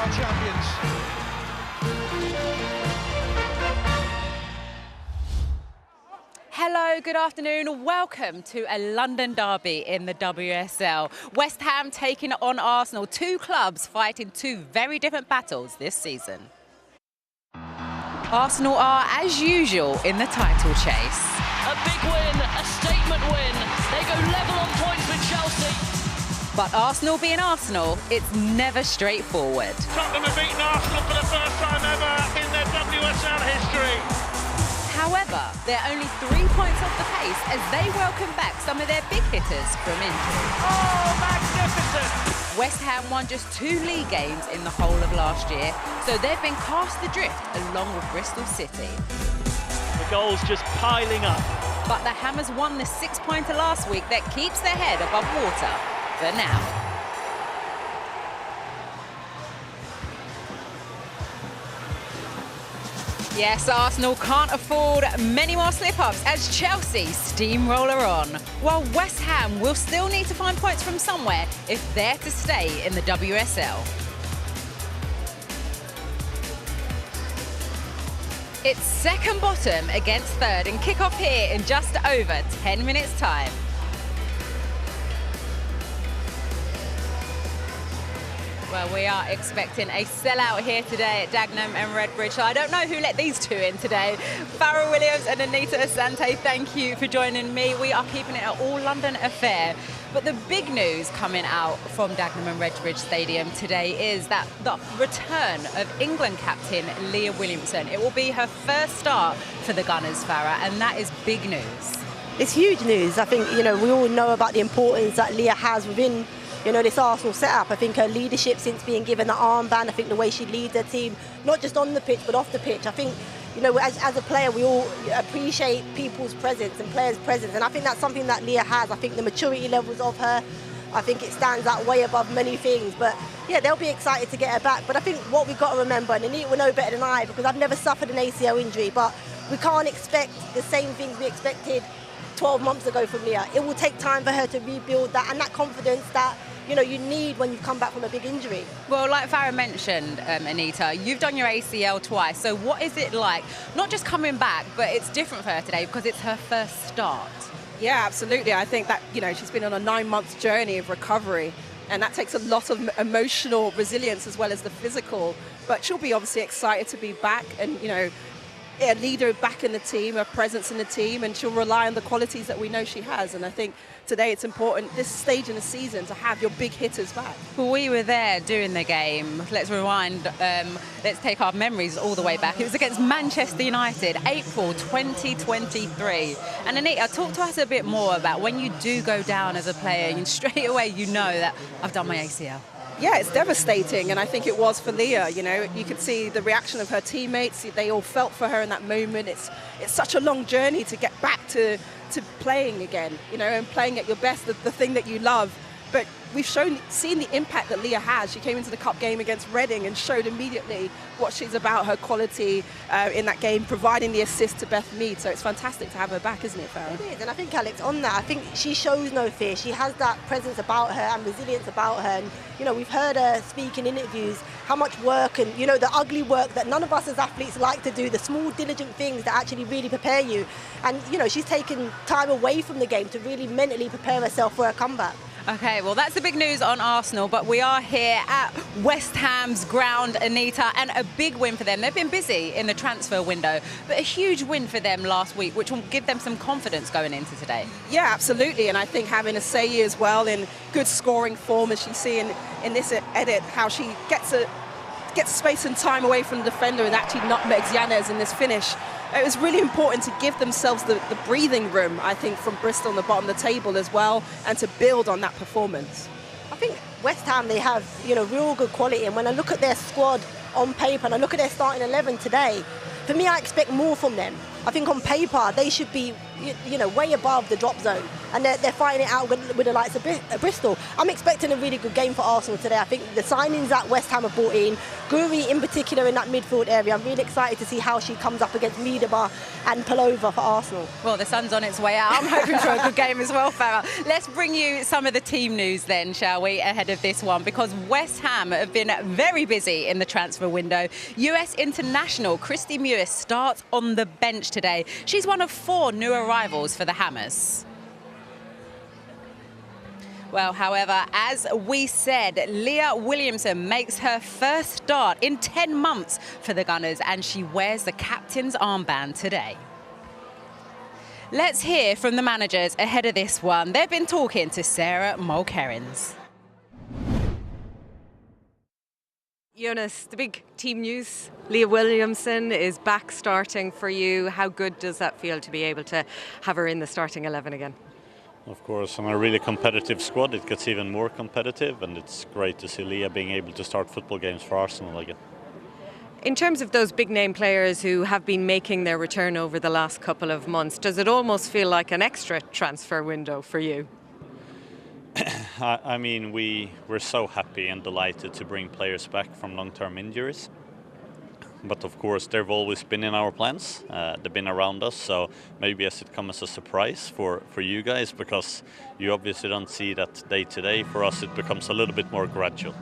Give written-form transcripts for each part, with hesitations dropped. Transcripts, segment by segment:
are champions. Hello, good afternoon. Welcome to a London derby in the WSL. West Ham taking on Arsenal, two clubs fighting two very different battles this season. Arsenal are, as usual, in the title chase. A big win, a statement win. They go level on points with Chelsea. But Arsenal being Arsenal, it's never straightforward. Tottenham have beaten Arsenal for the first time ever in their WSL history. However, they're only 3 points off the pace as they welcome back some of their big hitters from injury. Oh, magnificent! West Ham won just 2 league games in the whole of last year, so they've been cast adrift along with Bristol City. The goals just piling up. But the Hammers won the 6-pointer last week that keeps their head above water for now. Yes, Arsenal can't afford many more slip-ups as Chelsea steamroller on, while West Ham will still need to find points from somewhere if they're to stay in the WSL. It's second bottom against third and kick off here in just over 10 minutes' time. Well, we are expecting a sellout here today at Dagenham and Redbridge. So I don't know who let these two in today. Farrell Williams and Anita Asante, thank you for joining me. We are keeping it an all-London affair. But the big news coming out from Dagenham and Redbridge Stadium today is that the return of England captain Leah Williamson. It will be her first start for the Gunners, Farah, and that is big news. It's huge news. I think, we all know about the importance that Leah has within this Arsenal setup. I think her leadership since being given the armband, I think the way she leads her team, not just on the pitch, but off the pitch. I think, as a player, we all appreciate people's presence and players' presence. And I think that's something that Leah has. I think the maturity levels of her, I think it stands that way above many things. But yeah, they'll be excited to get her back. But I think what we've got to remember, and Anita will know better than I, because I've never suffered an ACL injury, but we can't expect the same things we expected 12 months ago from Leah. It will take time for her to rebuild that and that confidence that you need when you've come back from a big injury. Well, like Farah mentioned, Anita, you've done your ACL twice. So what is it like, not just coming back, but it's different for her today because it's her first start? Yeah, absolutely. I think that, she's been on a 9-month journey of recovery, and that takes a lot of emotional resilience as well as the physical. But she'll be obviously excited to be back and, a leader back in the team, a presence in the team, and she'll rely on the qualities that we know she has. And I think today it's important, this stage in the season, to have your big hitters back. Well, we were there during the game. Let's rewind, let's take our memories all the way back. It was against Manchester United, April 2023. And Anita, talk to us a bit more about when you do go down as a player and straight away you know that I've done my ACL. Yeah, it's devastating, and I think it was for Leah. You could see the reaction of her teammates. They all felt for her in that moment. It's such a long journey to get back to playing again, and playing at your best, the thing that you love. But we've seen the impact that Leah has. She came into the cup game against Reading and showed immediately what she's about, her quality in that game, providing the assist to Beth Mead. So it's fantastic to have her back, isn't it, Farah? It is, and I think, Alex, on that, I think she shows no fear. She has that presence about her and resilience about her. And, we've heard her speak in interviews how much work and, the ugly work that none of us as athletes like to do, the small, diligent things that actually really prepare you. And, she's taken time away from the game to really mentally prepare herself for her comeback. Okay, well, that's the big news on Arsenal, but we are here at West Ham's ground, Anita, and a big win for them. They've been busy in the transfer window, but a huge win for them last week, which will give them some confidence going into today. Yeah, absolutely, and I think having Asayi as well in good scoring form, as you see in this edit, how she gets space and time away from the defender and actually nutmegs Yanez in this finish. It was really important to give themselves the breathing room, I think, from Bristol on the bottom of the table as well, and to build on that performance. I think West Ham, they have, real good quality. And when I look at their squad on paper and I look at their starting 11 today, for me, I expect more from them. I think on paper, they should be, way above the drop zone. and they're fighting it out with the likes of Bristol. I'm expecting a really good game for Arsenal today. I think the signings that West Ham have brought in, Guri in particular in that midfield area, I'm really excited to see how she comes up against Miedema and Palova for Arsenal. Well, the sun's on its way out. I'm hoping for a good game as well, Farah. Let's bring you some of the team news then, shall we, ahead of this one, because West Ham have been very busy in the transfer window. US international Christy Mewis starts on the bench today. She's one of 4 new arrivals for the Hammers. Well, however, as we said, Leah Williamson makes her first start in 10 months for the Gunners, and she wears the captain's armband today. Let's hear from the managers ahead of this one. They've been talking to Sarah Mulkerrins. Jonas, the big team news, Leah Williamson is back starting for you. How good does that feel to be able to have her in the starting 11 again? Of course, on a really competitive squad, it gets even more competitive, and it's great to see Leah being able to start football games for Arsenal again. In terms of those big name players who have been making their return over the last couple of months, does it almost feel like an extra transfer window for you? I mean, we're so happy and delighted to bring players back from long-term injuries. But of course, they've always been in our plans. They've been around us, so maybe as it comes as a surprise for you guys, because you obviously don't see that day to day. For us, it becomes a little bit more gradual.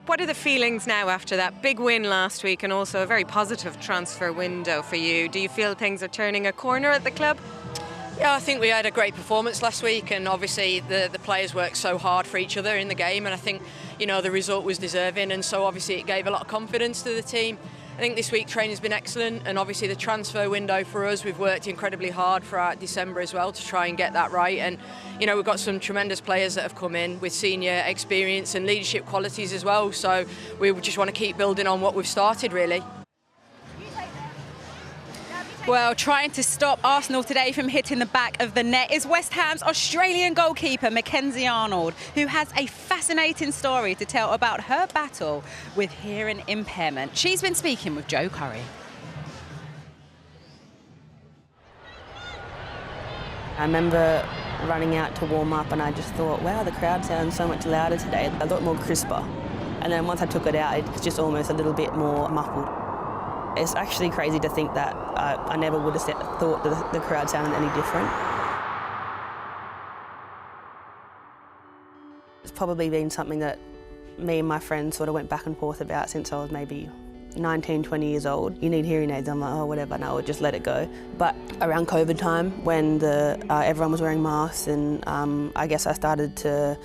What are the feelings now after that big win last week and also a very positive transfer window for you? Do you feel things are turning a corner at the club? Yeah, I think we had a great performance last week, and obviously the players worked so hard for each other in the game, and I think, you know, the result was deserving, and so obviously it gave a lot of confidence to the team. I think this week training's been excellent, and obviously the transfer window for us, we've worked incredibly hard throughout December as well to try and get that right, and you know, we've got some tremendous players that have come in with senior experience and leadership qualities as well, so we just want to keep building on what we've started really. Well, trying to stop Arsenal today from hitting the back of the net is West Ham's Australian goalkeeper, Mackenzie Arnold, who has a fascinating story to tell about her battle with hearing impairment. She's been speaking with Joe Curry. I remember running out to warm up and I just thought, wow, the crowd sounds so much louder today, a lot more crisper. And then once I took it out, it's just almost a little bit more muffled. It's actually crazy to think that I never would have thought that the crowd sounded any different. It's probably been something that me and my friends sort of went back and forth about since I was maybe 19, 20 years old. You need hearing aids. I'm like, oh, whatever, no, I'll just let it go. But around COVID time, when everyone was wearing masks, and I guess I started to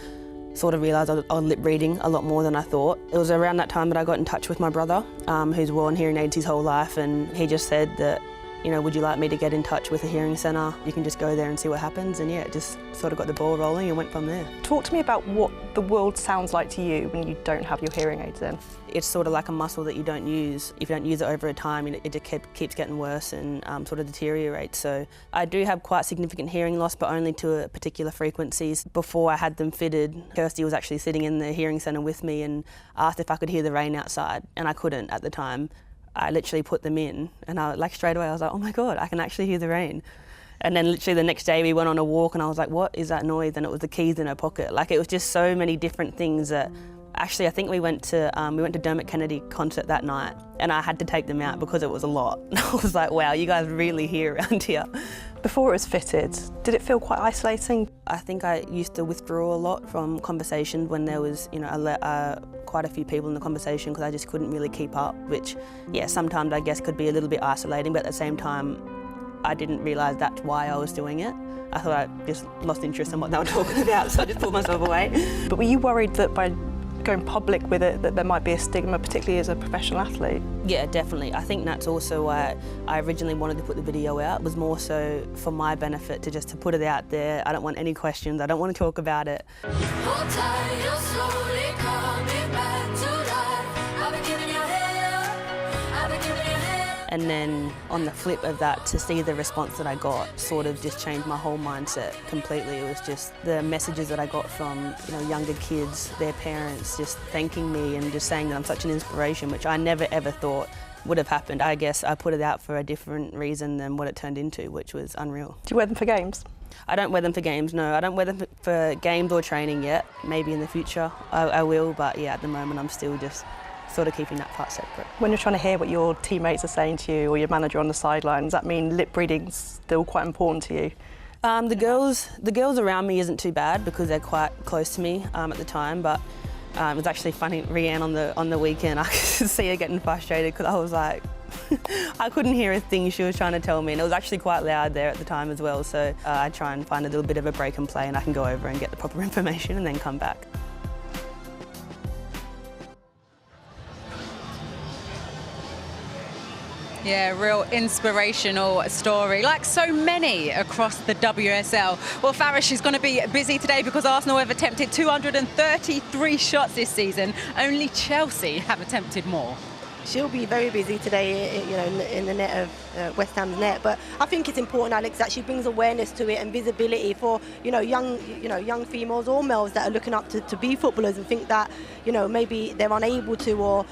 sort of realised I was lip reading a lot more than I thought. It was around that time that I got in touch with my brother, who's worn hearing aids his whole life, and he just said that, you know, would you like me to get in touch with a hearing centre? You can just go there and see what happens, and yeah, it just sort of got the ball rolling and went from there. Talk to me about what the world sounds like to you when you don't have your hearing aids in. It's sort of like a muscle that you don't use. If you don't use it over a time, it just keeps getting worse and sort of deteriorates. So I do have quite significant hearing loss, but only to particular frequencies. Before I had them fitted, Kirsty was actually sitting in the hearing centre with me and asked if I could hear the rain outside, and I couldn't at the time. I literally put them in, and straight away I was like, oh my God, I can actually hear the rain. And then literally the next day we went on a walk and I was like, what is that noise? And it was the keys in her pocket. Like, it was just so many different things that actually I think we went to Dermot Kennedy concert that night, and I had to take them out because it was a lot. I was like, wow, you guys really hear around here. Before it was fitted, did it feel quite isolating? I think I used to withdraw a lot from conversations when there was, you know, quite a few people in the conversation, because I just couldn't really keep up, which, yeah, sometimes I guess could be a little bit isolating, but at the same time, I didn't realise that's why I was doing it. I thought I just lost interest in what they were talking about, so I just pulled myself away. But were you worried that by going public with it that there might be a stigma, particularly as a professional athlete? Yeah, definitely. I think that's also why I originally wanted to put the video out. It was more so for my benefit, to put it out there. I don't want any questions. I don't want to talk about it. Hold tight, you're slowly coming back to life. I've been giving you hell, I've been giving you hell. And then on the flip of that, to see the response that I got sort of just changed my whole mindset completely. It was just the messages that I got from, you know, younger kids, their parents, just thanking me and just saying that I'm such an inspiration, which I never ever thought would have happened. I guess I put it out for a different reason than what it turned into, which was unreal. Do you wear them for games? I don't wear them for games, no. I don't wear them for games or training yet. Maybe in the future I will, but yeah, at the moment I'm still just sort of keeping that part separate. When you're trying to hear what your teammates are saying to you or your manager on the sideline, does that mean lip reading's still quite important to you? The girls around me isn't too bad because they're quite close to me at the time, but it was actually funny, Rianne on the weekend, I could see her getting frustrated because I was like, I couldn't hear a thing she was trying to tell me, and it was actually quite loud there at the time as well, so I try and find a little bit of a break and play and I can go over and get the proper information and then come back. Yeah, real inspirational story, like so many across the WSL. Well, Farish is going to be busy today because Arsenal have attempted 233 shots this season. Only Chelsea have attempted more. She'll be very busy today, you know, in the net of West Ham's net. But I think it's important, Alex, that she brings awareness to it and visibility for, young females or males that are looking up to be footballers and think that, maybe they're unable to, or,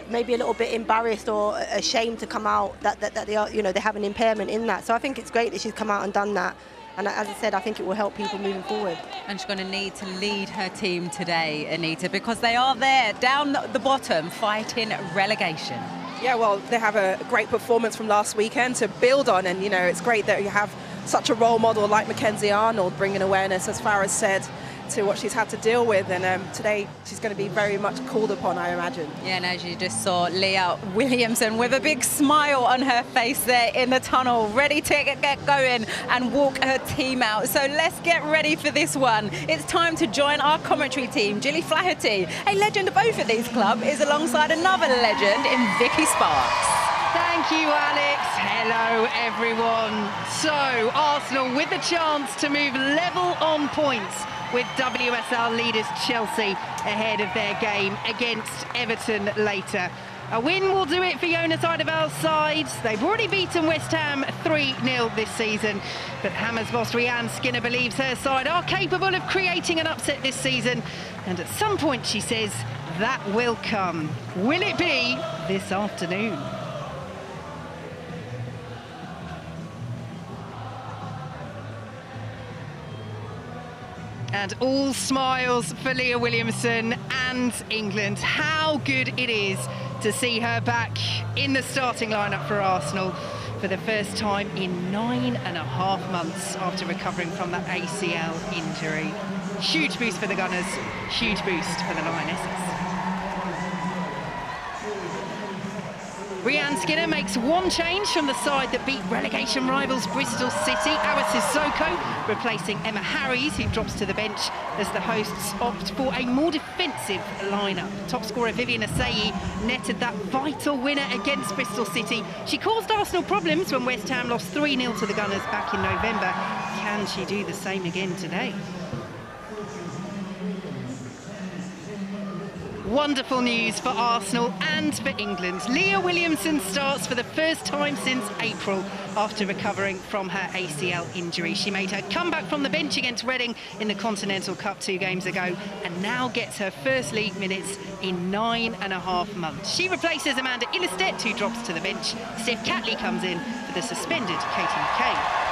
maybe a little bit embarrassed or ashamed to come out that they are, they have an impairment in that. So I think it's great that she's come out and done that. And as I said, I think it will help people moving forward. And she's going to need to lead her team today, Anita, because they are there, down the bottom, fighting relegation. Yeah, well, they have a great performance from last weekend to build on. And, it's great that you have such a role model like Mackenzie Arnold bringing awareness, as Farah said, to what she's had to deal with. And today she's going to be very much called upon, I imagine. Yeah, and as you just saw, Leah Williamson with a big smile on her face there in the tunnel, ready to get going and walk her team out. So let's get ready for this one. It's time to join our commentary team. Gilly Flaherty, a legend of both of these clubs, is alongside another legend in Vicky Sparks. Thank you, Alex. Hello, everyone. So, Arsenal with the chance to move level on points with WSL leaders Chelsea ahead of their game against Everton later. A win will do it for Jonas Eidevall's side. They've already beaten West Ham 3-0 this season, but Hammers boss Rianne Skinner believes her side are capable of creating an upset this season, and at some point, she says, that will come. Will it be this afternoon? And all smiles for Leah Williamson and England. How good it is to see her back in the starting lineup for Arsenal for the first time in 9.5 months after recovering from that ACL injury. Huge boost for the Gunners, huge boost for the Lionesses. Rianne Skinner makes one change from the side that beat relegation rivals Bristol City. Awa Sissoko replacing Emma Harries, who drops to the bench as the hosts opt for a more defensive lineup. Top scorer Vivian Asseyi netted that vital winner against Bristol City. She caused Arsenal problems when West Ham lost 3-0 to the Gunners back in November. Can she do the same again today? Wonderful news for Arsenal and for England. Leah Williamson starts for the first time since April after recovering from her ACL injury. She made her comeback from the bench against Reading in the Continental Cup 2 games ago and now gets her first league minutes in 9.5 months. She replaces Amanda Ilestedt, who drops to the bench. Steph Catley comes in for the suspended Katie McKay.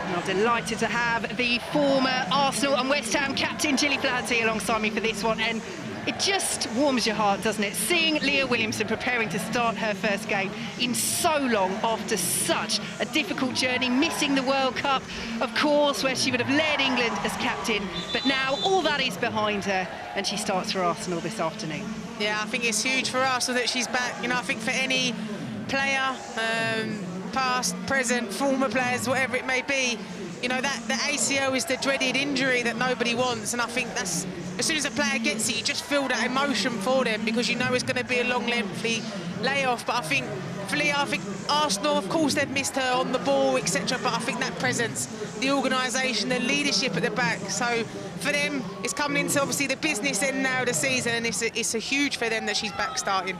I'm delighted to have the former Arsenal and West Ham captain Gilly Flaherty alongside me for this one, and it just warms your heart, doesn't it, seeing Leah Williamson preparing to start her first game in so long after such a difficult journey, missing the World Cup, of course, where she would have led England as captain, but now all that is behind her and she starts for Arsenal this afternoon. Yeah, I think it's huge for Arsenal that she's back. I think for any player, past, present, former players, whatever it may be, that the ACL is the dreaded injury that nobody wants, and I think that's, as soon as a player gets it, you just feel that emotion for them because it's going to be a long, lengthy layoff. But I think for Leah, Arsenal, of course, they've missed her on the ball, etc. But I think that presence, the organisation, the leadership at the back. So for them, it's coming into obviously the business end now of the season, and it's a huge for them that she's back starting.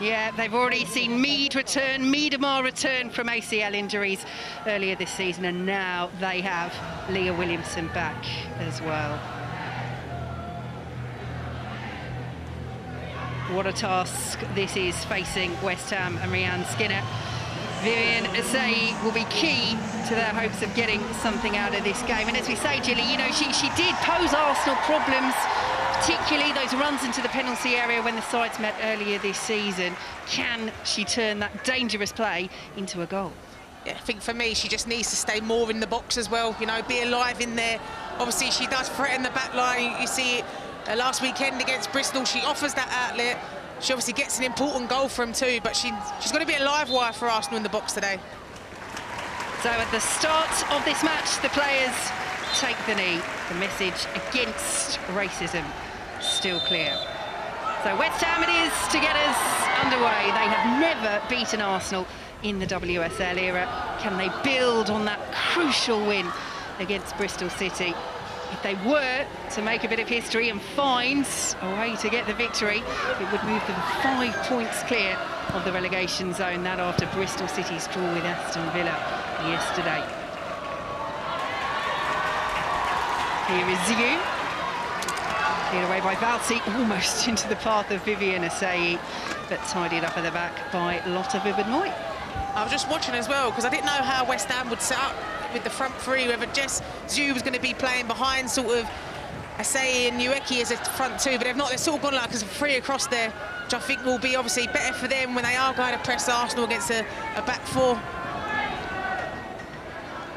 Yeah, they've already seen Miedemar return from ACL injuries earlier this season, and now they have Leah Williamson back as well. what a task this is facing West Ham and Rhian Skinner. Vivian Assayi will be key to their hopes of getting something out of this game. And as we say, Gilly, you know, she did pose Arsenal problems, particularly those runs into the penalty area when the sides met earlier this season. Can she turn that dangerous play into a goal? Yeah, I think for me, she just needs to stay more in the box as well, you know, be alive in there. Obviously, she does threaten the back line. You see it last weekend against Bristol. She offers that outlet. She obviously gets an important goal from too, but she's got to be a live wire for Arsenal in the box today. So at the start of this match, the players take the knee. The message against racism still clear. So West Ham it is to get us underway. They have never beaten Arsenal in the WSL era. Can they build on that crucial win against Bristol City? If they were to make a bit of history and find a way to get the victory, it would move them 5 points clear of the relegation zone. That after Bristol City's draw with Aston Villa yesterday. Here is Ziyu. Cleared away by Valsi, almost into the path of Vivian Assayi, but tidied up at the back by Lotte Wubben-Moy. I was just watching as well, because I didn't know how West Ham would set up with the front three, whether Jess Zhu was going to be playing behind sort of Assayi and Ueki as a front two, but they've not. They're sort of gone like as a three across there, which I think will be obviously better for them when they are going to press Arsenal against a back four.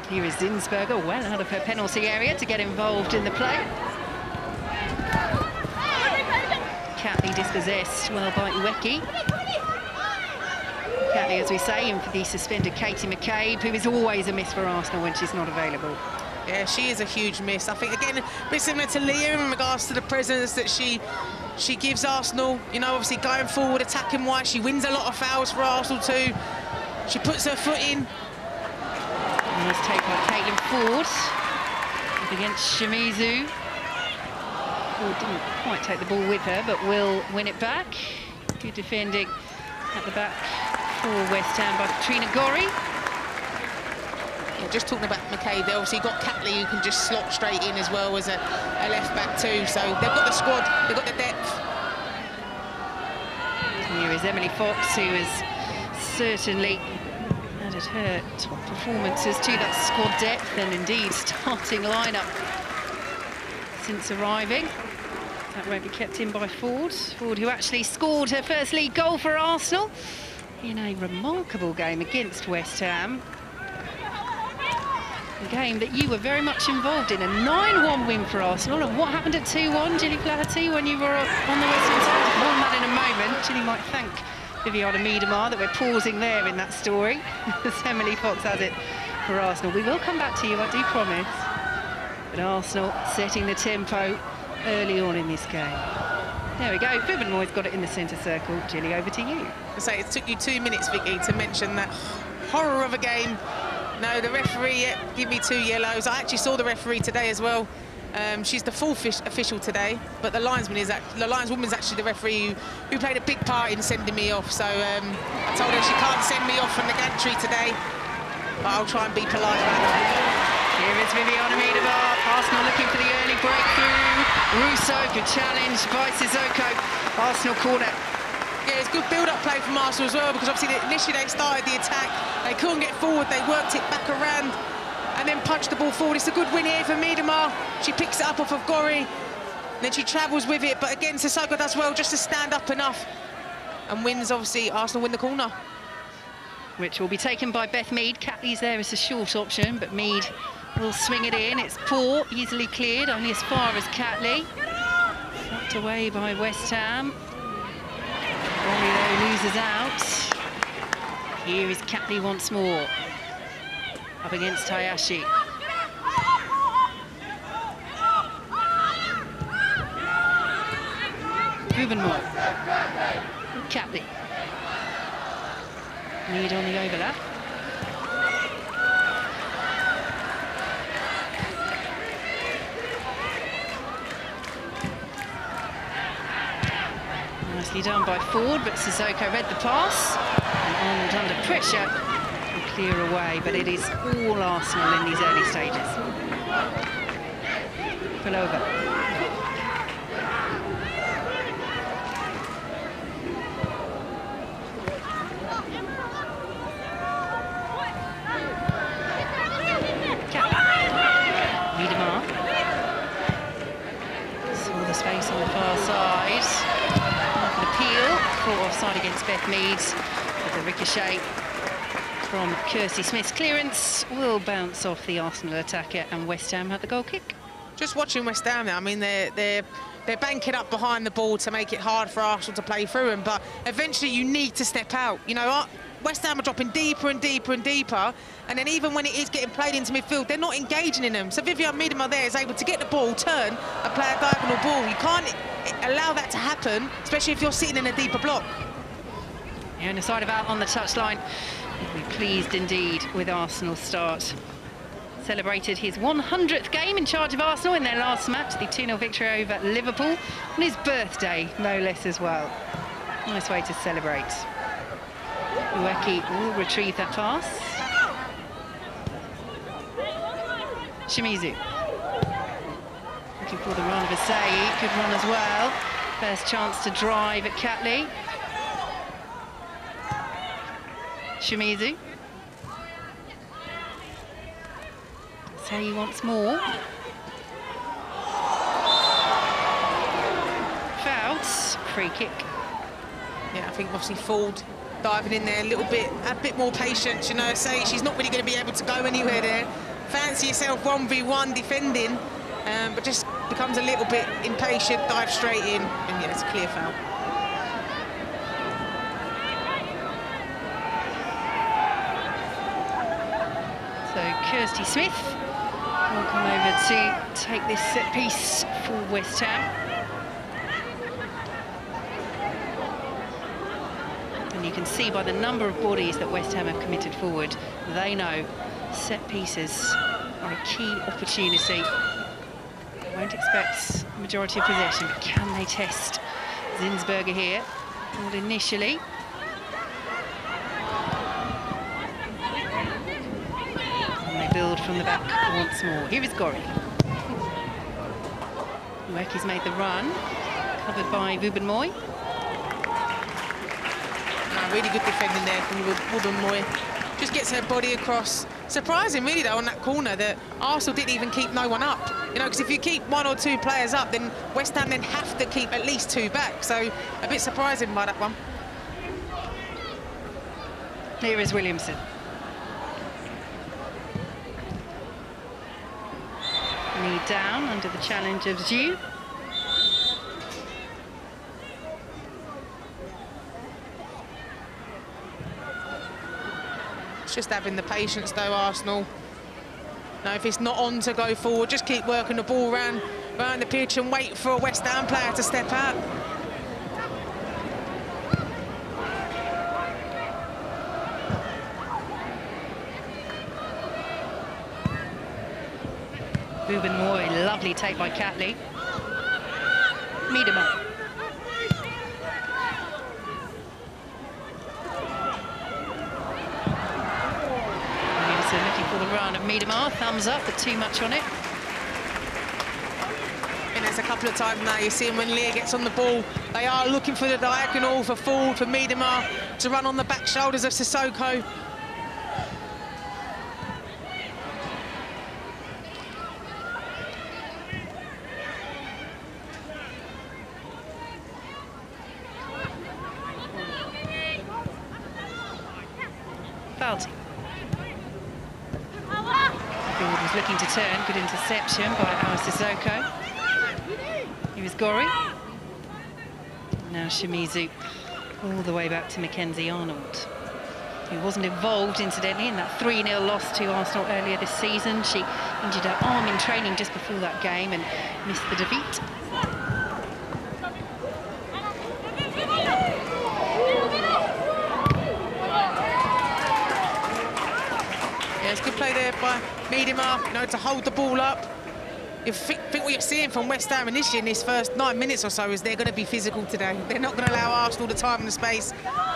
Here is Zinsberger, well out of her penalty area to get involved in the play. Catley dispossessed well by Ueki. Catley, as we say, in for the suspended Katie McCabe, who is always a miss for Arsenal when she's not available. Yeah, she is a huge miss. I think, again, a bit similar to Leah in regards to the presence that she gives Arsenal. You know, obviously going forward, attacking-wise, she wins a lot of fouls for Arsenal too. She puts her foot in. Nice take by Caitlin Ford up against Shimizu. Ford didn't quite take the ball with her, but will win it back. Good defending at the back for West Ham by Katrina Gorry. Yeah, just talking about McCabe, they obviously got Catley who can just slot straight in as well as a left back too. So they've got the squad, they've got the depth. Here is Emily Fox, who has certainly added her top performances to that squad depth and indeed starting lineup since arriving. That won't be kept in by Ford. Ford, who actually scored her first league goal for Arsenal in a remarkable game against West Ham. A game that you were very much involved in, a 9-1 win for Arsenal. And what happened at 2-1, Gilly Flaherty, when you were on the Western side? More on that in a moment. Gilly might thank Viviana Miedemar that we're pausing there in that story. As Emily Fox has it for Arsenal. We will come back to you, I do promise. But Arsenal setting the tempo early on in this game. There we go, Wubben-Moy's got it in the centre circle. Gilly, over to you. I say it took you 2 minutes, Vicky, to mention that horror of a game. No, the referee give me 2 yellows. I actually saw the referee today as well. She's the fourth official today, but the lineswoman's actually the referee who played a big part in sending me off. So I told her she can't send me off from the gantry today, but I'll try and be polite about it. Here is Viviana Miedemar. Arsenal looking for the early breakthrough. Russo, good challenge by Sissoko. Arsenal corner. Yeah, it's good build-up play from Arsenal as well, because obviously initially they started the attack. They couldn't get forward. They worked it back around and then punched the ball forward. It's a good win here for Miedemar. She picks it up off of Gorry. Then she travels with it, but again, Sissoko does well just to stand up enough and wins, obviously. Arsenal win the corner. Which will be taken by Beth Mead. Catley's there as a short option, but Mead will swing it in. It's poor, easily cleared, only as far as Catley. Knocked away by West Ham. Gorry, though, loses out. Here is Catley once more. Up against Hayashi. Wubben-Moy. Catley. Mead on the overlap. Nicely done by Ford, but Sissoko read the pass. And Arnold under pressure will clear away, but it is all Arsenal in these early stages. Pelova. offside against Beth Mead. But the ricochet from Kirsty Smith's clearance will bounce off the Arsenal attacker, and West Ham had the goal kick. Just watching West Ham now, I mean, they're banking up behind the ball to make it hard for Arsenal to play through them, but eventually you need to step out. You know, West Ham are dropping deeper and deeper and deeper, and then even when it is getting played into midfield, they're not engaging in them. So Vivian Miedema there is able to get the ball, turn, and play a diagonal ball. You can't allow that to happen, especially if you're sitting in a deeper block. Yeah, and the side of out on the touchline. We'll be pleased indeed with Arsenal's start. Celebrated his 100th game in charge of Arsenal in their last match, the 2-0 victory over Liverpool, on his birthday, no less, as well. Nice way to celebrate. Ueki will retrieve that pass. Shimizu. Looking for the run of Asai, good run as well. First chance to drive at Catley. Shimizu. Asai once more. Fouls, free kick. Yeah, I think obviously Ford diving in there a bit more patience, you know, say she's not really going to be able to go anywhere there. Fancy yourself 1v1 defending, but just becomes a little bit impatient, dive straight in, and yeah, it's a clear foul. So Kirsty Smith will come over to take this set piece for West Ham. And you can see by the number of bodies that West Ham have committed forward, they know set pieces are a key opportunity. Won't expect majority of possession, but can they test Zinsberger here? Not initially. And they build from the back once more. Here is Gori. Ueki's made the run, covered by Vubenmoy. Really good defending there from Vubenmoy. Just gets her body across. Surprising, really, though, on that corner that Arsenal didn't even keep no one up. You know, because if you keep 1 or 2 players up, then West Ham then have to keep at least 2 back. So a bit surprising by that one. Here is Williamson. Knee down under the challenge of Zhu. Just having the patience, though, Arsenal. Now, if it's not on to go forward, just keep working the ball around the pitch and wait for a West Ham player to step out. Vubenmoy, lovely take by Catley. Miedema. Looking for the run of Miedema, thumbs up, but too much on it. And there's a couple of times now you see when Leah gets on the ball, they are looking for the diagonal for Ford, for Miedema to run on the back shoulders of Sissoko. Falty. Ford was looking to turn, good interception by Awa Sissoko. Here is Gori. Now Shimizu, all the way back to Mackenzie Arnold, who wasn't involved, incidentally, in that 3-0 loss to Arsenal earlier this season. She injured her arm in training just before that game and missed the defeat. Yeah, it's good play there by Miedema, you know, to hold the ball up. You think what you're seeing from West Ham initially in this first 9 minutes or so is they're going to be physical today. They're not going to allow Arsenal the time and the space.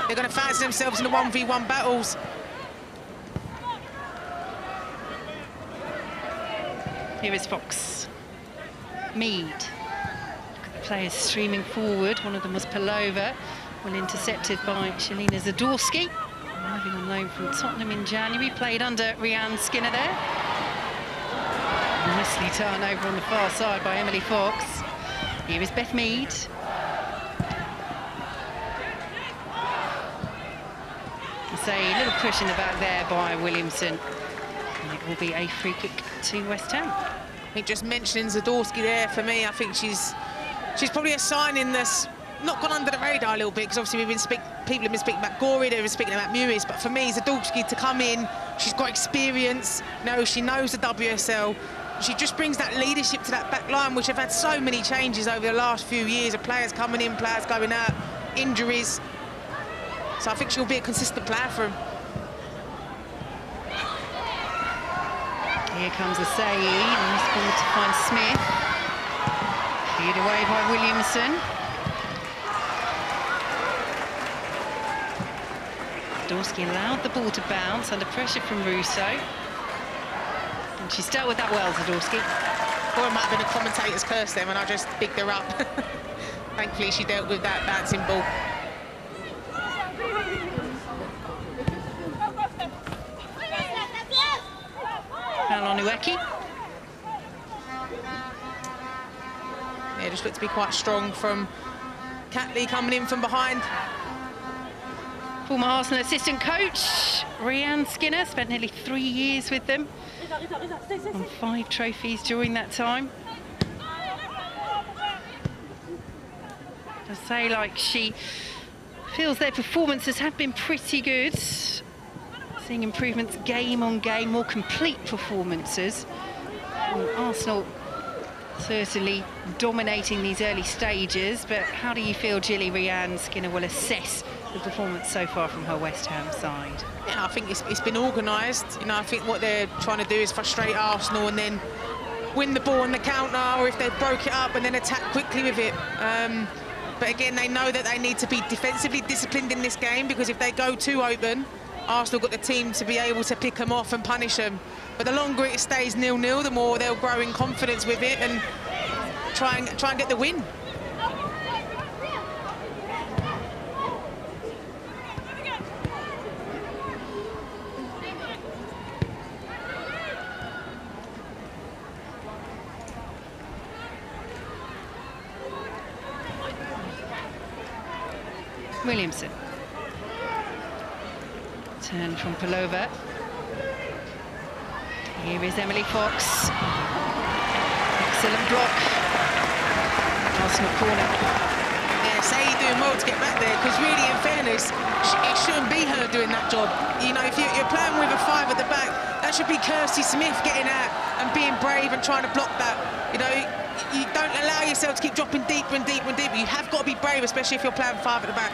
They're going to fancy themselves in the 1v1 battles. Here is Fox. Mead. Look at the players streaming forward. One of them was Pelova, well intercepted by Shalina Zadorsky. Arriving on loan from Tottenham in January, played under Rhiannon Skinner there. Nicely turned over on the far side by Emily Fox. Here is Beth Mead. That's a little push in the back there by Williamson. And it will be a free kick to West Ham. I think just mentioning Zadorsky there, for me, I think she's probably a signing that's not gone under the radar a little bit, because obviously people have been speaking about Gorey, they've been speaking about Mewis, but for me, Zadorsky to come in, she's got experience, she knows the WSL. She just brings that leadership to that back line, which have had so many changes over the last few years of players coming in, players going out, injuries. So I think she'll be a consistent player for him. Here comes Asai, nice ball to find Smith. Cleared away by Williamson. Dorsky allowed the ball to bounce under pressure from Russo. And she's dealt with that well, Zadorsky. Or it might have been a commentator's curse then when I just bigged her up. Thankfully, she dealt with that bouncing ball. Alonueki. Yeah, just looked to be quite strong from Catley coming in from behind. Former Arsenal assistant coach, Rhiannon Skinner, spent nearly 3 years with them. Won 5 trophies during that time. I say, like, she feels their performances have been pretty good. Seeing improvements game on game, more complete performances. And Arsenal certainly dominating these early stages, but how do you feel Gilly Rhiannon Skinner will assess the performance so far from her West Ham side? Yeah, I think it's been organised. I think what they're trying to do is frustrate Arsenal and then win the ball on the counter, or if they broke it up and then attack quickly with it. But again, they know that they need to be defensively disciplined in this game, because if they go too open, Arsenal got the team to be able to pick them off and punish them. But the longer it stays 0-0, the more they'll grow in confidence with it and try and get the win. Williamson. Turn from Palova. Here is Emily Fox. Excellent block. Arsenal corner. Yeah, say you're doing well to get back there, because really, in fairness, it shouldn't be her doing that job. If you're playing with a 5 at the back, that should be Kirsty Smith getting out and being brave and trying to block that. You don't allow yourself to keep dropping deeper and deeper and deeper. You have got to be brave, especially if you're playing 5 at the back.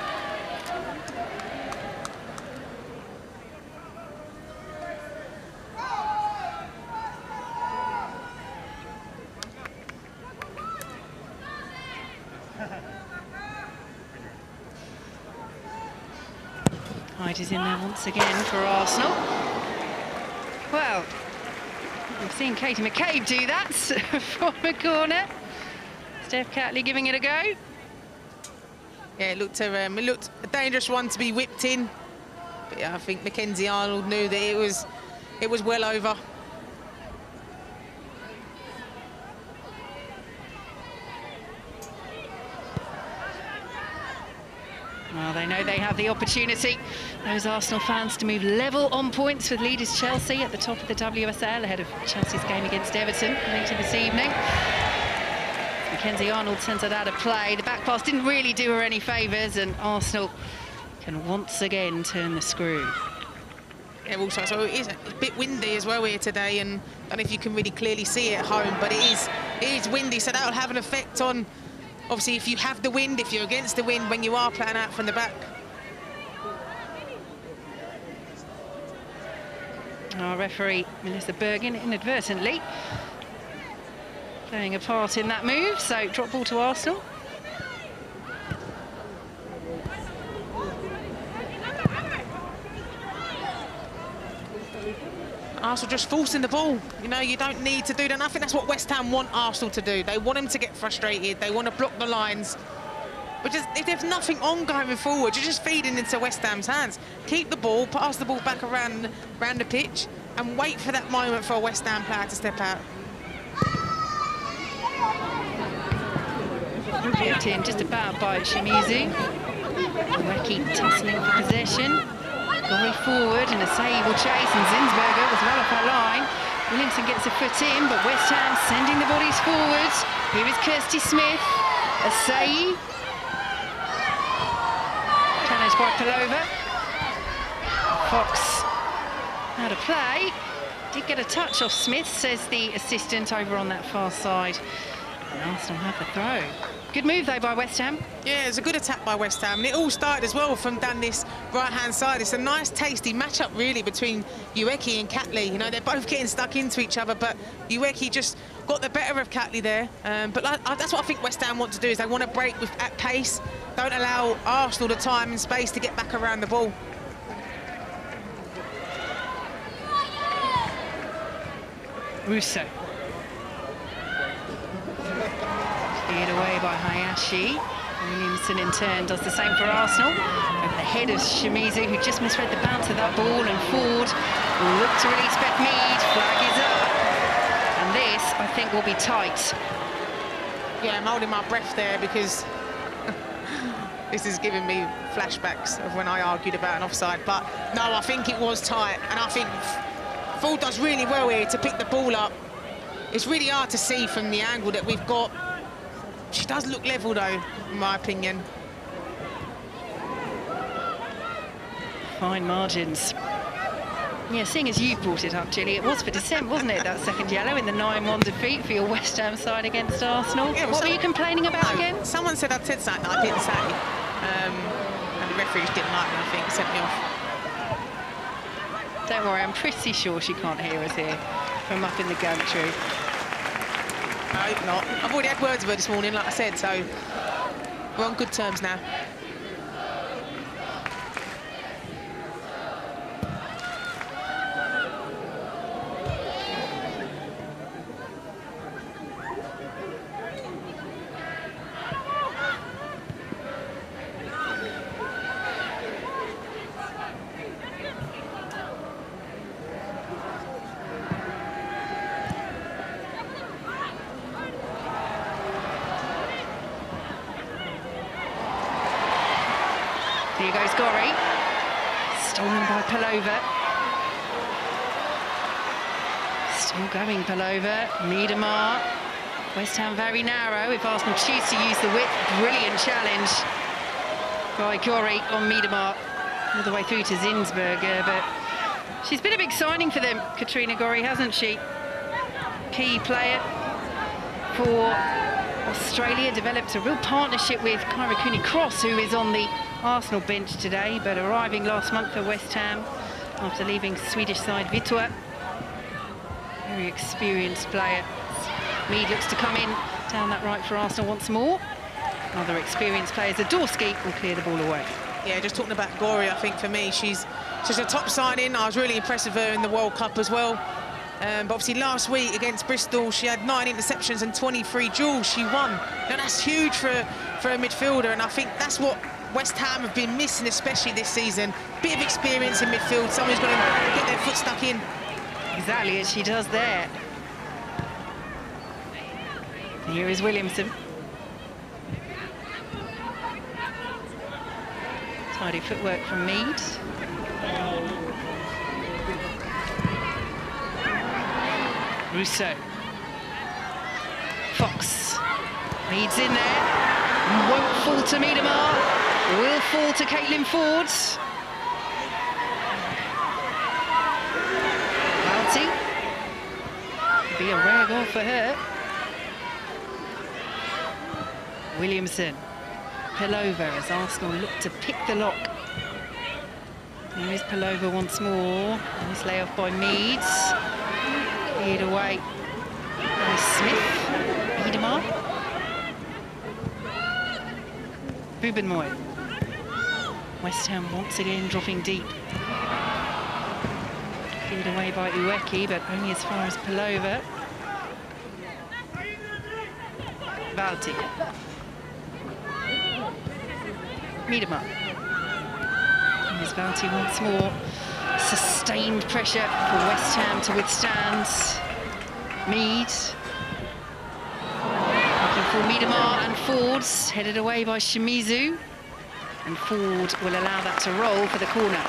Hyde is in there once again for Arsenal. Well, we've seen Katie McCabe do that from a corner. Steph Catley giving it a go. Yeah, it looked a dangerous one to be whipped in. But yeah, I think Mackenzie Arnold knew that it was well over. Well, they know they have the opportunity, those Arsenal fans, to move level on points with leaders Chelsea at the top of the WSL ahead of Chelsea's game against Everton later this evening. Mackenzie Arnold sends it out of play. The back pass didn't really do her any favours, and Arsenal can once again turn the screw. Yeah, also, so it is a bit windy as well here today, and I don't know if you can really clearly see it at home, but it is windy, so that'll have an effect on, obviously, if you have the wind, if you're against the wind when you are playing out from the back. Our referee, Melissa Bergen, inadvertently playing a part in that move, so drop ball to Arsenal. Arsenal just forcing the ball. You don't need to do that. And I think that's what West Ham want Arsenal to do. They want them to get frustrated. They want to block the lines. But just, if there's nothing on going forward, you're just feeding into West Ham's hands. Keep the ball, pass the ball back around the pitch, and wait for that moment for a West Ham player to step out. Picked in just about by Shimizu. Weki tussling for possession. Gorry forward, and Asai will chase, and Zinsberger was well off her line. Williamson gets a foot in, but West Ham sending the bodies forward. Here is Kirsty Smith. Asai. Challenged by Palova. Fox out of play. Did get a touch off Smith, says the assistant over on that far side. And Arsenal have the throw. Good move, though, by West Ham. Yeah, it was a good attack by West Ham. And it all started as well from down this right-hand side. It's a nice, tasty match-up, really, between Ueki and Catley. You know, they're both getting stuck into each other, but Ueki just got the better of Catley there. But that's what I think West Ham want to do, is they want to break at pace. Don't allow Arsenal the time and space to get back around the ball. Russo. Cleared away by Hayashi. Williamson in turn does the same for Arsenal. Over the head of Shimizu, who just misread the bounce of that ball, and Ford will look to release Beth Mead. Flag is up. And this, I think, will be tight. Yeah, I'm holding my breath there because this is giving me flashbacks of when I argued about an offside. But no, I think it was tight, and I think Ford does really well here to pick the ball up. It's really hard to see from the angle that we've got. She does look level, though, in my opinion. Fine margins. Yeah, seeing as you brought it up, Gilly, it was for dissent, wasn't it, that second yellow in the 9-1 defeat for your West Ham side against Arsenal? Yeah, what were you complaining about again? Someone said I'd said something that I didn't say. And the referees didn't like me, I think, sent me off. Don't worry, I'm pretty sure she can't hear us here from up in the gantry. I hope not. I've already had words with her this morning, like I said, so we're on good terms now. Here goes Gorry. Stolen by Palova. Still going Palova. Miedemar. West Ham very narrow. If Arsenal choose to use the width, brilliant challenge by Gorry on Miedemar. All the way through to Zinsberger, but she's been a big signing for them, Katrina Gorry, hasn't she? Key player for Australia, developed a real partnership with Kyra Cooney-Cross, who is on the Arsenal bench today, but arriving last month for West Ham after leaving Swedish side Vittua. Very experienced player. Mead looks to come in down that right for Arsenal once more. Another experienced player, Zadorsky, will clear the ball away. Yeah, just talking about Gorry, I think for me, she's a top signing. I was really impressed with her in the World Cup as well. But obviously last week against Bristol, she had 9 interceptions and 23 duels. She won. Now that's huge for a midfielder, and I think that's what West Ham have been missing, especially this season. Bit of experience in midfield, someone's going to get their foot stuck in. Exactly as she does there. Here is Williamson. Tidy footwork from Mead. Russo. Fox. Mead's in there. Won't fall to Miedemar. Will fall to Caitlin Ford. Valti. Be a rare goal for her. Williamson. Palova as Arsenal look to pick the lock. Here is Palova once more. Nice layoff by Mead. Cleared away by Smith. Miedemar. Bubenmoy. West Ham once again dropping deep. Cleared away by Ueki, but only as far as Palova. Valti. Miedemar. Here's Valti once more. Sustained pressure for West Ham to withstand. Mead. Looking for Miedemar and Ford. Headed away by Shimizu. And Ford will allow that to roll for the corner.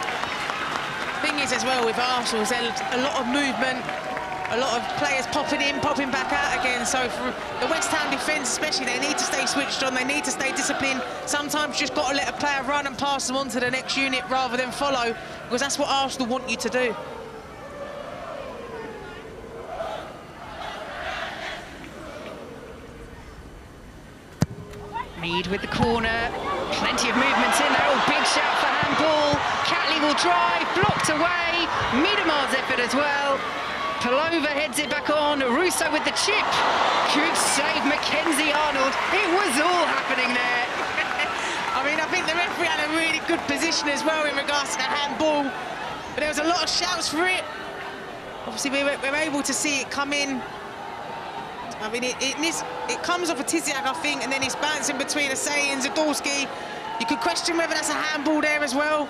thing is as well with Arsenal is there's a lot of movement, a lot of players popping in, popping back out again. So for the West Ham defence especially, they need to stay switched on, they need to stay disciplined. Sometimes you just got to let a player run and pass them on to the next unit rather than follow, because that's what Arsenal want you to do. Mead with the corner, plenty of movements in there. Oh, big shout for handball. Catley will drive, blocked away. Miedema's effort as well. Palova heads it back on. Russo with the chip. Good save, Mackenzie Arnold. It was all happening there. I mean, I think the referee had a really good position as well in regards to the handball, but there was a lot of shouts for it. Obviously, we're able to see it come in. I mean, it comes off a Tiziak, I think, and then it's bouncing between Asai and Zadorski. You could question whether that's a handball there as well.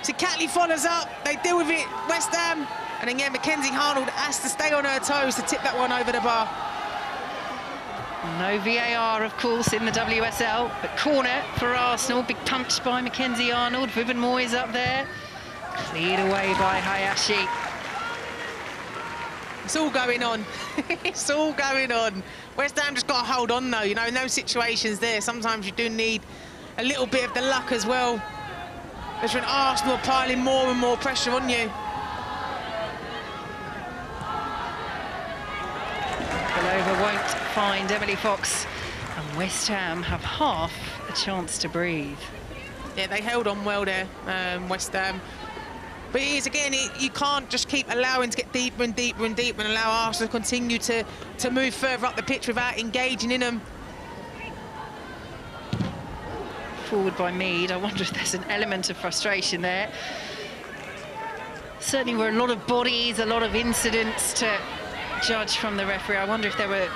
So Catley follows up, they deal with it, West Ham, and again, Mackenzie Arnold has to stay on her toes to tip that one over the bar. No VAR, of course, in the WSL, but corner for Arsenal. Big punch by Mackenzie Arnold. Vivian Moyes up there. Cleared away by Hayashi. It's all going on. It's all going on. West Ham just got to hold on, though. You know, in those situations there, sometimes you do need a little bit of the luck as well. There's when Arsenal are piling more and more pressure on you. Palova won't find Emily Fox, and West Ham have half a chance to breathe. Yeah, they held on well there, West Ham. But it is, again, you can't just keep allowing to get deeper and deeper and deeper and allow Arsenal to continue to move further up the pitch without engaging in them. Forward by Mead. I wonder if there's an element of frustration there. Certainly were a lot of bodies, a lot of incidents to judge from the referee. I wonder if there were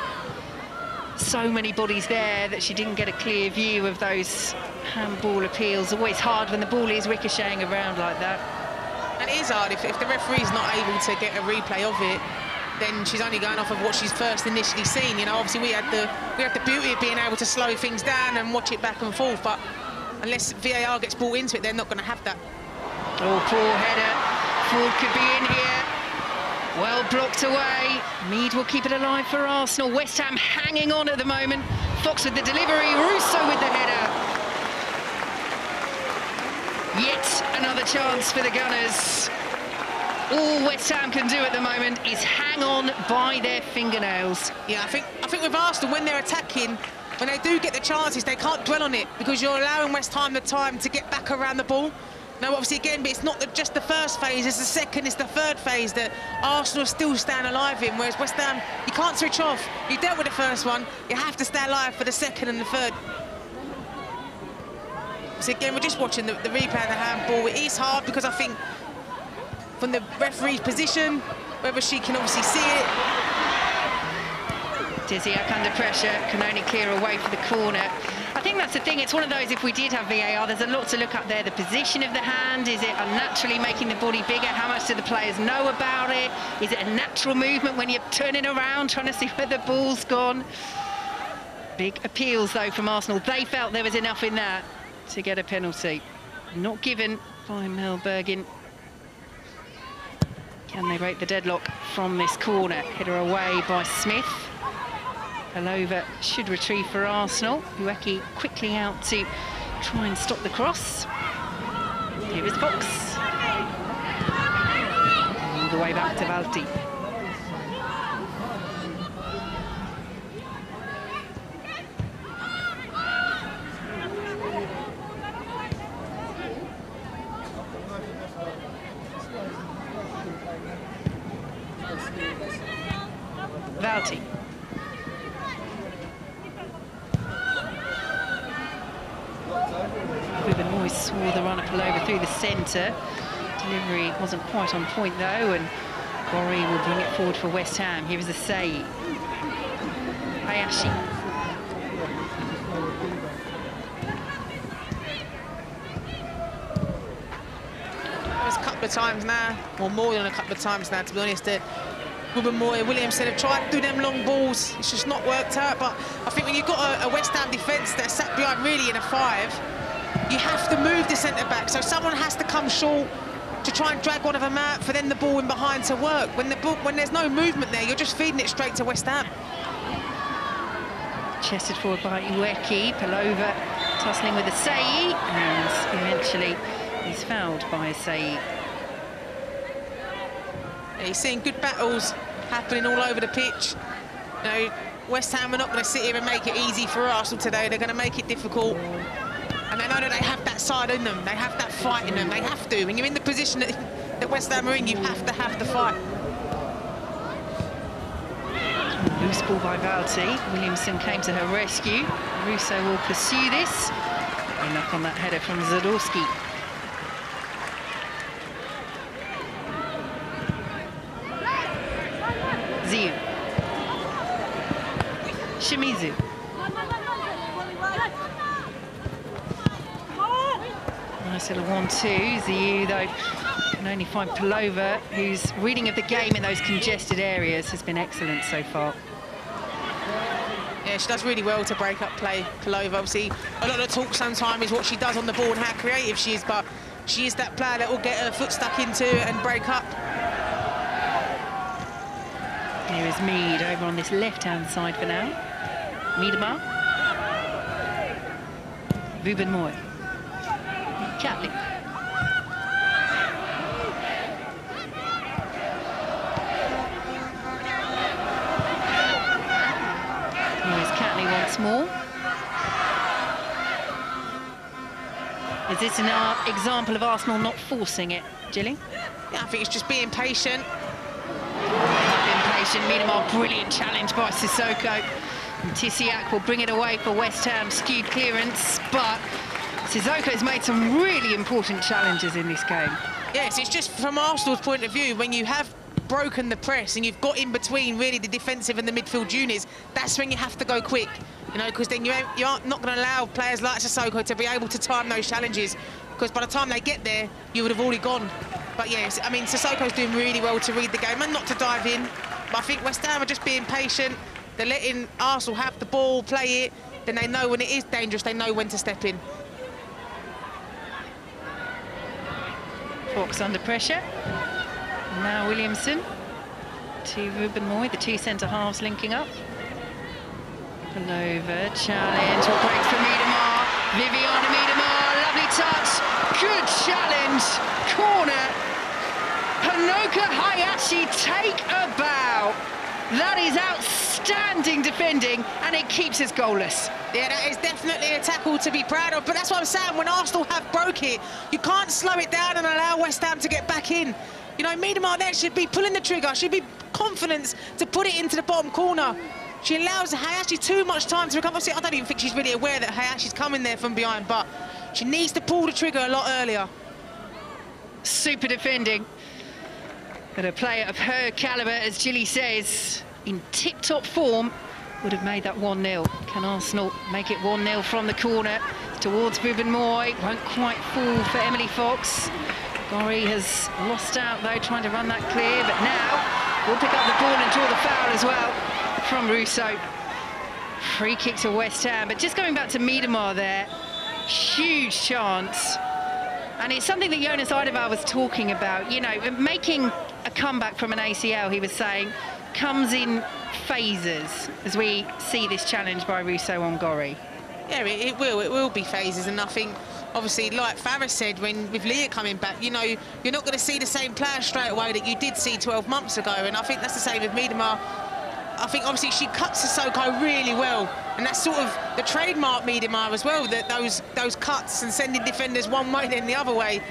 so many bodies there that she didn't get a clear view of those handball appeals. Always hard when the ball is ricocheting around like that. And it is hard if the referee's not able to get a replay of it, then she's only going off of what she's first initially seen. You know, obviously we had the beauty of being able to slow things down and watch it back and forth, but unless VAR gets brought into it, they're not going to have that. Oh, poor header. Ford could be in here. Well blocked away. Mead will keep it alive for Arsenal. West Ham hanging on at the moment. Fox with the delivery. Russo with the header. Yet another chance for the Gunners. All West Ham can do at the moment is hang on by their fingernails. Yeah, I think with Arsenal, when they're attacking, when they do get the chances, they can't dwell on it because you're allowing West Ham the time to get back around the ball. Now, obviously, again, but it's not just the first phase, it's the second, it's the third phase that Arsenal still stand alive in, whereas West Ham, you can't switch off. You dealt with the first one, you have to stay alive for the second and the third. So again, we're just watching the replay of the handball. It is hard because I think from the referee's position, whether she can obviously see it. Tiziak under pressure, can only clear away for the corner. I think that's the thing, it's one of those, if we did have VAR, there's a lot to look up there. The position of the hand, is it unnaturally making the body bigger? How much do the players know about it? Is it a natural movement when you're turning around, trying to see where the ball's gone? Big appeals, though, from Arsenal. They felt there was enough in that to get a penalty. Not given by Mel Bergin. Can they break the deadlock from this corner? Header away by Smith. Palova should retrieve for Arsenal. Ueki quickly out to try and stop the cross. Here is Fox. All the way back to Valti. Valti. Ruben Moyes saw the run of Palova through the centre. Delivery wasn't quite on point though, and Gori will bring it forward for West Ham. Here is the save. Hayashi. There's a couple of times now, or more than a couple of times now, to be honest, that Ruben Moyes, Williamson have tried to do them long balls. It's just not worked out. But I think when you've got a West Ham defence that's sat behind really in a 5, you have to move the centre-back. So someone has to come short to try and drag one of them out for then the ball in behind to work. When there's no movement there, you're just feeding it straight to West Ham. Chested forward by Ueki, Pelova tussling with Asai, and eventually he's fouled by Asai. Yeah, he's seeing good battles happening all over the pitch. You know, West Ham are not going to sit here and make it easy for Arsenal today. They're going to make it difficult. And they know that they have that side in them. They have that fight in them. They have to. When you're in the position that West Ham are in, you have to have the fight. Loose ball by Valti. Williamson came to her rescue. Russo will pursue this. A knock on that header from Zadorski. Ziu. Shimizu. Nice little 1-2. Ziu, though, can only find Pelova, whose reading of the game in those congested areas has been excellent so far. Yeah, she does really well to break up play, Pelova. Obviously, a lot of talk sometimes is what she does on the ball and how creative she is, but she is that player that will get her foot stuck into and break up. Here is Mead over on this left-hand side for now. Miedema. Ruben Moy. Catley. Here's Catley once more. Is this an example of Arsenal not forcing it, Gilly? Yeah, I think it's just being patient. Miedema, brilliant challenge by Sissoko. And Tisiak will bring it away for West Ham, skewed clearance, but Sissoko's made some really important challenges in this game. Yes, it's just from Arsenal's point of view, when you have broken the press and you've got in between really the defensive and the midfield units, that's when you have to go quick, you know, because then you aren't not going to allow players like Sissoko to be able to time those challenges, because by the time they get there, you would have already gone. But yes, I mean, Sissoko's doing really well to read the game and not to dive in. But I think West Ham are just being patient. They're letting Arsenal have the ball, play it. Then they know when it is dangerous, they know when to step in. Fox under pressure. Now Williamson to Ruben Moy, the two centre-halves linking up. Pelova, challenge, what breaks for Miedema. Viviana Miedema, lovely touch. Good challenge, corner. Hanoka Hayashi, take a bow. That is outstanding defending, and it keeps us goalless. Yeah, that is definitely a tackle to be proud of, but that's what I'm saying, when Arsenal have broke it, you can't slow it down and allow West Ham to get back in. You know, Miedema there should be pulling the trigger, should be confidence to put it into the bottom corner. She allows Hayashi too much time to recover. Obviously, I don't even think she's really aware that Hayashi's coming there from behind, but she needs to pull the trigger a lot earlier. Super defending. But a player of her calibre, as Gilly says, in tip-top form, would have made that 1-0. Can Arsenal make it 1-0 from the corner towards Ruben Moy? Won't quite fall for Emily Fox. Gorry has lost out, though, trying to run that clear. But now we'll pick up the ball and draw the foul as well from Russo. Free kick to West Ham. But just going back to Miedema there, huge chance. And it's something that Jonas Eidevall was talking about, you know, making a comeback from an ACL, he was saying, comes in phases as we see this challenge by Russo on Gorry. Yeah, it will be phases, and I think, obviously, like Farah said, with Leah coming back, you know, you're not going to see the same player straight away that you did see 12 months ago, and I think that's the same with Miedema. I think, obviously, she cuts Sissoko really well, and that's sort of the trademark Miedema as well, that those cuts and sending defenders one way then the other way.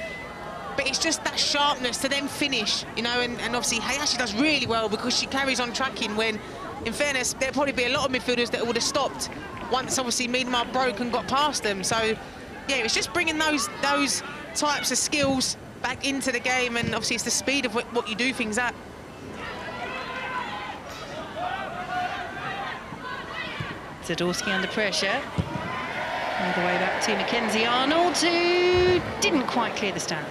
But it's just that sharpness to then finish, you know, and obviously Hayashi does really well because she carries on tracking when, in fairness, there'll probably be a lot of midfielders that would have stopped once, obviously, Miedema broke and got past them. So, yeah, it's just bringing those types of skills back into the game, and obviously it's the speed of what you do things at. Zadorski under pressure. All the way back to Mackenzie Arnold, who didn't quite clear the stand.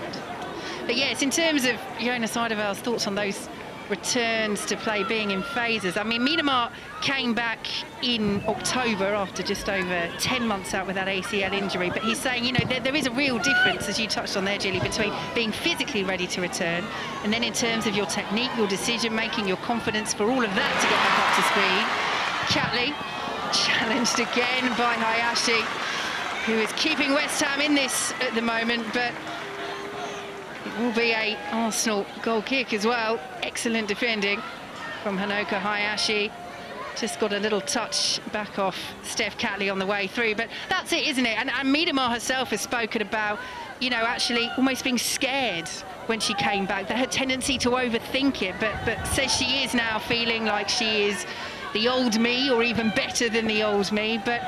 But yes, in terms of Jonas Eidevall's thoughts on those returns to play being in phases. I mean, Miedema came back in October after just over 10 months out with that ACL injury, but he's saying, you know, there is a real difference, as you touched on there, Gilly, between being physically ready to return and then in terms of your technique, your decision-making, your confidence, for all of that to get back up to speed. Catley challenged again by Hayashi, who is keeping West Ham in this at the moment, but it will be a Arsenal goal kick as well. Excellent defending from Hanoka Hayashi. Just got a little touch back off Steph Catley on the way through, but that's it, isn't it? And Miedema herself has spoken about, you know, actually almost being scared when she came back, that her tendency to overthink it, but says she is now feeling like she is the old me, or even better than the old me. But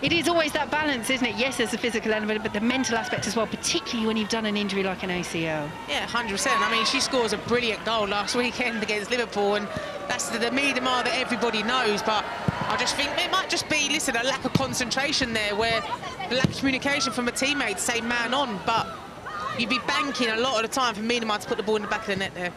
it is always that balance, isn't it? Yes, there's the physical element, but the mental aspect as well, particularly when you've done an injury like an ACL. Yeah, 100%. I mean, she scores a brilliant goal last weekend against Liverpool, and that's the Miedema that everybody knows. But I just think it might just be, listen, a lack of concentration there, where the lack of communication from a teammate to say man on, but you'd be banking a lot of the time for Miedema to put the ball in the back of the net there.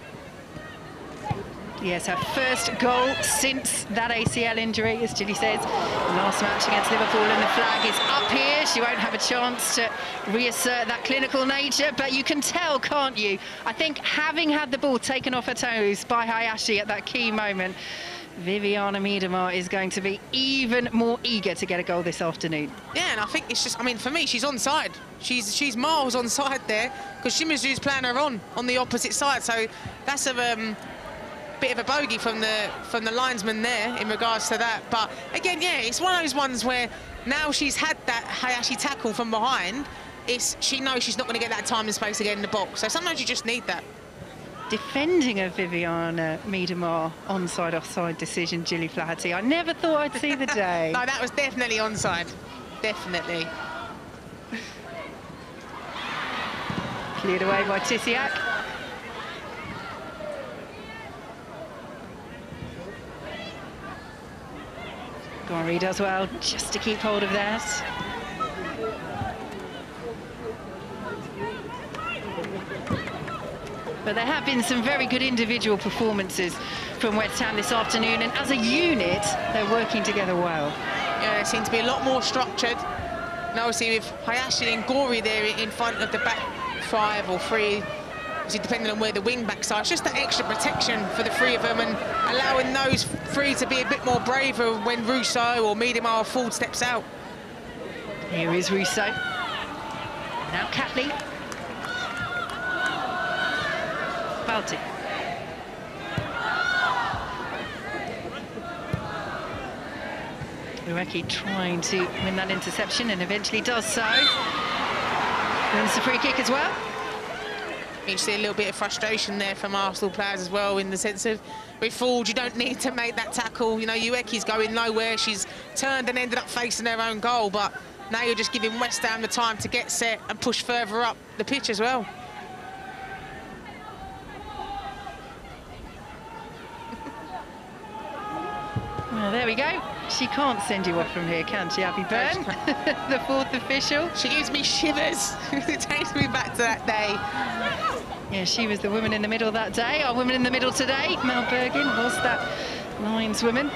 Yes, her first goal since that ACL injury, as Gilly says. Last match against Liverpool, and the flag is up here. She won't have a chance to reassert that clinical nature, but you can tell, can't you? I think having had the ball taken off her toes by Hayashi at that key moment, Viviana Miedema is going to be even more eager to get a goal this afternoon. Yeah, and I think it's just, I mean, for me, she's onside. She's miles onside there, because Shimizu's playing her on the opposite side. So that's a bit of a bogey from the linesman there in regards to that. But again, yeah, it's one of those ones where now she's had that Hayashi tackle from behind, she knows she's not going to get that time and space again in the box. So sometimes you just need that. Defending of Viviana Miedema onside offside decision, Gilly Flaherty. I never thought I'd see the day. No, that was definitely onside. Definitely. Cleared away by Tisiak. Gori does well just to keep hold of that. But there have been some very good individual performances from West Ham this afternoon, and as a unit, they're working together well. Yeah, they seem to be a lot more structured. And obviously with Hayashi and Gori there in front of the back five or three, obviously depending on where the wing backs are, it's just that extra protection for the three of them, and allowing those three to be a bit more braver when Russo or Miedema or Ford steps out. Here is Russo. Now Catley. Balti. Ueki trying to win that interception, and eventually does so. And it's a free kick as well. You see a little bit of frustration there from Arsenal players as well, in the sense of with Ford, you don't need to make that tackle. You know, Ueki's going nowhere. She's turned and ended up facing her own goal, but now you're just giving West Ham the time to get set and push further up the pitch as well. Well, there we go. She can't send you off from here, can she, Abby Byrne? The fourth official. She gives me shivers. It takes me back to that day. Yeah, she was the woman in the middle that day. Our woman in the middle today, Mel Bergin, was that lineswoman.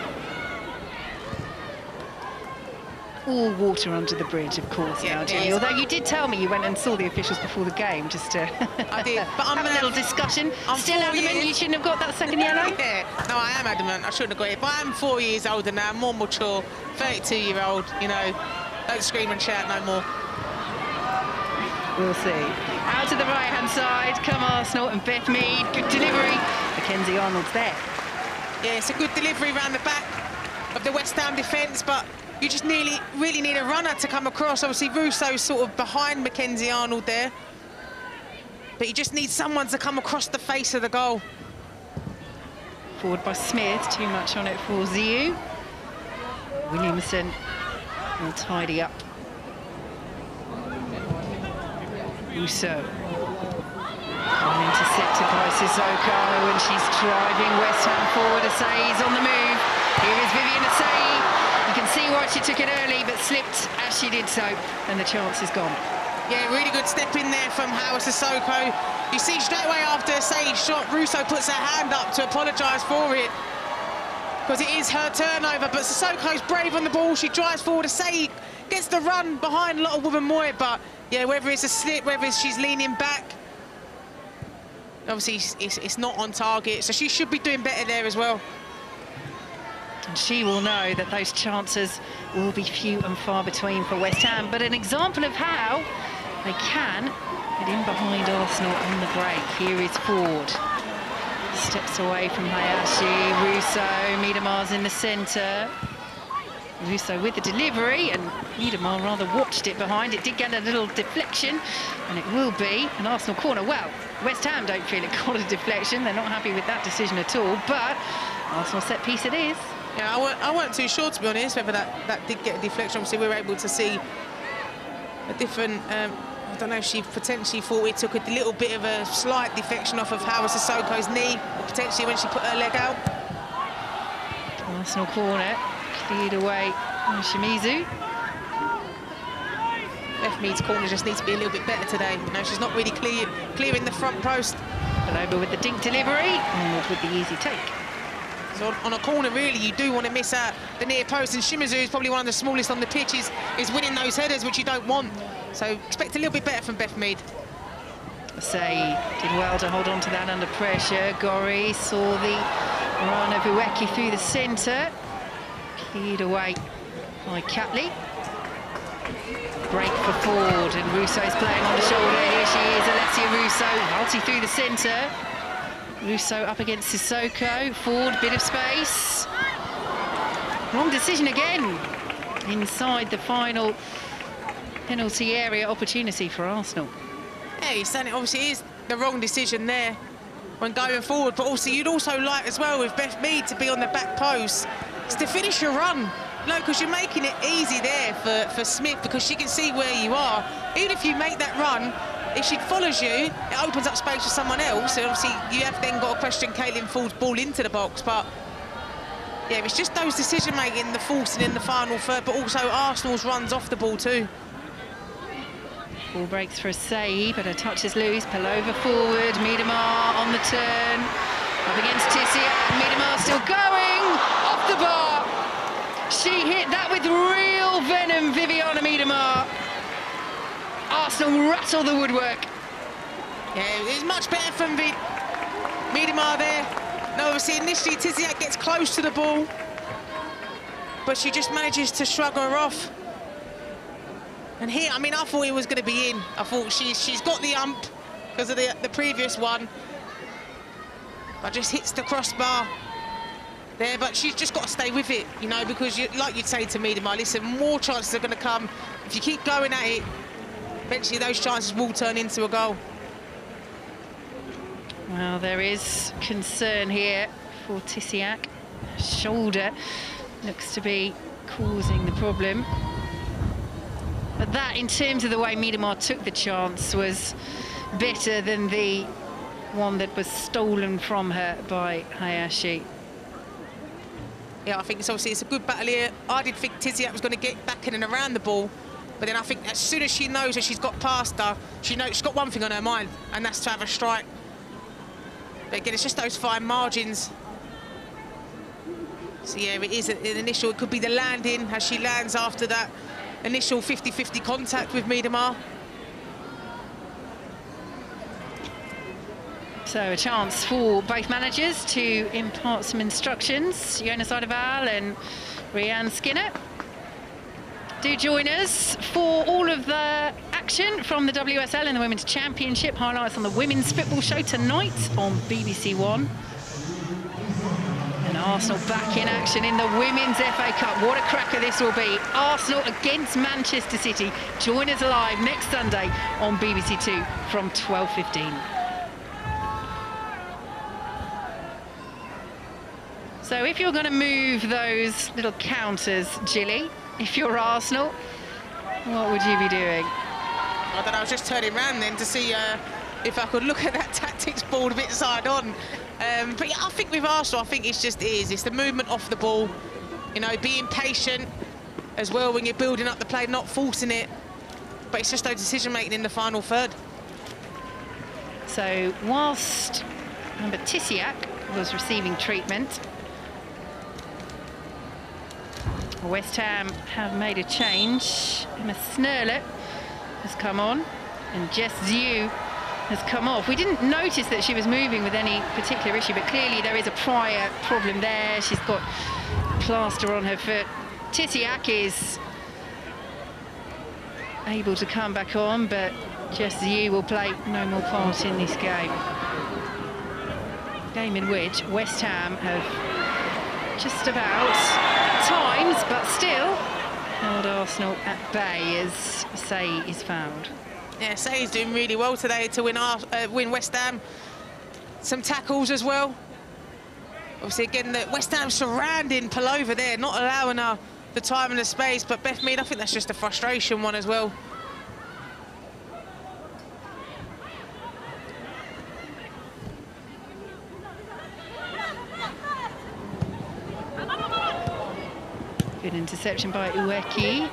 All water under the bridge, of course, now, Gilly. Although you did tell me you went and saw the officials before the game, just to I did, but I'm have a little discussion. I'm still adamant you shouldn't have got that second yellow? Yeah, no, I am adamant. I shouldn't have got it. But I'm 4 years older now, more mature, 32-year-old, you know. Don't scream and shout no more. We'll see. Out to the right-hand side, come Arsenal, and Beth Mead, good delivery. Mackenzie Arnold's there. Yeah, it's a good delivery around the back of the West Ham defence, but you just really need a runner to come across. Obviously, Russo's sort of behind Mackenzie Arnold there, but you just need someone to come across the face of the goal. Forward by Smith, too much on it for Ziu. Williamson will tidy up. Russo. Intercepted by Sissoko, and she's driving West Ham forward. Asai's on the move. Here is Vivian Asai. You can see why she took it early, but slipped as she did so, and the chance is gone. Yeah, really good step in there from Hawa Sissoko. You see straight away after a save shot, Russo puts her hand up to apologise for it, because it is her turnover. But Sissoko's brave on the ball. She drives forward. Asai gets the run behind a lot of women Moy, but yeah, whether it's a slip, whether it's she's leaning back, obviously it's not on target, so she should be doing better there as well. And she will know that those chances will be few and far between for West Ham, but an example of how they can get in behind Arsenal on the break. Here is Ford. Steps away from Hayashi. Russo, Miedemar's in the centre. Russo with the delivery, and Miedemar rather watched it behind. It did get a little deflection, and it will be an Arsenal corner. Well, West Ham don't feel it got a deflection. They're not happy with that decision at all, but Arsenal set piece it is. Yeah, I weren't too sure, to be honest, whether that did get a deflection. Obviously, we were able to see a different... I don't know if she potentially thought it took a little bit of a slight deflection off of Hawa Sissoko's knee, or potentially when she put her leg out. Arsenal corner, cleared away by Shimizu. Beth Mead's corner just needs to be a little bit better today. You know, she's not really clearing the front post. Over with the dink delivery, and with the easy take. So on a corner, really, you do want to miss out the near post, and Shimizu is probably one of the smallest on the pitch, is winning those headers, which you don't want. So expect a little bit better from Beth Mead. Say did well to hold on to that under pressure. Gori saw the run of Ueki through the centre. Cleared away by Catley. Break for Ford, and Russo's playing on the shoulder. Here she is, Alessia Russo, multi through the centre. Russo up against Sissoko. Ford, bit of space. Wrong decision again. Inside the final penalty area opportunity for Arsenal. Yeah, he's saying it obviously is the wrong decision there when going forward, but also you'd also like as well with Beth Mead to be on the back post, is to finish your run. No, because you're making it easy there for Smith, because she can see where you are. Even if you make that run, if she follows you, it opens up space for someone else, and obviously you have then got to question Caitlin Ford's ball into the box, but yeah, it's just those decision-making, the forcing in the final third, but also Arsenal's runs off the ball too. Ball breaks for Asai, but her touch is loose. Pelova forward, Miedemar on the turn. Up against Tissiak, Miedemar still going, off the bar. She hit that with real venom, Viviana Miedemar. Arsenal rattle the woodwork. Yeah, it's much better from Miedemar there. No, obviously initially Tissiak gets close to the ball, but she just manages to shrug her off. And here, I mean, I thought it was going to be in. I thought she's got the ump because of the previous one, but just hits the crossbar there. But she's just got to stay with it, you know, because like you'd say to Miedemar, listen, more chances are going to come. If you keep going at it, eventually those chances will turn into a goal. Well, there is concern here for Tissiak. Shoulder looks to be causing the problem. But that, in terms of the way Miedemar took the chance, was better than the one that was stolen from her by Hayashi. Yeah, I think it's obviously a good battle here. I did think Tissiak was going to get back in and around the ball, but then I think as soon as she knows that she's got past her, she knows she's got one thing on her mind, and that's to have a strike. But again, it's just those fine margins. So yeah, it is an initial, it could be the landing as she lands after that initial 50-50 contact with Miedemar. So a chance for both managers to impart some instructions. Jonas Eideval and Rianne Skinner. Do join us for all of the action from the WSL and the Women's Championship. Highlights on the Women's Football Show tonight on BBC One. And Arsenal back in action in the Women's FA Cup. What a cracker this will be. Arsenal against Manchester City. Join us live next Sunday on BBC Two from 12:15. So if you're going to move those little counters, Gilly, if you're Arsenal, what would you be doing? I don't know, I was just turning around then to see if I could look at that tactics board a bit side on. But yeah, I think with Arsenal, I think it's the movement off the ball, you know, being patient as well when you're building up the play, not forcing it. but it's just no decision-making in the final third. So whilst number Tisiak was receiving treatment, West Ham have made a change. Emma Snerlet has come on and Jess Zhu has come off. We didn't notice that she was moving with any particular issue, but clearly there is a prior problem there. She's got plaster on her foot. Tisiak is able to come back on, but Jess Zhu will play no more part in this game. Game in which West Ham have just about at times, but still held Arsenal at bay as Say is fouled. Yeah, Say's doing really well today to win West Ham. Some tackles as well. Obviously, again, the West Ham surrounding Palova there, not allowing her the time and the space. But Beth Mead, I think that's just a frustration one as well. Good interception by Ueki.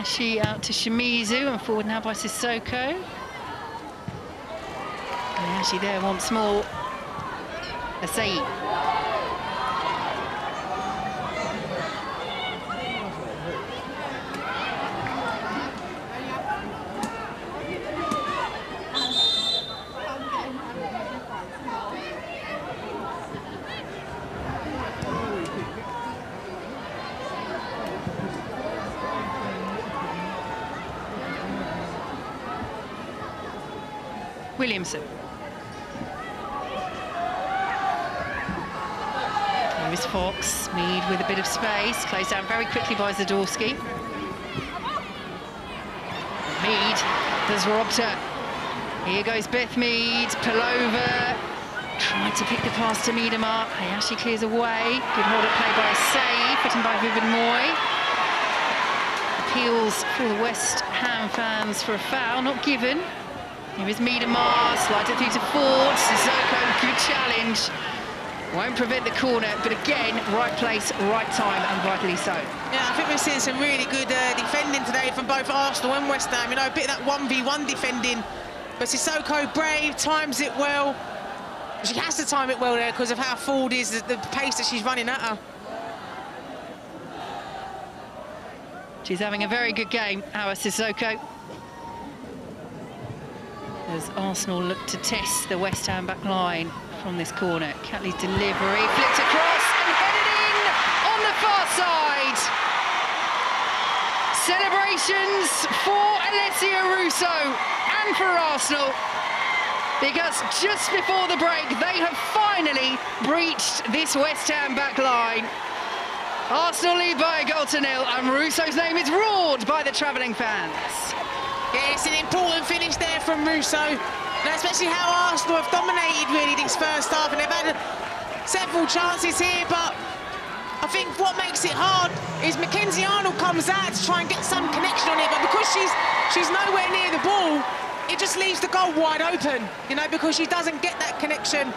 She out to Shimizu and forward now by Sissoko. She there once more. Asai. Williamson. There is Fox. Mead with a bit of space. Closed down very quickly by Zadorsky. Mead has robbed her. Here goes Beth Mead. Palova trying to pick the pass to Miedemar. Hayashi clears away. Good hold up play by Say. Put in by Vivian Moy. Appeals for the West Ham fans for a foul. Not given. Here is Miedemar, slides it through to Ford. Sissoko, good challenge. Won't prevent the corner, but again, right place, right time, and rightly so. Yeah, I think we're seeing some really good defending today from both Arsenal and West Ham. You know, a bit of that 1v1 defending. But Sissoko, brave, times it well. She has to time it well there because of how Ford is, the pace that she's running at her. She's having a very good game, our Sissoko. As Arsenal look to test the West Ham back line from this corner. Catley's delivery, flicked across and headed in on the far side. Celebrations for Alessia Russo and for Arsenal, because just before the break they have finally breached this West Ham back line. Arsenal lead by a goal to nil, and Russo's name is roared by the travelling fans. Yeah, it's an important finish there from Russo. Now, especially how Arsenal have dominated really this first half, and they've had several chances here, but I think what makes it hard is Mackenzie Arnold comes out to try and get some connection on it, but because she's nowhere near the ball, it just leaves the goal wide open, you know, because she doesn't get that connection.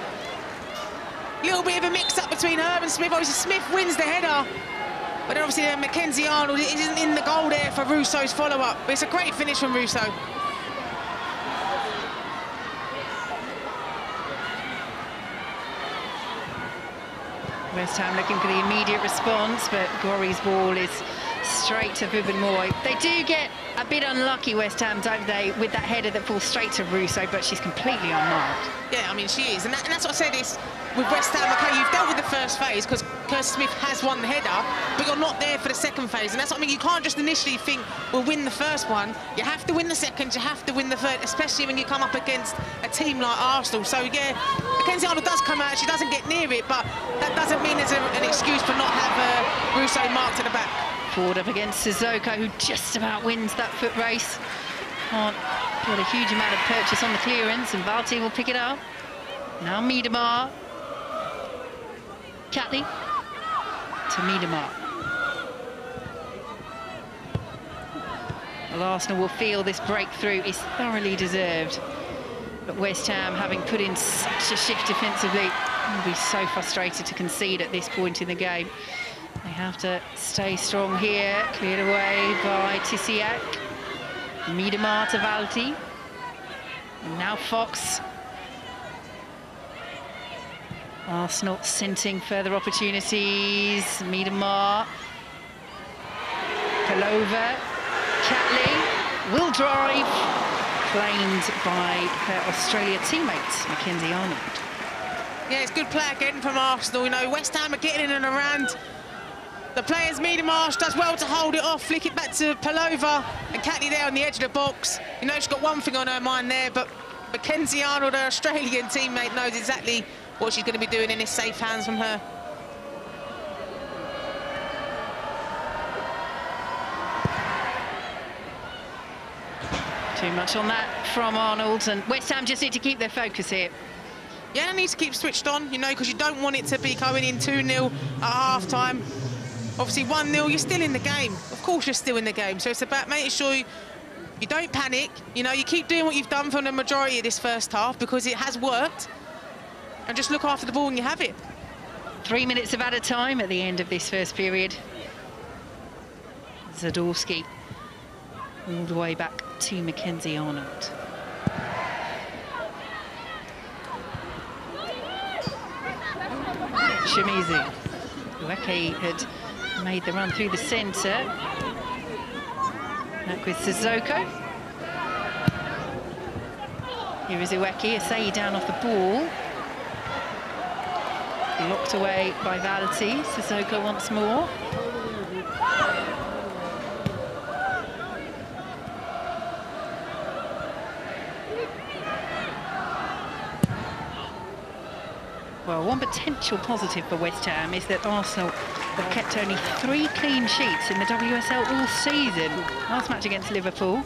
Little bit of a mix-up between her and Smith. Obviously, Smith wins the header, but then obviously Mackenzie Arnold isn't in the goal there for Russo's follow-up. But it's a great finish from Russo. West Ham looking for the immediate response, but Gori's ball is straight to Vivian Moy. They do get a bit unlucky, West Ham, don't they, with that header that falls straight to Russo, but she's completely unmarked. Yeah, I mean, she is. And that's what I said is, with West Ham, OK, you've dealt with the first phase because Kirsten Smith has won the header, but you're not there for the second phase. And that's what I mean, you can't just initially think, we'll win the first one. You have to win the second, you have to win the third, especially when you come up against a team like Arsenal. So, yeah, Mackenzie Arnold does come out, she doesn't get near it, but that doesn't mean there's an excuse for not have Russo marked at the back. Forward up against Sissoko, who just about wins that foot race. Can't put a huge amount of purchase on the clearance, and Valti will pick it up. Now Miedemar. Catley to Miedemar. Well, Arsenal will feel this breakthrough is thoroughly deserved. But West Ham, having put in such a shift defensively, will be so frustrated to concede at this point in the game. They have to stay strong here. Cleared away by Tisiak. Miedemar to Valti. And now Fox. Arsenal scenting further opportunities. Miedemar. Pelova. Catley will drive. Claimed by her Australia teammate, Mackenzie Arnold. Yeah, it's good play again from Arsenal. You know, West Ham are getting in and around. The players, Miedemar does well to hold it off, flick it back to Pelova, and Catley there on the edge of the box. You know, she's got one thing on her mind there, but Mackenzie Arnold, her Australian teammate, knows exactly what she's going to be doing in this safe hands from her. Too much on that from Arnold, and West Ham just need to keep their focus here. Yeah, they need to keep switched on, you know, because you don't want it to be going in 2-0 at half-time. Obviously, 1-0, you're still in the game. Of course, you're still in the game. So it's about making sure you don't panic. You know, you keep doing what you've done for the majority of this first half because it has worked. And just look after the ball and you have it. 3 minutes of added time at the end of this first period. Zadorsky all the way back to Mackenzie Arnold. Shimizu. Ueke had made the run through the centre. Back with Sissoko. Here is Ueke, Asai down off the ball. Locked away by Valti. Sissoko once more. Well, one potential positive for West Ham is that Arsenal have kept only 3 clean sheets in the WSL all season. Last match against Liverpool,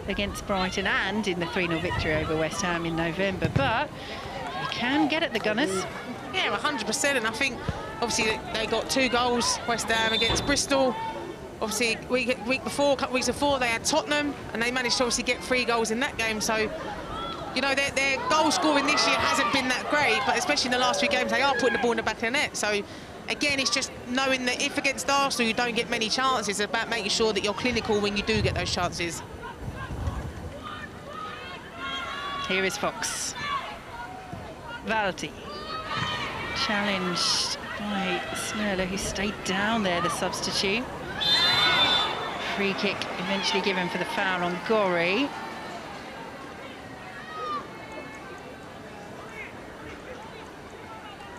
against Brighton, and in the 3-0 victory over West Ham in November. But you can get at the Gunners. Yeah, 100%, and I think, obviously, they got 2 goals, West Ham, against Bristol. Obviously, a couple weeks before, they had Tottenham, and they managed to obviously get 3 goals in that game, so... You know, their goal scoring this year hasn't been that great, but especially in the last 3 games, they are putting the ball in the back of the net. So, again, it's just knowing that if against Arsenal you don't get many chances, it's about making sure that you're clinical when you do get those chances. Here is Fox. Valti. Challenged by Snurler, who stayed down there, the substitute. Free kick eventually given for the foul on Gorry.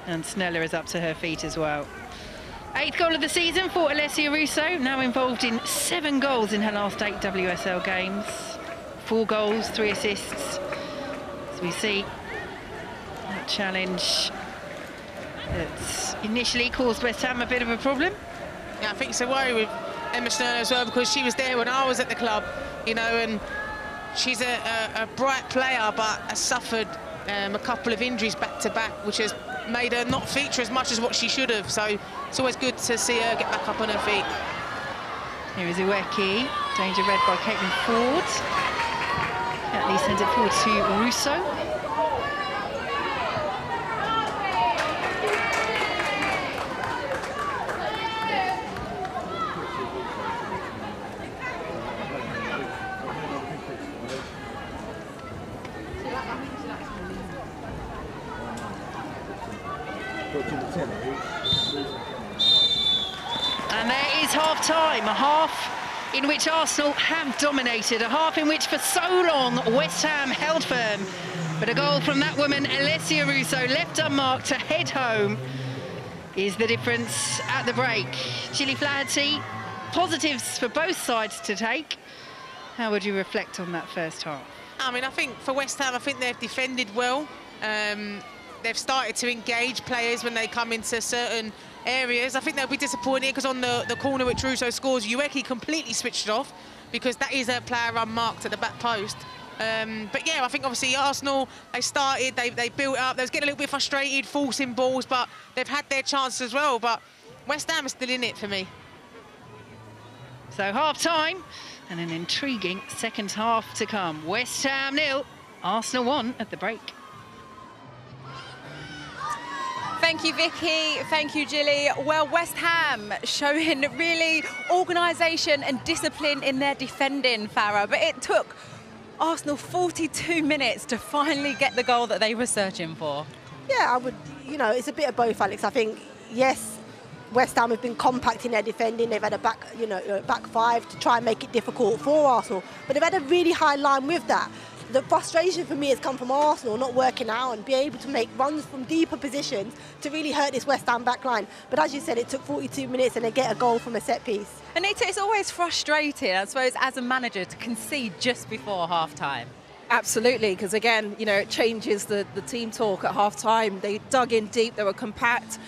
And Snella is up to her feet as well. 8th goal of the season for Alessia Russo, now involved in 7 goals in her last 8 WSL games. 4 goals, 3 assists. As we see, that challenge that initially caused West Ham a bit of a problem. Yeah, I think it's a worry with Emma Snurler as well, because she was there when I was at the club, you know, and she's a bright player, but has suffered a couple of injuries back-to-back, which has made her not feature as much as what she should have. So it's always good to see her get back up on her feet. Here is Ueke, danger read by Caitlin Ford. Catley sends it forward to Russo. And there is half-time, a half in which Arsenal have dominated, a half in which for so long West Ham held firm. But a goal from that woman, Alessia Russo, left unmarked to head home, is the difference at the break. Gilly Flaherty, positives for both sides to take. How would you reflect on that first half? I mean, I think for West Ham, I think they've defended well. They've started to engage players when they come into certain areas. I think they'll be disappointed because on the corner which Russo scores, Ueke completely switched off because that is a player unmarked at the back post. But yeah, I think obviously Arsenal, they started, they built up, they was getting a little bit frustrated, forcing balls, but they've had their chances as well. But West Ham is still in it for me. So half-time and an intriguing second half to come. West Ham 0, Arsenal 1 at the break. Thank you, Vicky. Thank you, Gilly. Well, West Ham showing really organisation and discipline in their defending, Farah, but it took Arsenal 42 minutes to finally get the goal that they were searching for. Yeah, I would, it's a bit of both, Alex. I think, yes, West Ham have been compact in their defending. They've had a back five to try and make it difficult for Arsenal, but they've had a really high line with that. The frustration for me has come from Arsenal not working out and being able to make runs from deeper positions to really hurt this West Ham back line. But as you said, it took 42 minutes and they get a goal from a set piece. Anita, it's always frustrating, I suppose, as a manager to concede just before half-time. Absolutely, because again, it changes the team talk at half-time. They dug in deep, they were compact.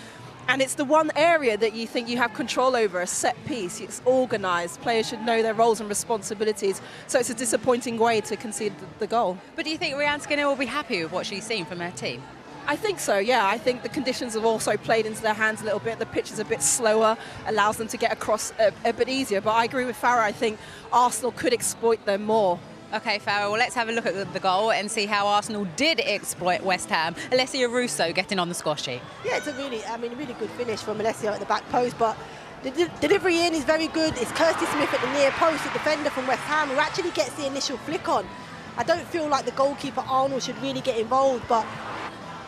And it's the one area that you think you have control over, a set piece. It's organised. Players should know their roles and responsibilities. So it's a disappointing way to concede the goal. But do you think Rianne Skinner will be happy with what she's seen from her team? I think so, yeah. I think the conditions have also played into their hands a little bit. The pitch is a bit slower, allows them to get across a bit easier. But I agree with Farah. I think Arsenal could exploit them more. OK, Farah, well, let's have a look at the goal and see how Arsenal did exploit West Ham. Alessia Russo getting on the squashy. Yeah, it's a really good finish from Alessia at the back post, but the delivery in is very good. It's Kirsty Smith at the near post, the defender from West Ham, who actually gets the initial flick on. I don't feel like the goalkeeper, Arnold, should really get involved, but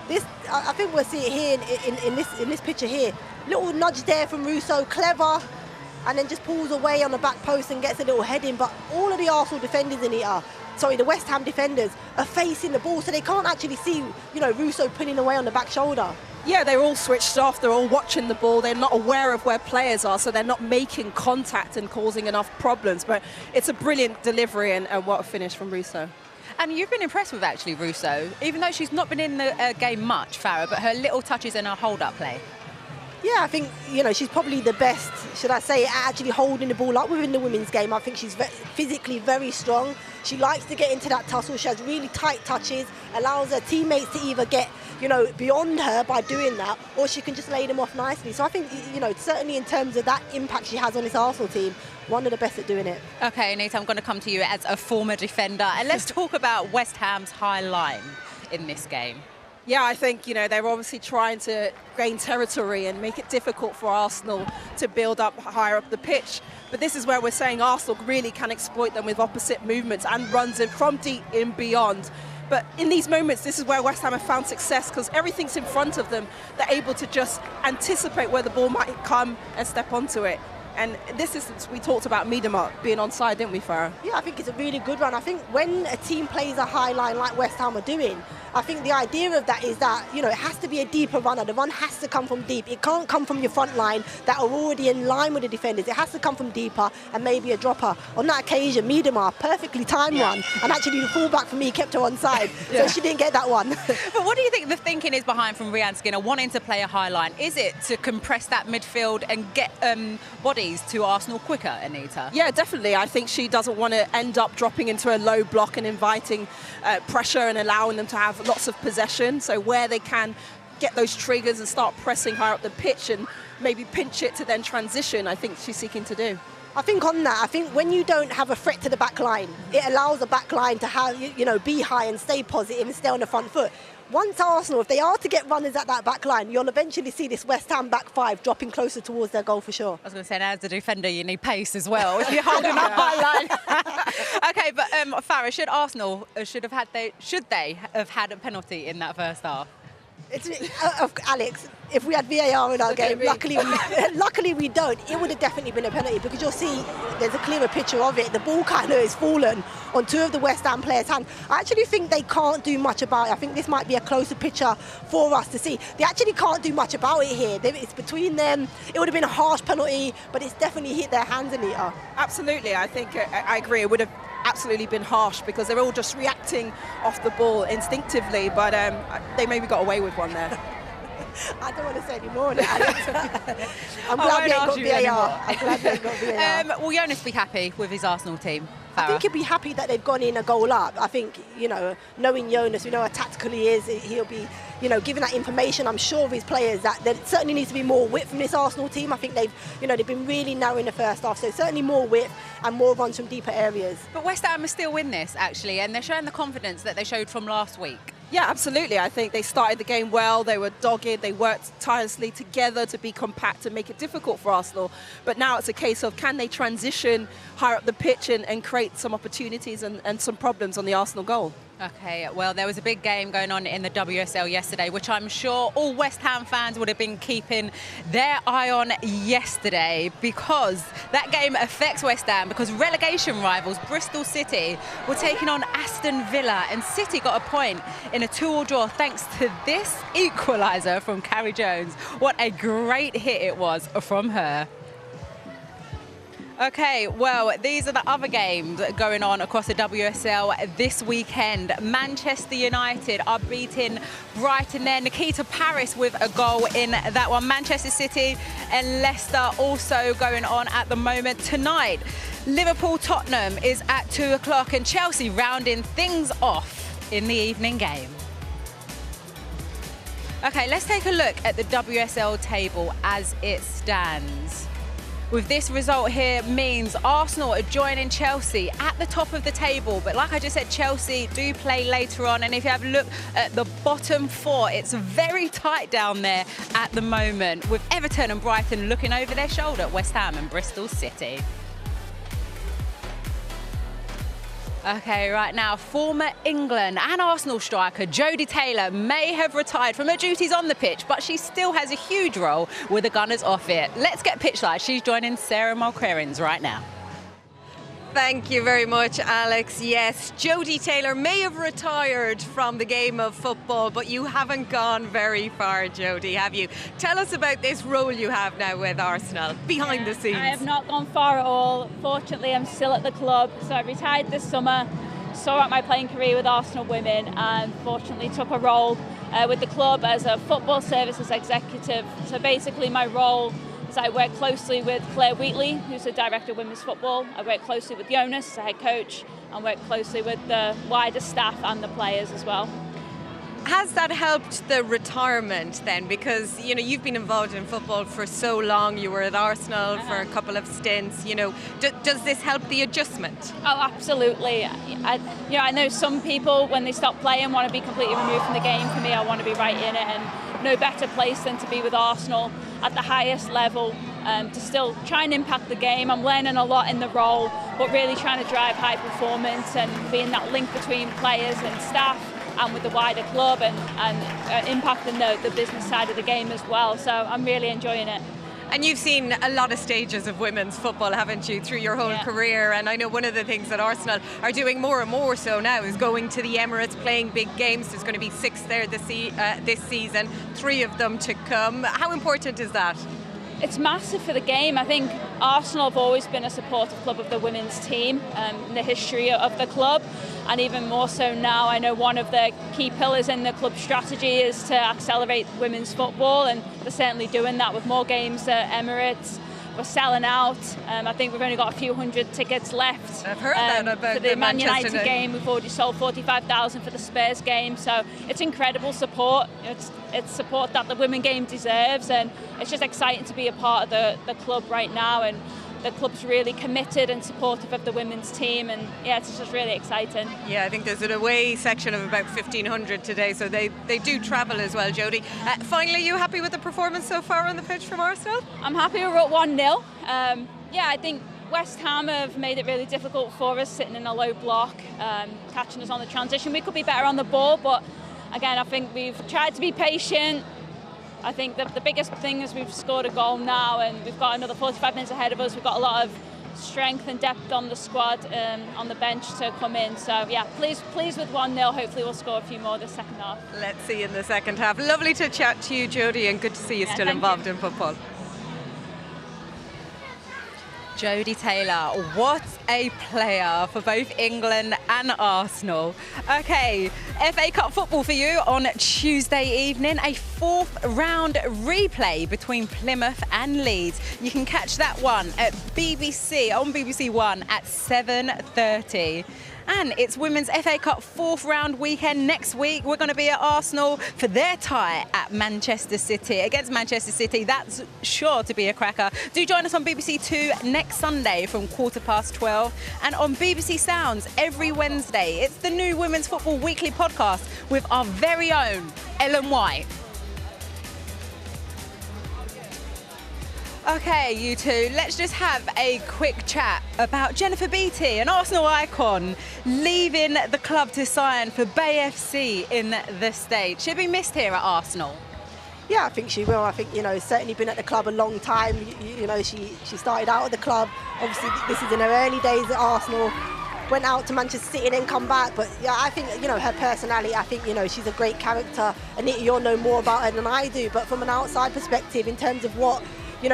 I think we'll see it here in this picture here. Little nudge there from Russo, clever, and then just pulls away on the back post and gets a little head in. But all of the Arsenal defenders in here, the West Ham defenders, are facing the ball, so they can't actually see, Russo pulling away on the back shoulder. Yeah, they're all switched off, they're all watching the ball, they're not aware of where players are, so they're not making contact and causing enough problems. But it's a brilliant delivery and what a finish from Russo. And you've been impressed with, actually, Russo, even though she's not been in the game much, Farah, but her little touches and her hold-up play. Yeah, I think, she's probably the best, should I say, at actually holding the ball up within the women's game. I think she's physically very strong. She likes to get into that tussle. She has really tight touches, allows her teammates to either get, beyond her by doing that, or she can just lay them off nicely. So I think, certainly in terms of that impact she has on this Arsenal team, one of the best at doing it. OK, Anita, I'm going to come to you as a former defender. And let's talk about West Ham's high line in this game. Yeah, I think, they're obviously trying to gain territory and make it difficult for Arsenal to build up higher up the pitch. But this is where we're saying Arsenal really can exploit them with opposite movements and runs in from deep in beyond. But in these moments, this is where West Ham have found success because everything's in front of them. They're able to just anticipate where the ball might come and step onto it. And this is, we talked about Miedema being onside, didn't we, Farah? Yeah, I think it's a really good run. I think when a team plays a high line like West Ham are doing, I think the idea of that is that, it has to be a deeper runner. The run has to come from deep. It can't come from your front line that are already in line with the defenders. It has to come from deeper and maybe a dropper. On that occasion, Miedema, perfectly timed one. And actually the fullback for me kept her onside. So she didn't get that one. But what do you think the thinking is behind from Rianne Skinner wanting to play a high line? Is it to compress that midfield and get bodies to Arsenal quicker, Anita? Yeah, definitely. I think she doesn't want to end up dropping into a low block and inviting pressure and allowing them to have lots of possession. So where they can get those triggers and start pressing higher up the pitch and maybe pinch it to then transition, I think she's seeking to do. I think on that, I think when you don't have a threat to the back line, it allows the back line to have, be high and stay positive and stay on the front foot. Once Arsenal, if they are to get runners at that back line, you'll eventually see this West Ham back five dropping closer towards their goal for sure. I was going to say, now as a defender, you need pace as well. If you're holding up high line. OK, but Farah, should they have had a penalty in that first half? Alex, if we had VAR in our game, luckily we don't. It would have definitely been a penalty because you'll see there's a clearer picture of it. The ball kind of has fallen on two of the West Ham players' hands. I actually think they can't do much about it. I think this might be a closer picture for us to see. They actually can't do much about it here. It's between them. It would have been a harsh penalty, but it's definitely hit their hands, Anita. Absolutely. I think I agree. It would have absolutely been harsh because they're all just reacting off the ball instinctively, but they maybe got away with one there. I don't want to say any more on it, Alex. I'm glad we ain't got VAR. I'm glad we ain't got VAR. Will Jonas be happy with his Arsenal team, Farah? I think he'll be happy that they've gone in a goal up. I think, knowing Jonas, we know how tactical he is, he'll be, giving that information, I'm sure, of his players that there certainly needs to be more width from this Arsenal team. I think they've been really narrow in the first half, so certainly more width and more runs from deeper areas. But West Ham must still win this, actually, and they're showing the confidence that they showed from last week. Yeah, absolutely. I think they started the game well. They were dogged. They worked tirelessly together to be compact and make it difficult for Arsenal. But now it's a case of can they transition higher up the pitch and create some opportunities and some problems on the Arsenal goal. Okay, well, there was a big game going on in the WSL yesterday, which I'm sure all West Ham fans would have been keeping their eye on yesterday, because that game affects West Ham because relegation rivals Bristol City were taking on Aston Villa, and City got a point in a 2-2 draw thanks to this equaliser from Carrie Jones. What a great hit it was from her. Okay, well, these are the other games going on across the WSL this weekend. Manchester United are beating Brighton there. Nikita Paris with a goal in that one. Manchester City and Leicester also going on at the moment. Tonight, Liverpool-Tottenham is at 2 o'clock and Chelsea rounding things off in the evening game. Okay, let's take a look at the WSL table as it stands. With this result here means Arsenal are joining Chelsea at the top of the table. But like I just said, Chelsea do play later on. And if you have a look at the bottom four, it's very tight down there at the moment, with Everton and Brighton looking over their shoulder at West Ham and Bristol City. Okay, right now, former England and Arsenal striker Jodie Taylor may have retired from her duties on the pitch, but she still has a huge role with the Gunners off it. Let's get pitch live. She's joining Sarah Mulcairns right now. Thank you very much, Alex. Yes, Jodie Taylor may have retired from the game of football, but you haven't gone very far, Jodie, have you? Tell us about this role you have now with Arsenal, behind the scenes. I have not gone far at all. Fortunately, I'm still at the club. So I retired this summer, saw out my playing career with Arsenal Women, and fortunately took a role with the club as a football services executive. So basically my role is I work closely with Claire Wheatley, who's the director of women's football. I work closely with Jonas, as the head coach, and work closely with the wider staff and the players as well. Has that helped the retirement then? Because, you know, you've been involved in football for so long. You were at Arsenal for a couple of stints. You know, does this help the adjustment? Oh, absolutely. I know some people, when they stop playing, want to be completely removed from the game. For me, I want to be right in it, and no better place than to be with Arsenal at the highest level, to still try and impact the game. I'm learning a lot in the role, but really trying to drive high performance and being that link between players and staff and with the wider club, and impacting the business side of the game as well. So I'm really enjoying it. And you've seen a lot of stages of women's football, haven't you, through your whole career? And I know one of the things that Arsenal are doing more and more so now is going to the Emirates, playing big games. There's going to be 6 there this season, 3 of them to come. How important is that? It's massive for the game. I think Arsenal have always been a supportive club of the women's team in the history of the club, and even more so now. I know one of the key pillars in the club strategy is to accelerate women's football, and they're certainly doing that with more games at Emirates. We're selling out. I think we've only got a few hundred tickets left. I've heard that about for the Man United United game. We've already sold 45,000 for the Spurs game, so it's incredible support. It's support that the women game deserves, and it's just exciting to be a part of the club right now. And the club's really committed and supportive of the women's team, and yeah, it's just really exciting. Yeah, I think there's an away section of about 1,500 today, so they do travel as well, Jodie. Finally, you happy with the performance so far on the pitch from Arsenal? I'm happy we're at 1-0. Yeah, I think West Ham have made it really difficult for us, sitting in a low block, catching us on the transition. We could be better on the ball, but again, I think we've tried to be patient. I think that the biggest thing is we've scored a goal now, and we've got another 45 minutes ahead of us. We've got a lot of strength and depth on the squad, on the bench to come in. So yeah, pleased with 1-0. Hopefully we'll score a few more this second half. Let's see in the second half. Lovely to chat to you, Jodie, and good to see you still involved in football. Jodie Taylor, what a player for both England and Arsenal. Okay, FA Cup football for you on Tuesday evening, a 4th round replay between Plymouth and Leeds. You can catch that one at BBC, on BBC One at 7:30. And it's Women's FA Cup 4th round weekend next week. We're going to be at Arsenal for their tie at Manchester City against Manchester City. That's sure to be a cracker. Do join us on BBC 2 next Sunday from 12:15, and on BBC Sounds every Wednesday. It's the new Women's Football Weekly podcast with our very own Ellen White. Okay, you two, let's just have a quick chat about Jennifer Beattie, an Arsenal icon, leaving the club to sign for Bay FC in the States. She'll be missed here at Arsenal. Yeah, I think she will. I think, certainly been at the club a long time. She started out at the club. Obviously, this is in her early days at Arsenal. Went out to Manchester City and then come back. But yeah, I think, her personality, I think, she's a great character. Anita, you'll know more about her than I do. But from an outside perspective, in terms of what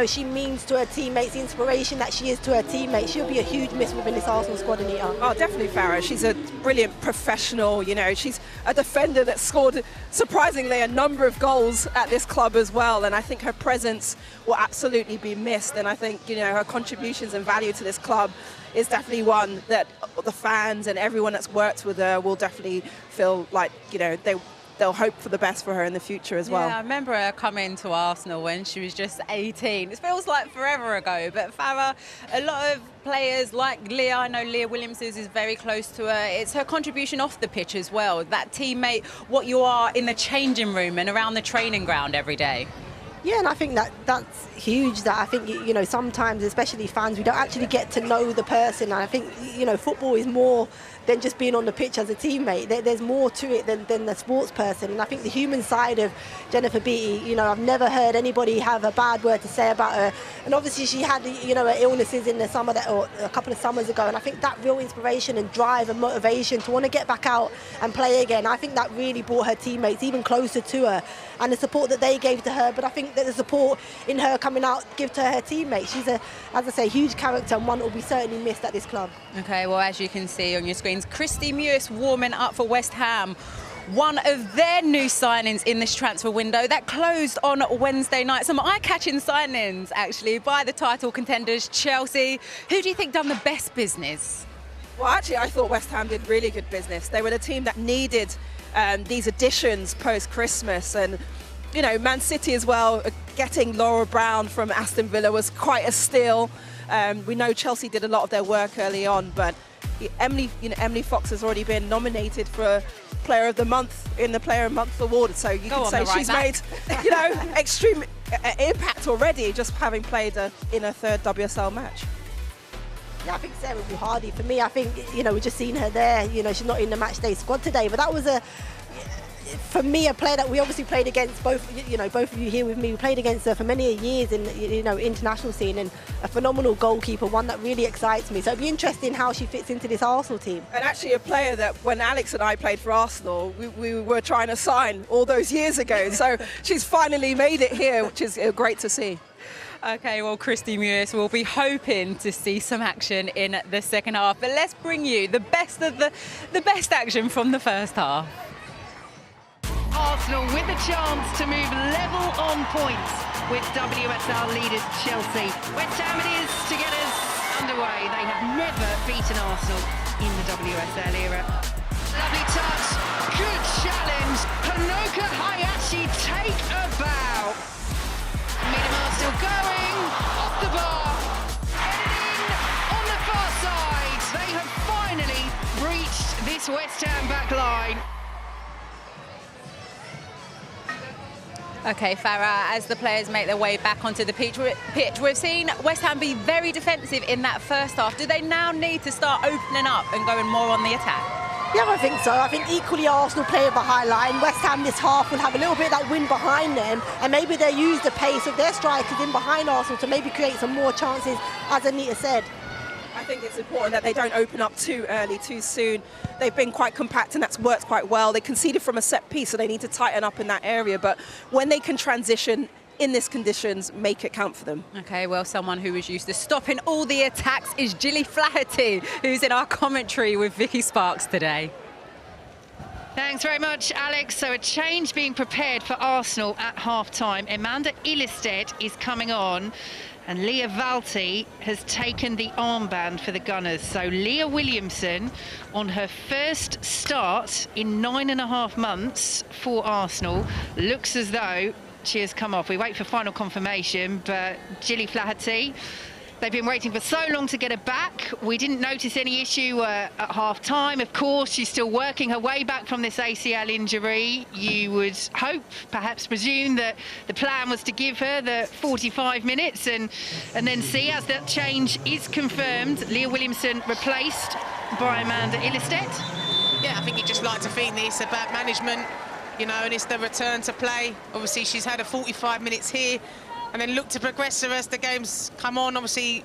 she means to her teammates, the inspiration that she is to her teammates, she'll be a huge miss within this Arsenal squad, Anita. Oh, definitely, Farah. She's a brilliant professional. She's a defender that scored, surprisingly, a number of goals at this club as well. And I think her presence will absolutely be missed. And I think, her contributions and value to this club is definitely one that the fans and everyone that's worked with her will definitely feel like, they'll hope for the best for her in the future as well. Yeah, I remember her coming to Arsenal when she was just 18. It feels like forever ago, but Farah, a lot of players like Leah, I know Leah Williams is very close to her. It's her contribution off the pitch as well, that teammate, what you are in the changing room and around the training ground every day. Yeah, and I think that's huge. That I think, sometimes, especially fans, we don't actually get to know the person. And I think, football is more than just being on the pitch as a teammate. There's more to it than the sports person. And I think the human side of Jennifer Beattie, I've never heard anybody have a bad word to say about her. And obviously she had, her illnesses in the summer, or a couple of summers ago. And I think that real inspiration and drive and motivation to want to get back out and play again, I think that really brought her teammates even closer to her. And the support that they gave to her, but I think that the support in her coming out give to her teammates. She's as I say, huge character and one that will be certainly missed at this club. Okay, well, as you can see on your screens, Christy Mewis warming up for West Ham. One of their new signings in this transfer window that closed on Wednesday night. Some eye-catching signings, actually, by the title contenders Chelsea. Who do you think done the best business? Well, actually, I thought West Ham did really good business. They were the team that needed these additions post-Christmas. And, Man City as well, getting Laura Brown from Aston Villa was quite a steal. We know Chelsea did a lot of their work early on, but Emily Fox has already been nominated for Player of the Month in the Player of the Month award. So you can say she's made, extreme impact already just having played in her third WSL match. Yeah, I think Sarah Hardy, for me, I think, we've just seen her there. She's not in the match day squad today, but that was for me, a player that we obviously played against, both of you here with me, we played against her for many years in, international scene, and a phenomenal goalkeeper, one that really excites me. So it'd be interesting how she fits into this Arsenal team. And actually a player that when Alex and I played for Arsenal, we were trying to sign all those years ago. So she's finally made it here, which is great to see. Okay, well, Christy Mewis will be hoping to see some action in the second half. But let's bring you the best of the best action from the first half. Arsenal with a chance to move level on points with WSL leaders Chelsea. West Ham it is to get us underway. They have never beaten Arsenal in the WSL era. Lovely touch, good challenge. Hanoka Hayashi take a bow. Miedemar still going, off the bar, headed in on the far side. They have finally breached this West Ham back line. Okay, Farah, as the players make their way back onto the pitch, we've seen West Ham be very defensive in that first half. Do they now need to start opening up and going more on the attack? Yeah, I think so. I think equally Arsenal play a high line. West Ham this half will have a little bit of that wind behind them, and maybe they'll use the pace of their strikers in behind Arsenal to maybe create some more chances, as Anita said. I think it's important that they don't open up too early, too soon. They've been quite compact and that's worked quite well. They conceded from a set piece, so they need to tighten up in that area. But when they can transition in these conditions, make it count for them. Okay, well, someone who is used to stopping all the attacks is Gilly Flaherty, who's in our commentary with Vicky Sparks today. Thanks very much, Alex. So a change being prepared for Arsenal at half-time. Amanda Ilestedt is coming on, and Leah Valti has taken the armband for the Gunners. So Leah Williamson, on her first start in 9.5 months for Arsenal, looks as though she has come off. We wait for final confirmation, but Gilly Flaherty They've been waiting for so long to get her back. We didn't notice any issue at half-time. Of course, she's still working her way back from this ACL injury. You would hope, perhaps presume, that the plan was to give her the 45 minutes and then see, as that change is confirmed, Leah Williamson replaced by Amanda Ilestedt. Yeah, I think you just like to think it's about management, you know, and it's the return to play. Obviously, she's had a 45 minutes here, and then look to progress her as the games come on. Obviously,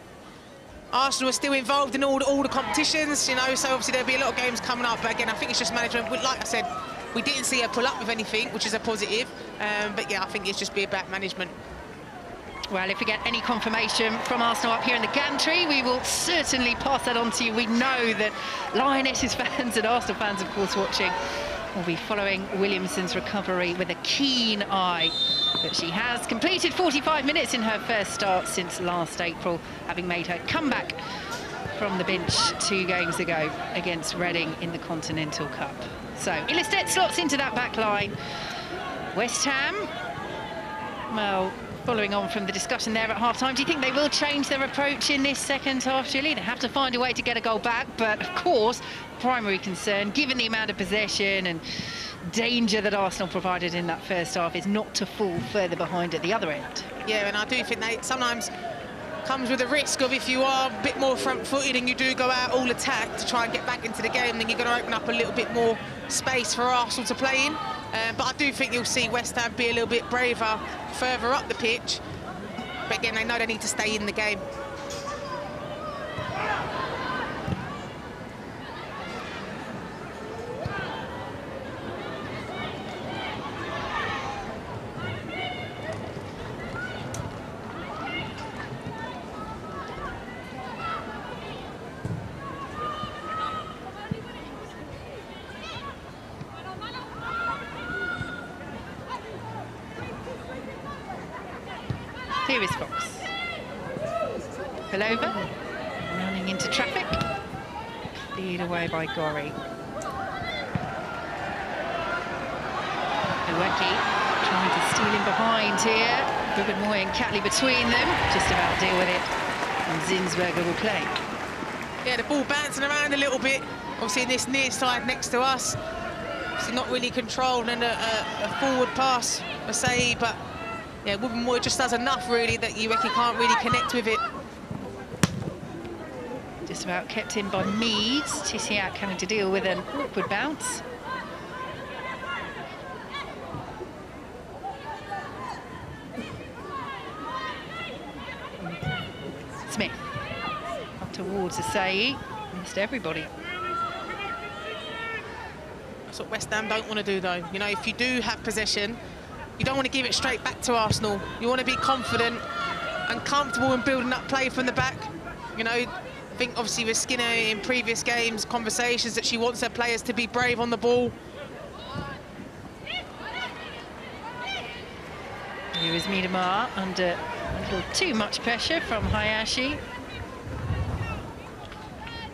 Arsenal are still involved in all the competitions, you know, so obviously there'll be a lot of games coming up. But again, I think it's just management. Like I said, we didn't see her pull up with anything, which is a positive. But yeah, I think it's just be about management. Well, if we get any confirmation from Arsenal up here in the gantry, we will certainly pass that on to you. We know that Lionesses fans and Arsenal fans, of course, watching, will be following Williamson's recovery with a keen eye. But she has completed 45 minutes in her first start since last April, having made her comeback from the bench 2 games ago against Reading in the Continental Cup. So Ilestedt slots into that back line. West Ham, well, following on from the discussion there at half-time, do you think they will change their approach in this second half, Julie? They have to find a way to get a goal back, but of course, primary concern, given the amount of possession and danger that Arsenal provided in that first half, is not to fall further behind at the other end. Yeah, and I do think that sometimes comes with the risk of, if you are a bit more front-footed and you do go out all attack to try and get back into the game, then you're going to open up a little bit more space for Arsenal to play in. But I do think you'll see West Ham be a little bit braver further up the pitch. But again, they know they need to stay in the game. Here is Fox. Pelova running into traffic. Lead away by Gorry. Iweki trying to steal in behind here. Rubenmoy and Catley between them. Just about deal with it. And Zinsberger will play. Yeah, the ball bouncing around a little bit. Obviously, in this near side next to us. Obviously, not really controlled, and a forward pass, per se, but yeah, Rubenmoy just does enough, really, that Iweki can't really connect with it. Just about kept in by Meads. Tisiak having to deal with an awkward bounce. Smith up towards Asai. Missed everybody. That's what West Ham don't want to do, though. You know, if you do have possession, you don't want to give it straight back to Arsenal. You want to be confident and comfortable in building up play from the back. You know, I think obviously with Skinner in previous games, conversations that she wants her players to be brave on the ball. Here is Miedemar under a little too much pressure from Hayashi.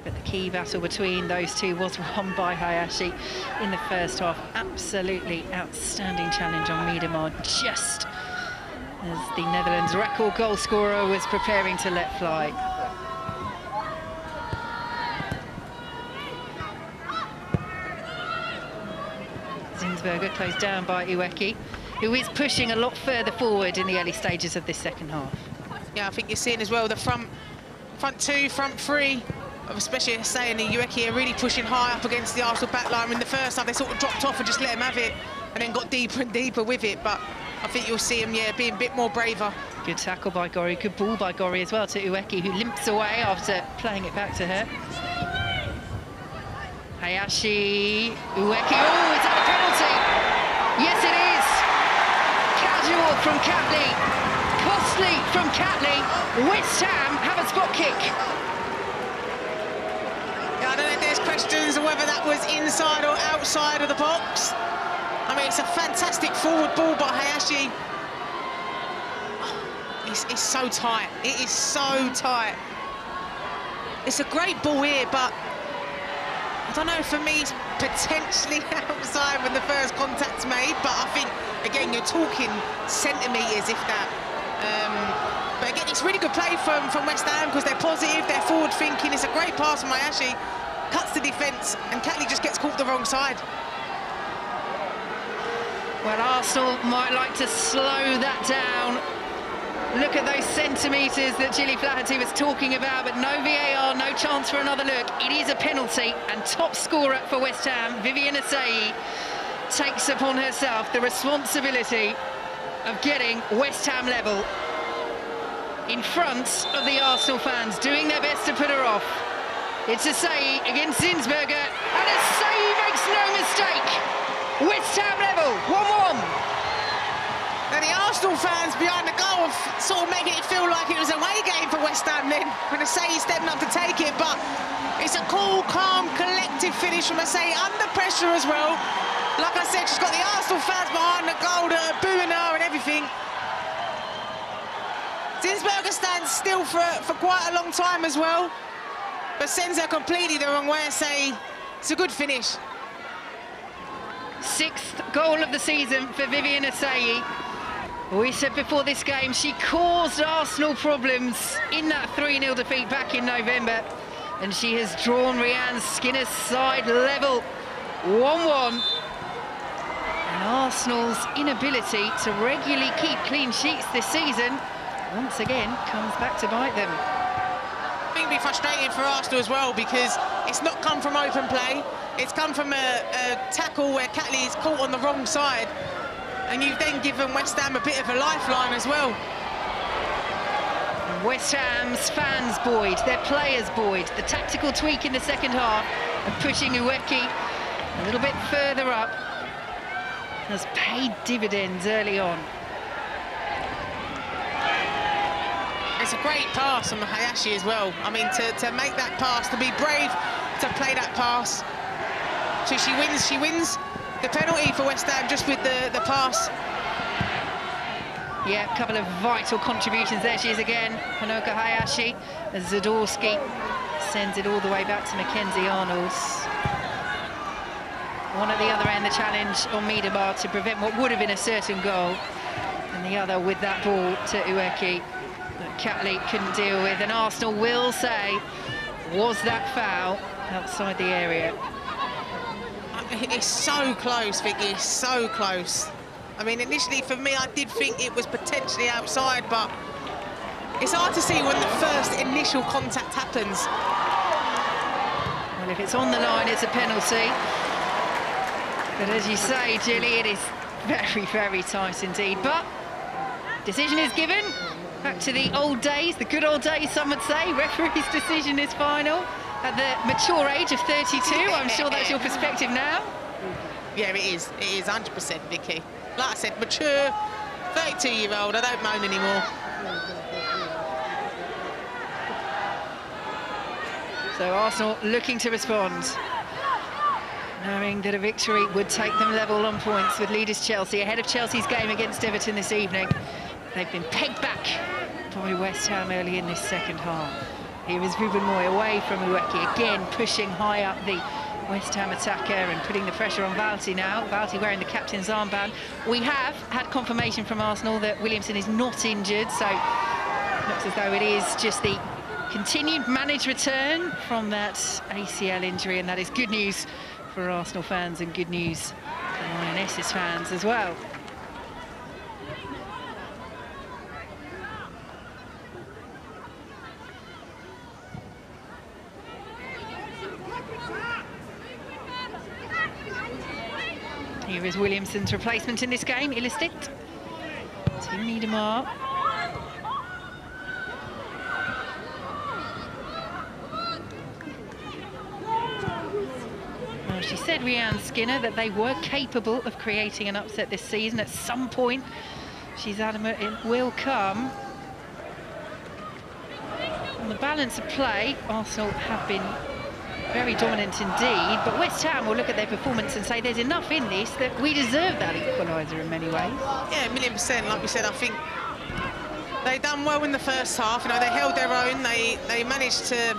But the key battle between those two was won by Hayashi in the first half. Absolutely outstanding challenge on Miedemar, just as the Netherlands' record goal scorer was preparing to let fly. Zinsberger closed down by Iweki, who is pushing a lot further forward in the early stages of this second half. Yeah, I think you're seeing as well the front two, front three, especially saying the Iweki are really pushing high up against the Arsenal backline. In the first half, they sort of dropped off and just let him have it, and then got deeper and deeper with it. But I think you'll see him, yeah, being a bit more braver. Good tackle by Gorry, good ball by Gorry as well to Iweki, who limps away after playing it back to her. Hayashi, Iweki, oh, is that a penalty? Yes, it is. Casual from Catley, costly from Catley. West Ham have a spot kick. Yeah, I don't know if there's questions on whether that was inside or outside of the box. I mean, it's a fantastic forward ball by Hayashi. It's so tight. It is so tight. It's a great ball here, but I don't know, for me, it's potentially outside when the first contact's made, but I think, again, you're talking centimetres, if that. But again, it's really good play from West Ham because they're positive, they're forward thinking. It's a great pass from Hayashi, cuts the defence, and Catley just gets caught the wrong side. Well, Arsenal might like to slow that down. Look at those centimetres that Gilly Flaherty was talking about, but no VAR, no chance for another look. It is a penalty, and top scorer for West Ham, Vivian Assayi, takes upon herself the responsibility of getting West Ham level in front of the Arsenal fans, doing their best to put her off. It's Assayi against Zinsberger, and Assayi makes no mistake. West Ham level, 1-1. And the Arsenal fans behind the goal sort of making it feel like it was a away game for West Ham then, when Assayi stepping up to take it, but it's a cool, calm, collective finish from Assayi, under pressure as well. Like I said, she's got the Arsenal fans behind the goal that are booing her and everything. Zinsberger stands still for quite a long time as well, but sends her completely the wrong way. Assayi, it's a good finish. 6th goal of the season for Vivian Assayi. We said before this game she caused Arsenal problems in that 3-0 defeat back in November, and she has drawn Rianne Skinner's side level, 1-1. And Arsenal's inability to regularly keep clean sheets this season once again comes back to bite them. I think it'll be frustrating for Arsenal as well, because it's not come from open play. It's come from a tackle where Catley is caught on the wrong side, and you've then given West Ham a bit of a lifeline as well. West Ham's fans buoyed, their players buoyed. The tactical tweak in the second half of pushing Uweki a little bit further up has paid dividends early on. It's a great pass from Hayashi as well. I mean, to make that pass, to be brave to play that pass. So she wins the penalty for West Ham just with the pass. Yeah, a couple of vital contributions. There she is again, Hanoka Hayashi, as Zadorsky sends it all the way back to Mackenzie Arnold. One at the other end, the challenge on Miedemar to prevent what would have been a certain goal, and the other with that ball to Uweki that Catley couldn't deal with. And Arsenal will say, was that foul outside the area? It's so close, Vicky, so close. I mean, initially for me, I did think it was potentially outside, but it's hard to see when the first initial contact happens. Well, if it's on the line, it's a penalty. But as you say, Gilly, it is very, very tight indeed. But decision is given. Back to the old days, the good old days, some would say. Referee's decision is final. At the mature age of 32, I'm sure that's your perspective now. Yeah, it is 100%, Vicky. Like I said, mature, 32-year-old, I don't moan anymore. So Arsenal looking to respond, knowing that a victory would take them level on points with leaders Chelsea, ahead of Chelsea's game against Everton this evening. They've been pegged back by West Ham early in this second half. Here is Ruben Moy away from Uweki, again pushing high up the West Ham attacker and putting the pressure on Valti now. Valti wearing the captain's armband. We have had confirmation from Arsenal that Williamson is not injured, so it looks as though it is just the continued managed return from that ACL injury, and that is good news for Arsenal fans and good news for Lionesses fans as well. Here is Williamson's replacement in this game, Illistit. Tim Miedemar. Well, she said, Rianne Skinner, that they were capable of creating an upset this season. At some point, she's adamant it will come. On the balance of play, Arsenal have been very dominant indeed, but West Ham will look at their performance and say there's enough in this that we deserve that equaliser in many ways. Yeah, 1,000,000%. Like we said, I think they done well in the first half. You know, they held their own. They managed to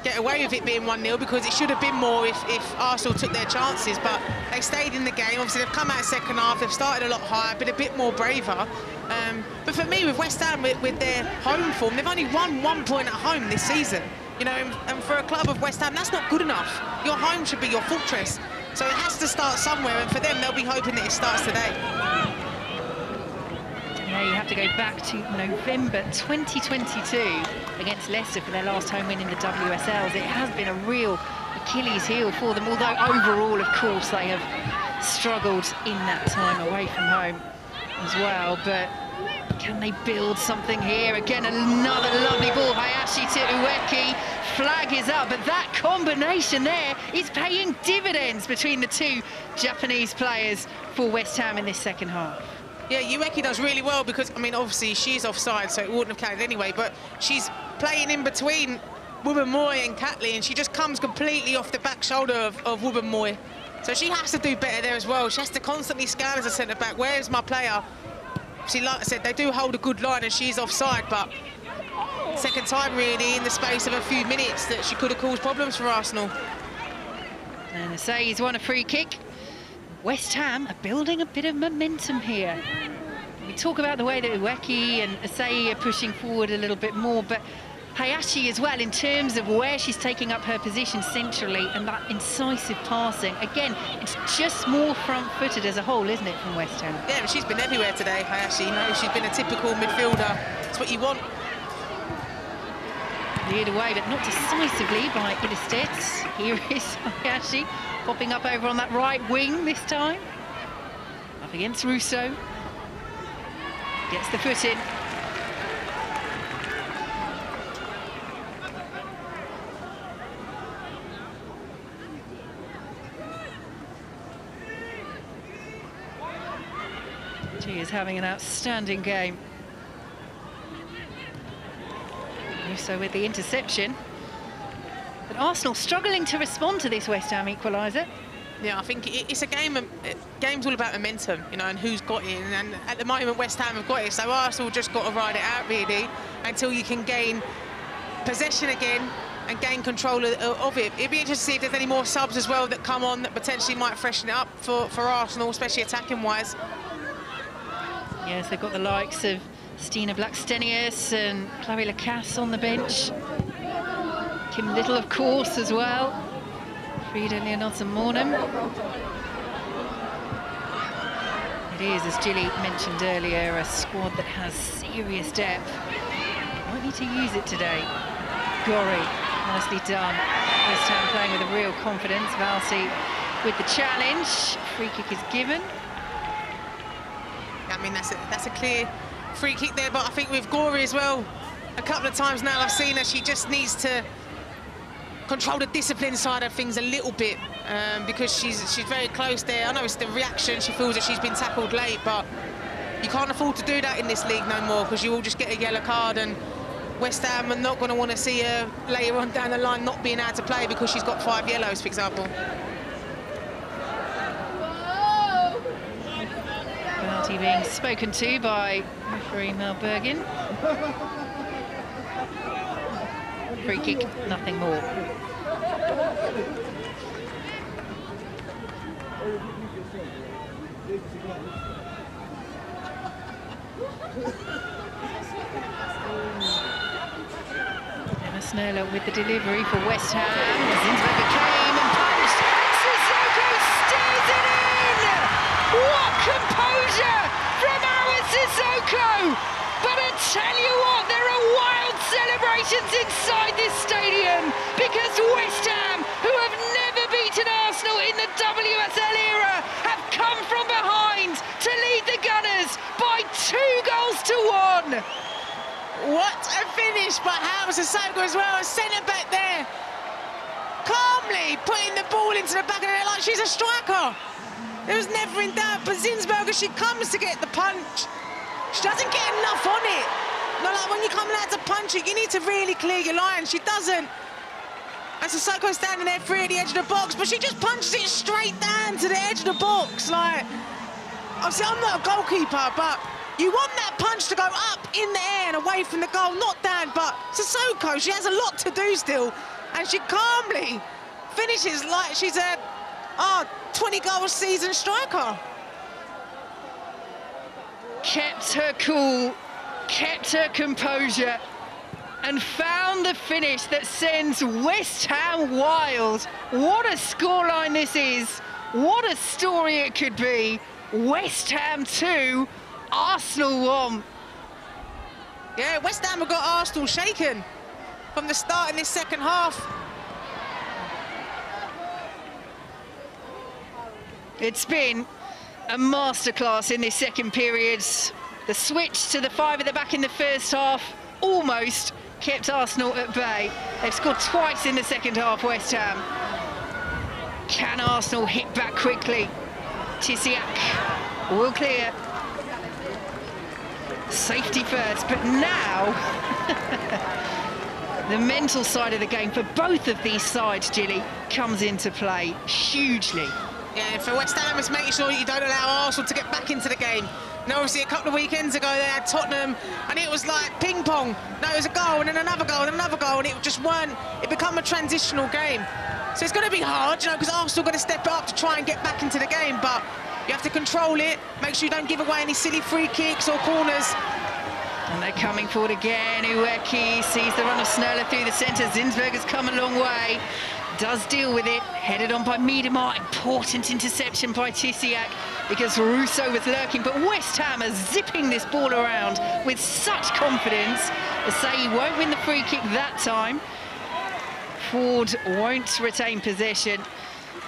get away with it being 1-0 because it should have been more if Arsenal took their chances, but they stayed in the game. Obviously, they've come out second half, they've started a lot higher, been a bit more braver. But for me, with West Ham, with their home form, they've only won 1 point at home this season. You know, and for a club of West Ham, that's not good enough. Your home should be your fortress. So it has to start somewhere, and for them, they'll be hoping that it starts today. Yeah, you have to go back to November 2022 against Leicester for their last home win in the WSLs. It has been a real Achilles heel for them, although overall, of course, they have struggled in that time away from home as well. But can they build something here? Again, another lovely ball. Hayashi to Ueki. Flag is up, but that combination there is paying dividends between the two Japanese players for West Ham in this second half. Yeah, Ueki does really well because, I mean, obviously she's offside, so it wouldn't have counted anyway, but she's playing in between Wubben-Moy and Catley, and she just comes completely off the back shoulder of Wubben-Moy. So she has to do better there as well. She has to constantly scan as a centre-back. Where's my player? See, like I said, they do hold a good line and she's offside, but second time really in the space of a few minutes that she could have caused problems for Arsenal. And Asai's won a free kick. West Ham are building a bit of momentum here. We talk about the way that Ueki and Asai are pushing forward a little bit more, but Hayashi as well, in terms of where she's taking up her position centrally and that incisive passing. Again, it's just more front-footed as a whole, isn't it, from West Ham? Yeah, but she's been everywhere today, Hayashi. You know, she's been a typical midfielder. It's what you want. Cleared away, but not decisively by Ilestedt. Here is Hayashi, popping up over on that right wing this time. Up against Russo. Gets the foot in. She is having an outstanding game. Russo with the interception. But Arsenal struggling to respond to this West Ham equaliser. Yeah, I think it's a game. Game's all about momentum, you know, and who's got it. And at the moment, West Ham have got it, so Arsenal just got to ride it out really until you can gain possession again and gain control of it. It'd be interesting to see if there's any more subs as well that come on that potentially might freshen it up for Arsenal, especially attacking-wise. Yes, they've got the likes of Stina Blackstenius and Chloe Lacasse on the bench. Kim Little, of course, as well. Frida Leonardson-Mornham. It is, as Gilly mentioned earlier, a squad that has serious depth. Might need to use it today. Gorry, nicely done. West Ham playing with a real confidence. Valsi with the challenge. Free kick is given. I mean, that's a clear free kick there, but I think with Gorey as well, a couple of times now I've seen her, she just needs to control the discipline side of things a little bit because she's very close there. I know it's the reaction, she feels that she's been tackled late, but you can't afford to do that in this league no more because you will just get a yellow card, and West Ham are not going to want to see her later on down the line not being able to play because she's got 5 yellows, for example. Penalty being spoken to by referee Mel Bergin. Free kick, nothing more. Emma Snurler with the delivery for West Ham. Zinsberger came and punched. Sissoko steers it in! What composure from our Sissoko! But I tell you what, there are wild celebrations inside this stadium because West Ham, who have never beaten Arsenal in the WSL era, have come from behind to lead the Gunners by 2 goals to 1. What a finish by Hauser Sissoko as well, a centre-back there. Calmly putting the ball into the back of the net like she's a striker. There was never in doubt, but Zinsberger, she comes to get the punch. She doesn't get enough on it. Not like when you're coming out to punch it, you need to really clear your line. She doesn't. And Sissoko's standing there free at the edge of the box, but she just punches it straight down to the edge of the box. Like, obviously, I'm not a goalkeeper, but you want that punch to go up in the air and away from the goal, not down. But Sissoko, she has a lot to do still. and she calmly finishes like she's a 20-goal season striker. Kept her cool, kept her composure, and found the finish that sends West Ham wild. What a scoreline this is. What a story it could be. West Ham 2, Arsenal 1. Yeah, West Ham have got Arsenal shaken from the start in this second half. It's been a masterclass in this second period. The switch to the 5 at the back in the first half almost kept Arsenal at bay. They've scored twice in the second half, West Ham. Can Arsenal hit back quickly? Tisiak will clear. Safety first, but now the mental side of the game for both of these sides, Gilly, comes into play hugely. Yeah, for West Ham, it's making sure you don't allow Arsenal to get back into the game. And obviously, a couple of weekends ago, they had Tottenham, and it was like ping pong. No, it was a goal, and then another goal, and another goal, and it just weren't. It became a transitional game. So it's going to be hard, you know, because Arsenal got to step up to try and get back into the game. But you have to control it. Make sure you don't give away any silly free kicks or corners. And they're coming forward again. Ueki sees the run of Snurler through the centre. Zinsberg has come a long way. Does deal with it, headed on by Miedemar. Important interception by Tisiak because Russo was lurking, but West Ham are zipping this ball around with such confidence. Asai won't win the free kick that time. Ford won't retain possession.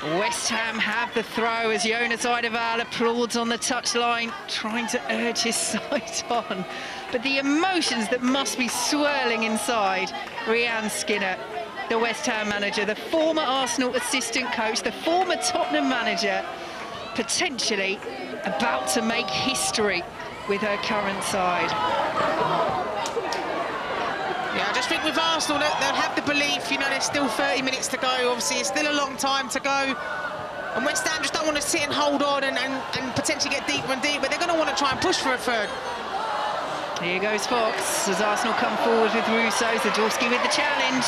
West Ham have the throw as Jonas Eidevall applauds on the touchline, trying to urge his side on. But the emotions that must be swirling inside Rianne Skinner, the West Ham manager, the former Arsenal assistant coach, the former Tottenham manager, potentially about to make history with her current side. Yeah, I just think with Arsenal, they'll have the belief, you know, there's still 30 minutes to go. Obviously, it's still a long time to go. And West Ham just don't want to sit and hold on and potentially get deeper and deeper. They're going to want to try and push for a third. Here goes Fox as Arsenal come forward with Russo. Zadorsky with the challenge.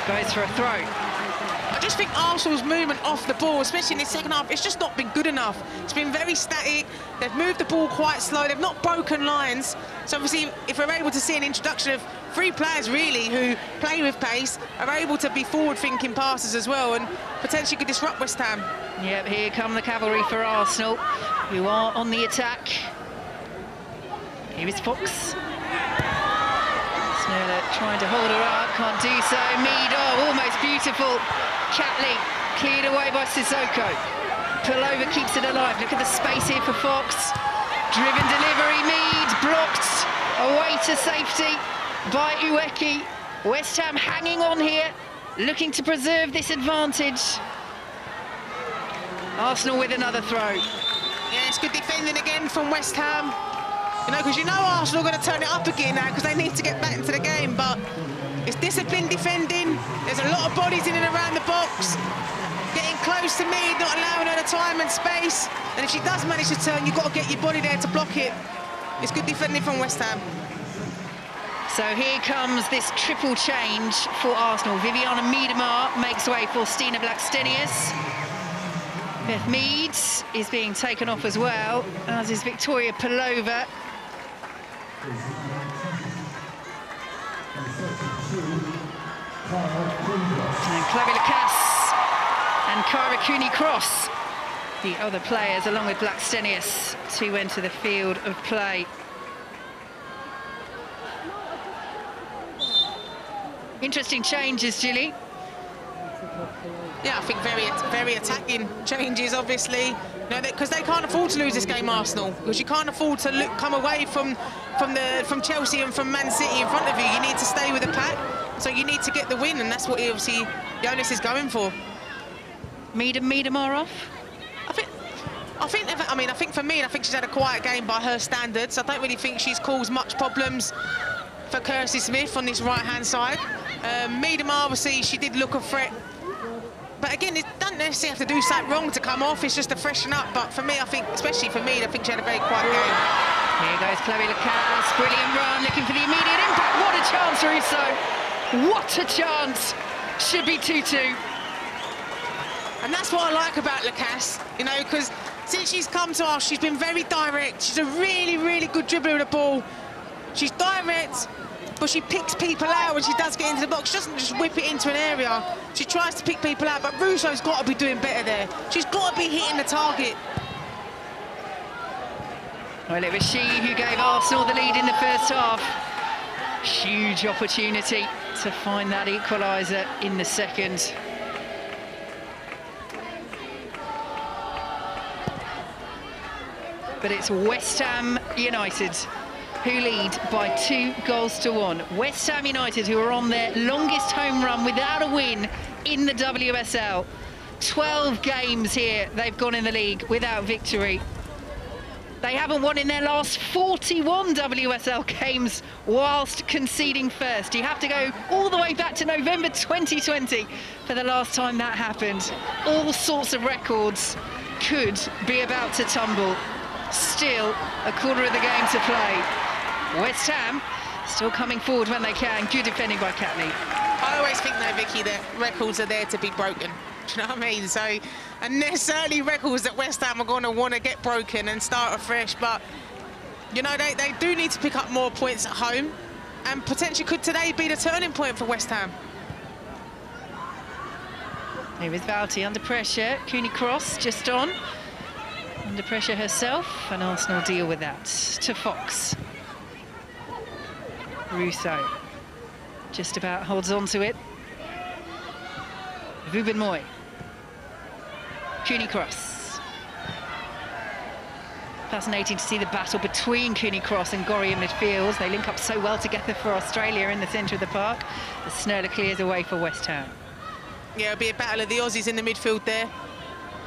Goes for a throw. I just think Arsenal's movement off the ball, especially in the second half, it's just not been good enough. It's been very static. They've moved the ball quite slow. They've not broken lines. So obviously, if we're able to see an introduction of 3 players really who play with pace, are able to be forward-thinking passes as well, and potentially could disrupt West Ham. Yep, here come the cavalry for Arsenal, who are on the attack. Here is Fox. Snurler trying to hold her up, can't do so. Mead, oh, almost beautiful. Catley cleared away by Sissoko. Pullover keeps it alive. Look at the space here for Fox. Driven delivery, Mead blocked away to safety by Ueki. West Ham hanging on here, looking to preserve this advantage. Arsenal with another throw. Yeah, it's good defending again from West Ham. You know, because you know Arsenal are going to turn it up again now because they need to get back into the game, but it's disciplined defending. There's a lot of bodies in and around the box. Getting close to Mead, not allowing her the time and space. And if she does manage to turn, you've got to get your body there to block it. It's good defending from West Ham. So here comes this triple change for Arsenal. Viviana Miedemar makes way for Stina Blackstenius. Beth Mead is being taken off as well, as is Victoria Pullover. And Chloe Lacasse and Cara Cooney-Cross, the other players, along with Blackstenius, to enter the field of play. Interesting changes, Gilly. Yeah, I think very attacking changes, obviously. No, because they can't afford to lose this game, Arsenal. Because you can't afford to come away from Chelsea and from Man City in front of you. You need to stay with the pack. So you need to get the win, and that's what obviously Jonas is going for. Miedemar off. I think for me, I think she's had a quiet game by her standards. I don't really think she's caused much problems for Kirsty Smith on this right-hand side. Miedemar, obviously, she did look a threat. But again, it doesn't necessarily have to do something wrong to come off. It's just to freshen up. But for me, I think, especially for me, I think she had a very quiet game. Here goes Chloe Lacasse. Brilliant run, looking for the immediate impact. What a chance, Russo. What a chance. Should be 2-2. And that's what I like about Lacasse, you know, because since she's come to us, she's been very direct. She's a really, really good dribbler of the ball. She's direct, but she picks people out when she does get into the box. She doesn't just whip it into an area. She tries to pick people out, but Rousseau's got to be doing better there. She's got to be hitting the target. Well, it was she who gave Arsenal the lead in the first half. Huge opportunity to find that equaliser in the second. But it's West Ham United who lead by 2-1. West Ham United, who are on their longest home run without a win in the WSL. 12 games here they've gone in the league without victory. They haven't won in their last 41 WSL games whilst conceding first. You have to go all the way back to November 2020 for the last time that happened. All sorts of records could be about to tumble. Still a quarter of the game to play. West Ham still coming forward when they can. Good defending by Catley. I always think though, Vicky, that records are there to be broken. Do you know what I mean? So, and there's certainly records that West Ham are going to want to get broken and start afresh. But, you know, they do need to pick up more points at home. And potentially could today be the turning point for West Ham. Here is Valti under pressure. Cooney Cross just on. Under pressure herself, and Arsenal deal with that. To Fox. Rousseau just about holds on to it. Ruben Moy. Cooney Cross. Fascinating to see the battle between Cooney Cross and Gorry in midfield. They link up so well together for Australia in the centre of the park. The Snurler clears away for West Ham. Yeah, it'll be a battle of the Aussies in the midfield there.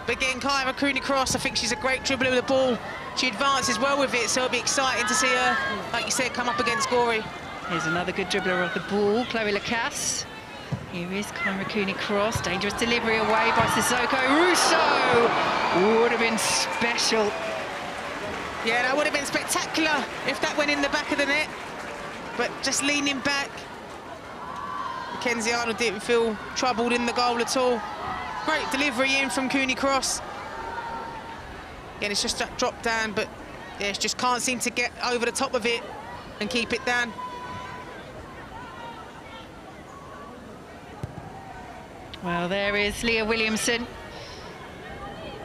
But again, Kyra Cooney Cross, I think she's a great dribbler with the ball. She advances well with it, so it'll be exciting to see her, like you said, come up against Gorry. Here's another good dribbler of the ball, Chloe Lacasse. Here is Kyra Cooney Cross, dangerous delivery away by Sissoko. Rousseau would have been special. Yeah, that would have been spectacular if that went in the back of the net. But just leaning back, Mackenzie Arnold didn't feel troubled in the goal at all. Great delivery in from Cooney Cross. Again, it's just that drop down, but yeah, she just can't seem to get over the top of it and keep it down. Well, there is Leah Williamson.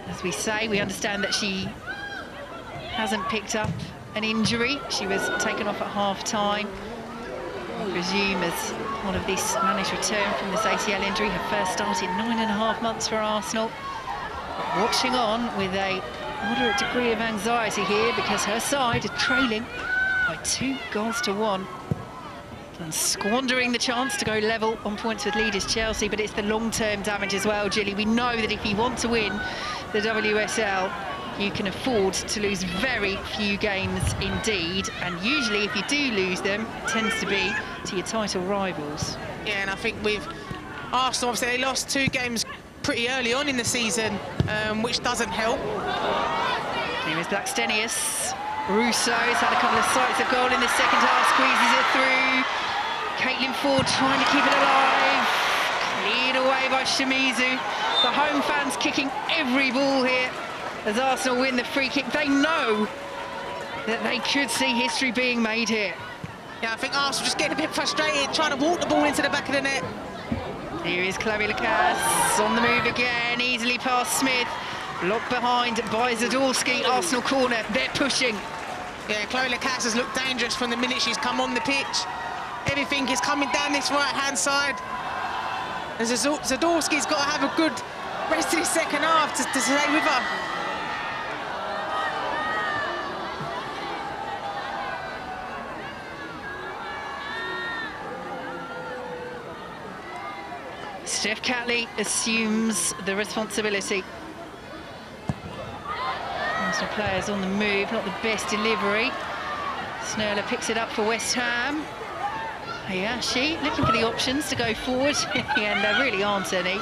As we say, we understand that she hasn't picked up an injury. She was taken off at half-time. I presume as part of this managed return from this ACL injury, her first start in 9.5 months for Arsenal. But watching on with a moderate degree of anxiety here because her side are trailing by 2-1 and squandering the chance to go level on points with leaders Chelsea. But it's the long-term damage as well, Gilly. We know that if you want to win the WSL, you can afford to lose very few games indeed, and usually if you do lose them, it tends to be to your title rivals. Yeah, and I think with Arsenal, obviously they lost 2 games pretty early on in the season, which doesn't help. Here is Blackstenius. Rousseau's had a couple of sights of goal in the second half, squeezes it through. Caitlin Ford trying to keep it alive. Cleared away by Shimizu. The home fans kicking every ball here as Arsenal win the free kick. They know that they could see history being made here. Yeah, I think Arsenal just getting a bit frustrated, trying to walk the ball into the back of the net. Here is Chloe Lacasse on the move again, easily past Smith. Locked behind by Zadorsky, Arsenal corner, they're pushing. Yeah, Chloe Lacasse has looked dangerous from the minute she's come on the pitch. Everything is coming down this right-hand side. And Zadorsky's got to have a good rest of the second half to stay with her. Steph Catley assumes the responsibility. Arsenal players on the move, not the best delivery. Snurler picks it up for West Ham. Hayashi looking for the options to go forward, and there really aren't any.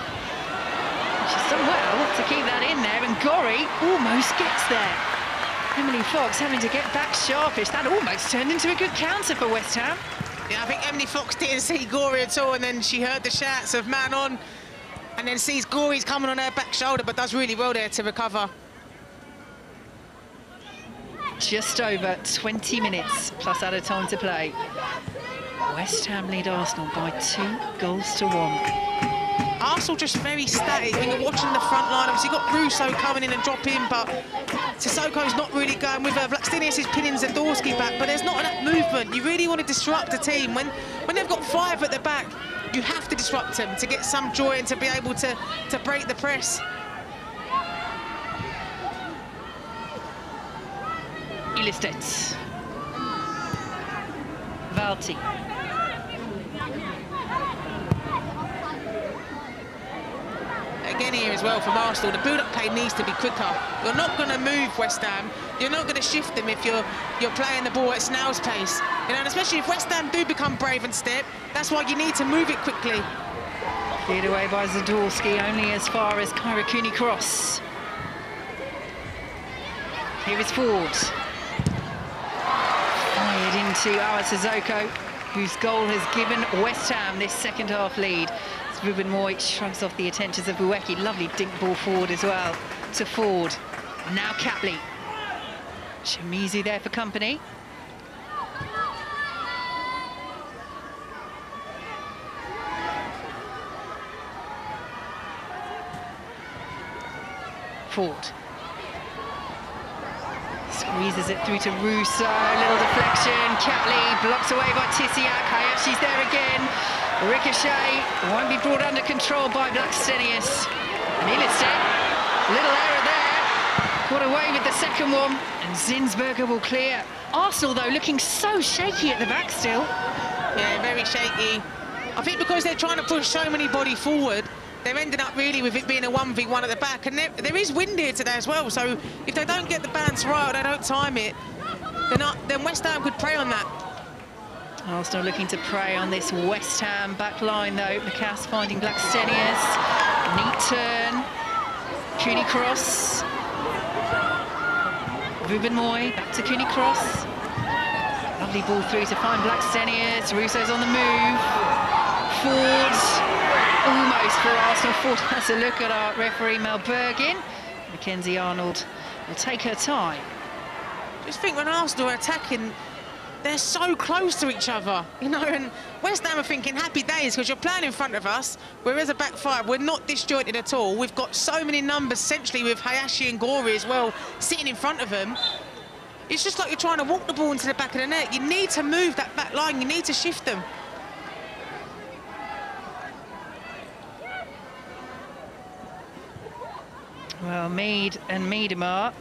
She's done well to keep that in there, and Gorry almost gets there. Emily Fox having to get back sharpish. That almost turned into a good counter for West Ham. Yeah, I think Emily Fox didn't see Gory at all, and then she heard the shouts of man on, and then sees Gory's coming on her back shoulder, but does really well there to recover. Just over 20 minutes plus added time to play. West Ham lead Arsenal by 2-1. Arsenal just very static when you're watching the front line. Obviously, you've got Russo coming in and dropping, but Sissoko's not really going with her. Blackstenius is pinning Zadorsky back, but there's not enough movement. You really want to disrupt the team. When they've got 5 at the back, you have to disrupt them to get some joy and to be able to break the press. Ilestedt. Valti. Again here as well from Arsenal, the build-up play needs to be quicker. You're not going to move West Ham. You're not going to shift them if you're playing the ball at snail's pace. You know, and especially if West Ham do become brave and step, that's why you need to move it quickly. Cleared away by Zadorsky, only as far as Kairakuni cross. Here is Ford. Fired into Awa Sissoko, whose goal has given West Ham this second half lead. Ruben Moy shrugs off the attentions of Bueki. Lovely dink ball forward as well to Ford. Now Capley. Shimizu there for company. Ford. Squeezes it through to Russo. Little deflection. Capley blocked away by Tisiak. Hayashi's there again. Ricochet won't be brought under control by Blackstenius. And Ilestedt, little error there. Got away with the second one, and Zinsberger will clear. Arsenal, though, looking so shaky at the back still. Yeah, very shaky. I think because they're trying to push so many body forward, they're ending up really with it being a 1v1 at the back. And there is wind here today as well, so if they don't get the balance right or they don't time it, then West Ham could prey on that. Arsenal looking to prey on this West Ham back line, though. Lacasse finding Blackstenius. Neat turn. Cooney cross. Ruben Moy back to Cooney cross. Lovely ball through to find Blackstenius. Russo's on the move. Ford. Almost for Arsenal. Ford has a look at our referee Mel Bergin. Mackenzie Arnold will take her time. Just think when Arsenal are attacking, they're so close to each other, you know, and West Ham are thinking happy days because you're playing in front of us, whereas a back 5, we're not disjointed at all. We've got so many numbers, essentially, with Hayashi and Gory as well, sitting in front of them. It's just like you're trying to walk the ball into the back of the net. You need to move that back line. You need to shift them. Well, Mead and Miedemar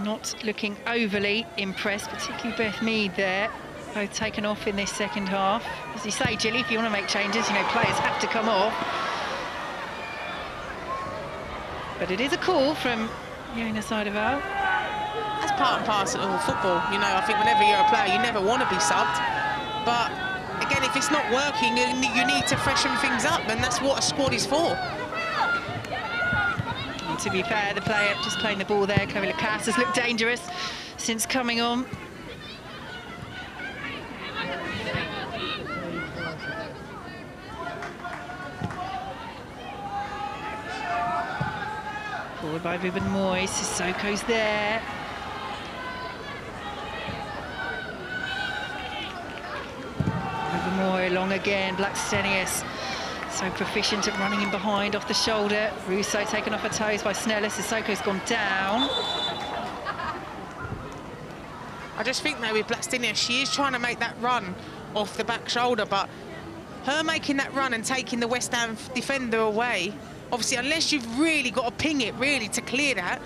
not looking overly impressed, particularly Beth Mead there. Both taken off in this second half. As you say, Gilly, if you want to make changes, you know, players have to come off. But it is a call from Jona Seideval. That's part and parcel of football. You know, I think whenever you're a player, you never want to be subbed. But again, if it's not working, you need to freshen things up, and that's what a squad is for. To be fair, the player just playing the ball there, Chloe Lacasse, has looked dangerous since coming on. Forward by Ruben Moy, Sissoko's there. Ruben Moy long again, Blackstenius. So proficient at running in behind off the shoulder. Russo taken off her toes by Snella. Sissoko's gone down. I just think, though, with Blackstenius, she is trying to make that run off the back shoulder, but her making that run and taking the West Ham defender away, obviously, unless you've really got to ping it, really, to clear that,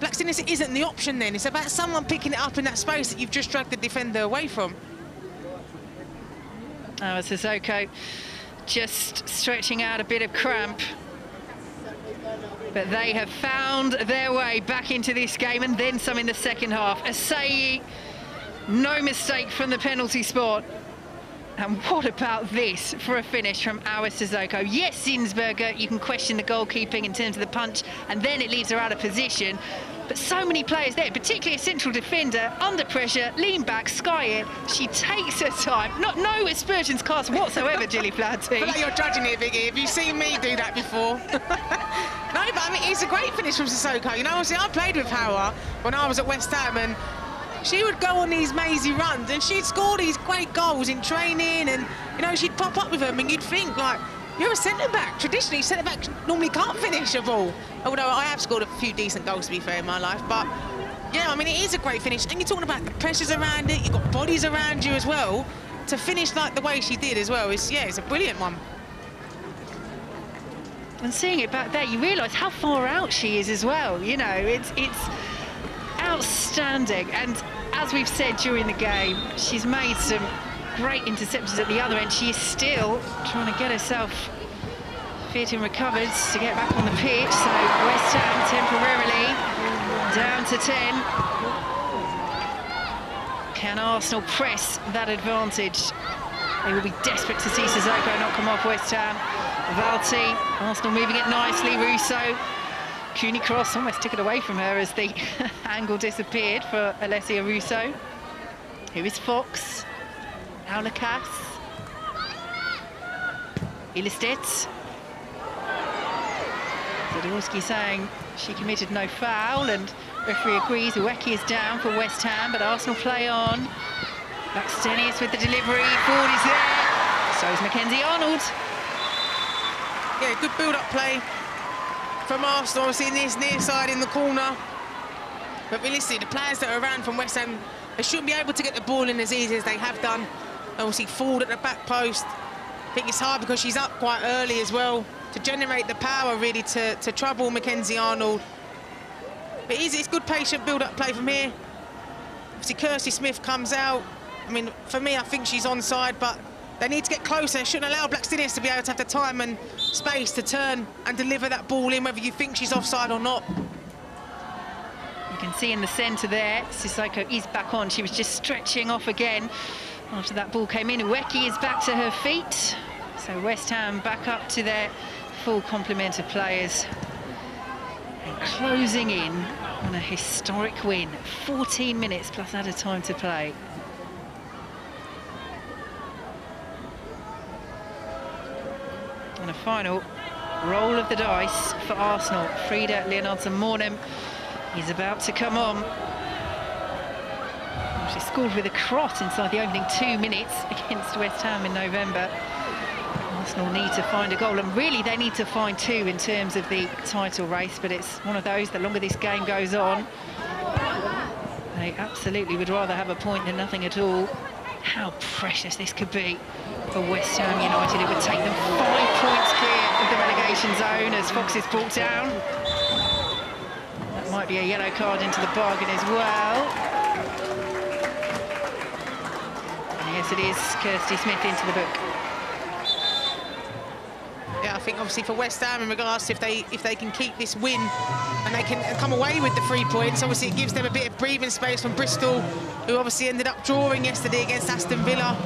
Blackstenius isn't the option then. It's about someone picking it up in that space that you've just dragged the defender away from. Oh, Sissoko just stretching out a bit of cramp. But they have found their way back into this game, and then some in the second half. Asai, no mistake from the penalty spot. And what about this for a finish from Awa Sissoko? Yes, Zinsberger, you can question the goalkeeping in terms of the punch, and then it leaves her out of position. but so many players there, particularly a central defender, under pressure, lean back, sky it. She takes her time. No aspersions cast whatsoever, Gilly Flaherty. I feel like you're judging it, Vicky. Have you seen me do that before? No, but I mean, it's a great finish from Sissoko. You know, obviously, I played with Howard when I was at West Ham, and she would go on these mazy runs, and she'd score these great goals in training, and, you know, she'd pop up with them, and you'd think, like, you're a centre-back. Traditionally, centre-backs normally can't finish a ball. Although I have scored a few decent goals, to be fair, in my life. But, yeah, I mean, it is a great finish. And you're talking about the pressures around it. You've got bodies around you as well. To finish like the way she did as well, it's a brilliant one. And seeing it back there, you realise how far out she is as well. You know, it's outstanding. And as we've said during the game, she's made some great interceptions at the other end. She is still trying to get herself fit and recovered to get back on the pitch. So West Ham temporarily down to 10. Can Arsenal press that advantage? They will be desperate to see Sissoko not come off West Ham. Valti, Arsenal moving it nicely. Russo, Cooney Cross almost took it away from her as the angle disappeared for Alessia Russo. Here is Fox. Aulicas, Ilestedt. Zadorsky saying she committed no foul, and referee agrees. Ueki is down for West Ham, but Arsenal play on. Baxtenius with the delivery. Ford is there. So is Mackenzie Arnold. Yeah, good build-up play from Arsenal. Obviously, in this near side in the corner. But realistically, the players that are around from West Ham, they shouldn't be able to get the ball in as easy as they have done. Obviously, Ford at the back post. I think it's hard because she's up quite early as well to generate the power, really, to trouble Mackenzie Arnold. But it's good, patient build-up play from here. Obviously, Kirsty Smith comes out. I mean, for me, I think she's onside, but they need to get closer. They shouldn't allow Blackstenius to be able to have the time and space to turn and deliver that ball in, whether you think she's offside or not. You can see in the centre there, Sissoko is back on. She was just stretching off again after that ball came in. Ueki is back to her feet. So West Ham back up to their full complement of players. And closing in on a historic win. 14 minutes plus added time to play. And a final roll of the dice for Arsenal. Frida Leonardsen-Mornem is about to come on. She scored with a cross inside the opening 2 minutes against West Ham in November. Arsenal need to find a goal, and really they need to find two in terms of the title race, but it's one of those, the longer this game goes on, they absolutely would rather have a point than nothing at all. How precious this could be for West Ham United. It would take them 5 points clear of the relegation zone as Fox is brought down. That might be a yellow card into the bargain as well. And yes, it is Kirsty Smith into the book. Yeah, I think obviously for West Ham, in regards to if they can keep this win and they can come away with the 3 points, obviously it gives them a bit of breathing space from Bristol, who obviously ended up drawing yesterday against Aston Villa.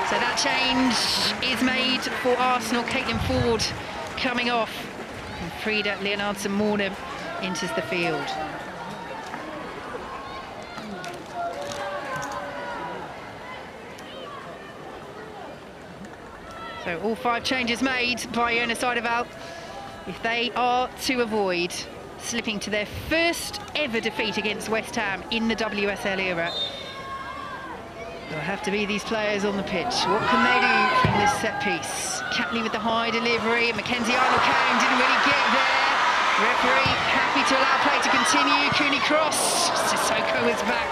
So that change is made for Arsenal. Caitlin Ford coming off, and Frida Leonardsen-Mornem enters the field. So all 5 changes made by Jonas Eidevall if they are to avoid slipping to their first ever defeat against West Ham in the WSL era. There'll have to be these players on the pitch. What can they do from this set piece? Catley with the high delivery, Mackenzie Arnold came, didn't really get there. Referee happy to allow play to continue. Cooney Cross, Sissoko is back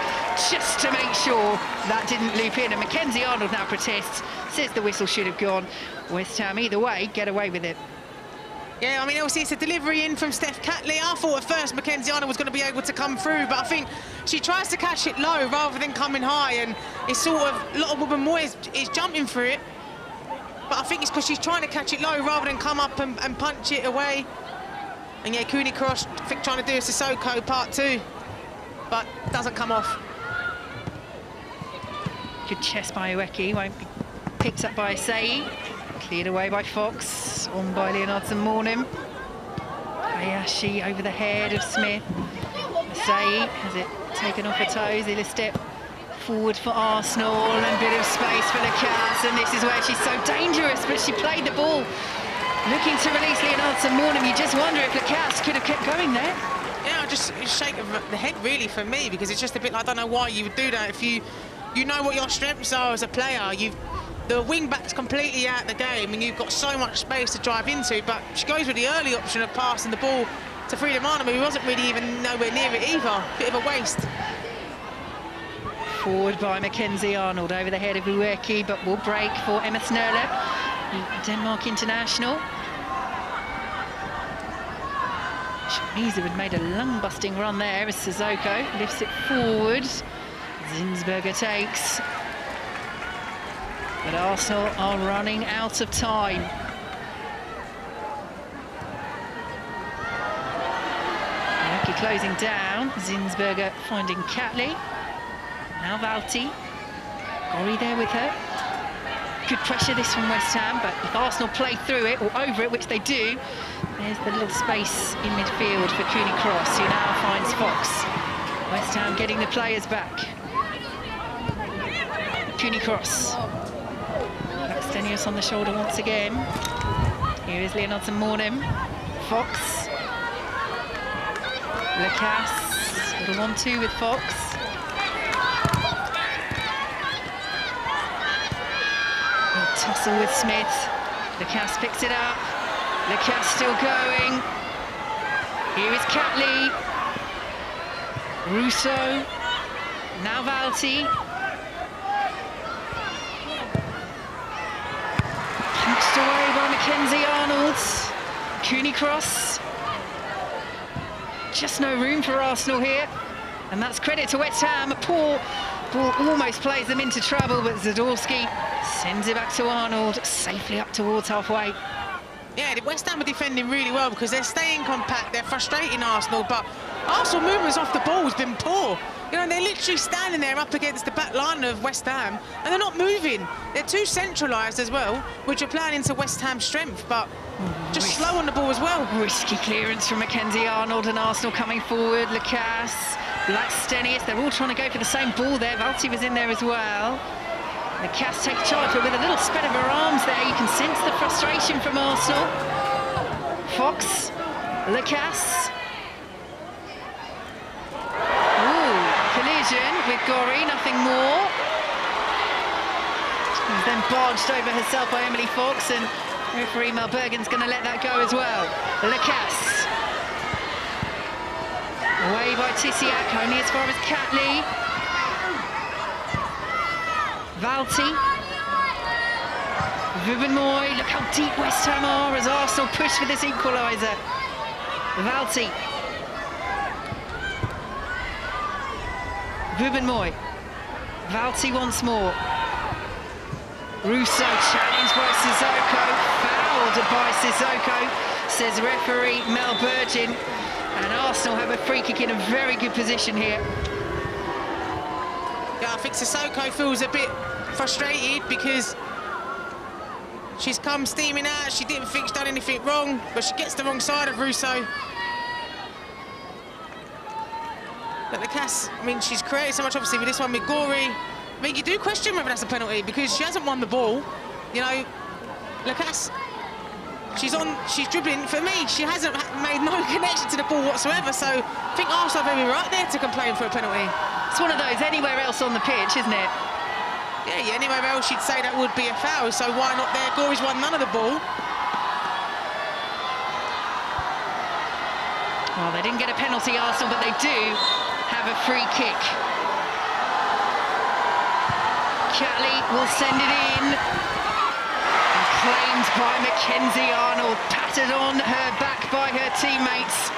just to make sure that didn't loop in, and Mackenzie Arnold now protests, says the whistle should have gone. West Ham, either way, get away with it. Yeah, I mean, obviously it's a delivery in from Steph Catley. I thought at first Mackenzie Arnold was going to be able to come through, but I think she tries to catch it low rather than coming high, and it's sort of, a lot of Woburn Moy is jumping through it, but I think it's because she's trying to catch it low rather than come up and punch it away. And yeah, Cooney Cross, I think, trying to do a Sissoko part 2, but doesn't come off. Good chest by Ueki, won't be picked up by Asai. Cleared away by Fox, on by Leonardsen-Mornem. Hayashi over the head of Smith. Masai has it taken off her toes. He'll step forward for Arsenal, and a bit of space for Lacasse, and this is where she's so dangerous, but she played the ball looking to release Leonardo Mornham. You just wonder if Lacasse could have kept going there. Yeah, just a shake of the head really for me, because it's just a bit, I don't know why you would do that if you know what your strengths are as a player. The wing back's completely out of the game and you've got so much space to drive into, but she goes with the early option of passing the ball to Frida Marnham, who wasn't really even nowhere near it either. Bit of a waste. Forward by Mackenzie Arnold over the head of Ueki, but will break for Emma Snurler, the Denmark international. Shamiza had made a lung-busting run there as Sissoko lifts it forward. Zinsberger takes. But Arsenal are running out of time. Ueki closing down. Zinsberger finding Catley. Now Valti. Gori there with her. Good pressure this from West Ham, but if Arsenal play through it or over it, which they do, there's the little space in midfield for Cooney Cross, who now finds Fox. West Ham getting the players back. Cooney Cross. Stenius on the shoulder once again. Here is Leonardo Mornham. Fox. Lacasse. Little 1-2 with Fox. Tussle with Smith. Lacasse picks it up. Lacasse still going. Here is Catley. Russo. Now Valti. Punched away by Mackenzie Arnold. Cooney Cross. Just no room for Arsenal here. And that's credit to West Ham. A poor ball almost plays them into trouble, but Zadorsky sends it back to Arnold, safely up towards halfway. Yeah, West Ham are defending really well because they're staying compact, they're frustrating Arsenal, but Arsenal movements off the ball has been poor. You know, they're literally standing there up against the back line of West Ham, and they're not moving. They're too centralised as well, which are playing into West Ham's strength, but just slow on the ball as well. Risky clearance from Mackenzie Arnold, and Arsenal coming forward. Lacasse, Black-Stenius, they're all trying to go for the same ball there. Valti was in there as well. Lacasse takes charge, but with a little spread of her arms there, you can sense the frustration from Arsenal. Fox, Lacasse. Ooh, collision with Gori, nothing more. She was then barged over herself by Emily Fox, and referee Mel Bergen's going to let that go as well. Lacasse. Away by Tisiak, only as far as Catley. Valti. Vubenmoy, look how deep West Ham are as Arsenal push for this equaliser. Valti. Vubenmoy. Valti once more. Russo challenged by Sissoko, fouled by Sissoko, says referee Mel Bergen. And Arsenal have a free kick in a very good position here. Yeah, I think Sissoko feels a bit frustrated because she's come steaming out. She didn't think she'd done anything wrong, but she gets the wrong side of Russo. But Lacasse, I mean, she's created so much, obviously, with this one with Gori. I mean, you do question whether that's a penalty because she hasn't won the ball. You know, Lacasse, she's dribbling. For me, she hasn't made no connection to the ball whatsoever, so I think Arsenal are very right there to complain for a penalty. It's one of those anywhere else on the pitch, isn't it? Yeah, anywhere else you'd say that would be a foul, so why not there? Gori's won none of the ball. Well, they didn't get a penalty, Arsenal, but they do have a free kick. Catley will send it in. And claimed by Mackenzie Arnold, patted on her back by her teammates.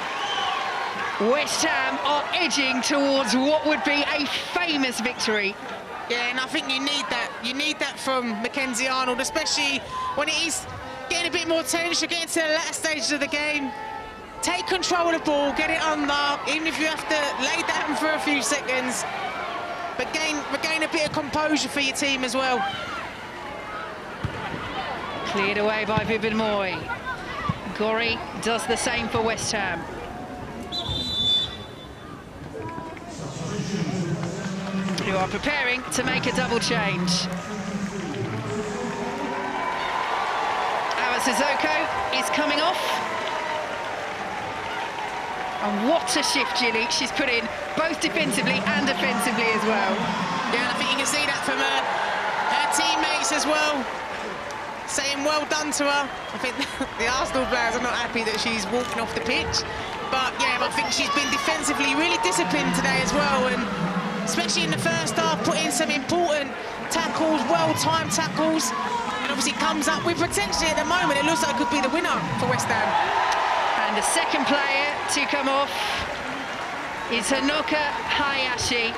West Ham are edging towards what would be a famous victory. Yeah, and I think you need that. You need that from Mackenzie Arnold, especially when it is getting a bit more tense, you're getting to the latter stages of the game. Take control of the ball, get it under, even if you have to lay down for a few seconds, but regain a bit of composure for your team as well. Cleared away by Vubenmoy. Gorry does the same for West Ham. Who are preparing to make a double change. Our Sissoko is coming off. And what a shift, Gilly. She's put in both defensively and offensively as well. Yeah, and I think you can see that from her teammates as well, saying well done to her. I think the Arsenal players are not happy that she's walking off the pitch. But yeah, I think she's been defensively really disciplined today as well, and especially in the first half, put in some important tackles, well-timed tackles, and obviously comes up with potentially at the moment, it looks like it could be the winner for West Ham. And the second player to come off is Hanoka Hayashi.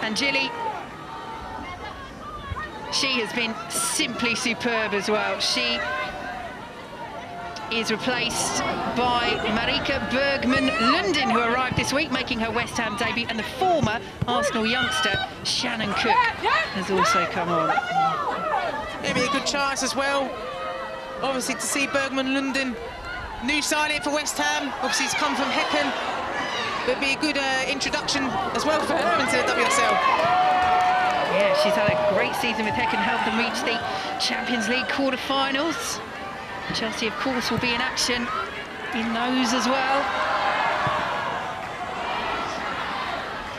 And Gilly, she has been simply superb as well. She is replaced by Marika Bergman-Lundin, who arrived this week, making her West Ham debut, and the former Arsenal youngster, Shannon Cook, has also come on. Maybe a good chance as well, obviously, to see Bergman-Lundin, new signing for West Ham. Obviously, he's come from Häcken. It'd be a good introduction as well for her into the WSL. Yeah, she's had a great season with Häcken, helped them reach the Champions League quarter-finals. Chelsea, of course, will be in action in those as well.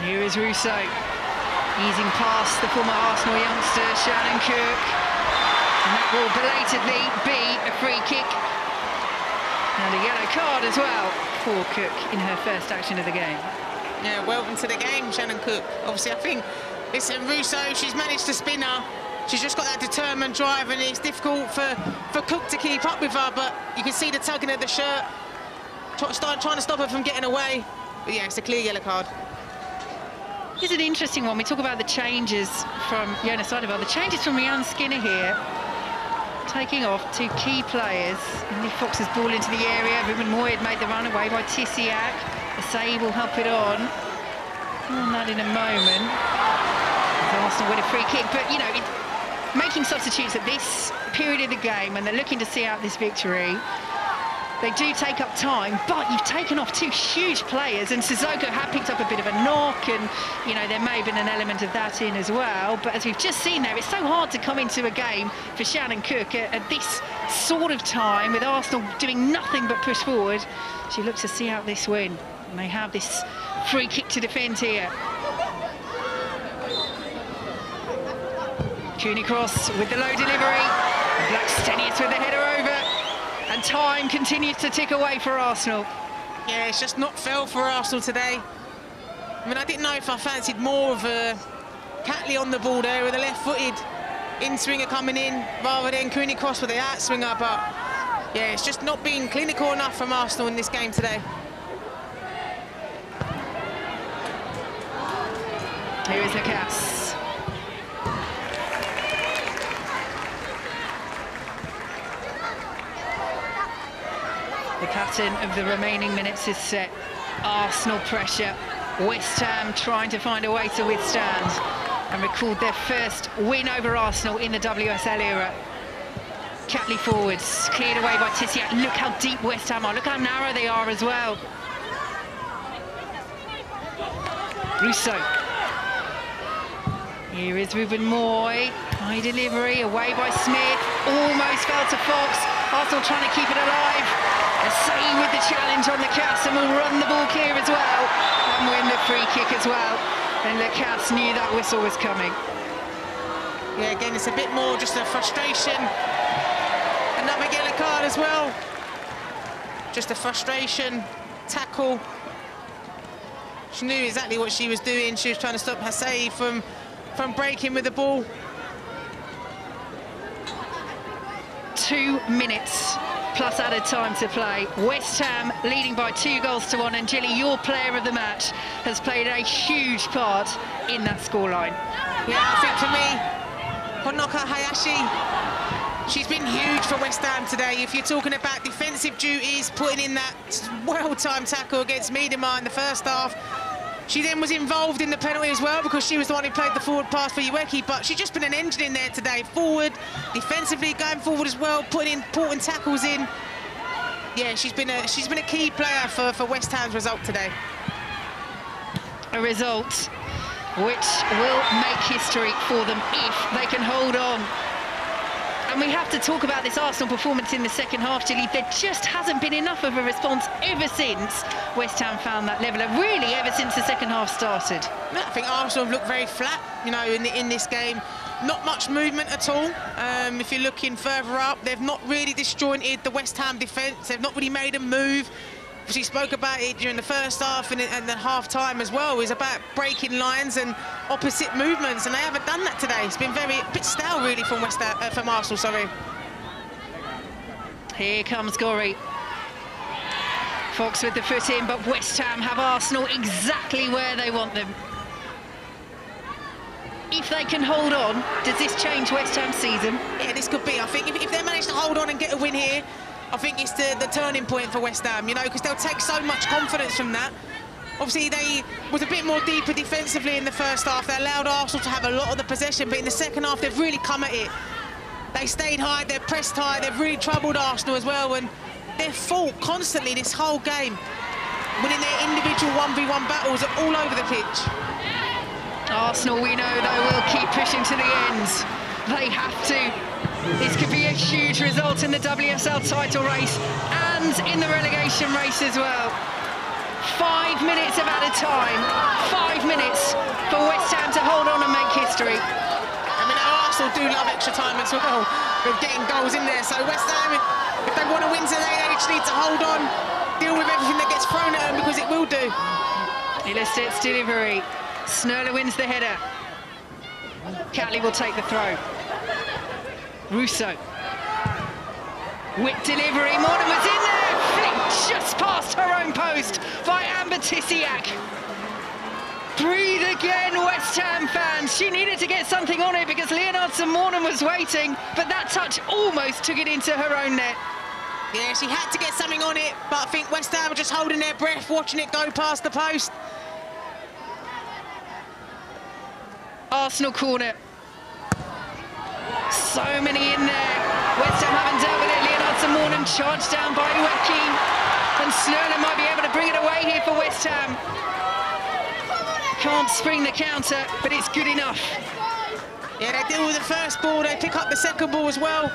Here is Russo, easing past the former Arsenal youngster, Shannon Cook. And that will belatedly be a free kick. And a yellow card as well for Cook in her first action of the game. Yeah, welcome to the game, Shannon Cook. Obviously, I think, listen, Russo, she's managed to spin her. She's just got that determined drive, and it's difficult for Cook to keep up with her, but you can see the tugging of the shirt, trying to stop her from getting away. But yeah, it's a clear yellow card. Here's an interesting one. We talk about the changes from Jonas Eidevall. The changes from Rianne Skinner here, taking off two key players. Emily Fox's ball into the area. Ruben Moy had made the run away by Tissiak. Asai will help it on. More on that in a moment. Arsenal with a free kick, but you know, making substitutes at this period of the game when they're looking to see out this victory, they do take up time, but you've taken off two huge players, and Sissoko had picked up a bit of a knock, and you know, there may have been an element of that in as well, but as we've just seen there, it's so hard to come into a game for Shannon Cook at this sort of time, with Arsenal doing nothing but push forward. She looks to see out this win, and they have this free kick to defend here. Cooney Cross with the low delivery, Blackstenius with the header over, and time continues to tick away for Arsenal. Yeah, it's just not fell for Arsenal today. I mean, I didn't know if I fancied more of a Catley on the ball there with a left-footed in-swinger coming in, rather than Cooney Cross with the out-swinger, but yeah, it's just not been clinical enough from Arsenal in this game today. Here is Lacasse. The pattern of the remaining minutes is set. Arsenal pressure. West Ham trying to find a way to withstand and record their first win over Arsenal in the WSL era. Catley forwards, cleared away by Tissiak. Look how deep West Ham are. Look how narrow they are as well. Russo. Here is Ruben Moy. High delivery, away by Smith. Almost fell to Fox. Arsenal trying to keep it alive. Asai with the challenge on Lacasse, and will run the ball clear as well and win the free kick as well. And Lacasse knew that whistle was coming. Yeah, again, it's a bit more just a frustration. Another yellow card as well. Just a frustration tackle. She knew exactly what she was doing. She was trying to stop Asai from breaking with the ball. 2 minutes plus added time to play. West Ham leading by 2-1, and Gilly, your player of the match, has played a huge part in that scoreline. Yeah, I think for me, Honoka Hayashi, she's been huge for West Ham today. If you're talking about defensive duties, putting in that well-timed tackle against Miedema in the first half, She then was involved in the penalty as well because she was the one who played the forward pass for Ueki, but she's just been an engine in there today. Forward, defensively, going forward as well, putting important tackles in. Yeah, she's been a key player for West Ham's result today. A result which will make history for them if they can hold on. And we have to talk about this Arsenal performance in the second half, Gilly. There just hasn't been enough of a response ever since West Ham found that leveller, really ever since the second half started. I think Arsenal have looked very flat, you know, in this game. Not much movement at all. If you're looking further up, they've not really disjointed the West Ham defence. They've not really made a move. She spoke about it during the first half and the half-time as well. It's about breaking lines and opposite movements, and they haven't done that today. It's been a bit stale, really, from Arsenal, sorry. Here comes Gorry. Fox with the foot in, but West Ham have Arsenal exactly where they want them. If they can hold on, does this change West Ham's season? Yeah, this could be. I think if they manage to hold on and get a win here, I think it's the turning point for West Ham, you know, because they'll take so much confidence from that. Obviously, they was a bit more deeper defensively in the first half. They allowed Arsenal to have a lot of the possession, but in the second half, they've really come at it. They stayed high, they've pressed high, they've really troubled Arsenal as well, and they've fought constantly this whole game, winning their individual 1v1 battles all over the pitch. Arsenal, we know, though, will keep pushing to the end. They have to. This could be a huge result in the WSL title race and in the relegation race as well. 5 minutes of added time, 5 minutes for West Ham to hold on and make history. I mean, Arsenal do love extra time as well, with getting goals in there. So West Ham, if they want to win today, they just need to hold on, deal with everything that gets thrown at them, because it will do. Illistett's delivery. Snurler wins the header. Catley will take the throw. Russo. Whip delivery, Morton was in there, flicked just past her own post by Amber Tisiak. Breathe again, West Ham fans. She needed to get something on it because Leonardson-Morton was waiting, but that touch almost took it into her own net. Yeah, she had to get something on it, but I think West Ham were just holding their breath, watching it go past the post. Arsenal corner. So many in there. West Ham haven't dealt with it. Leonardson-Morton charged down by Ueki. And Snurler might be able to bring it away here for West Ham. Can't spring the counter, but it's good enough. Yeah, they deal with the first ball. They pick up the second ball as well.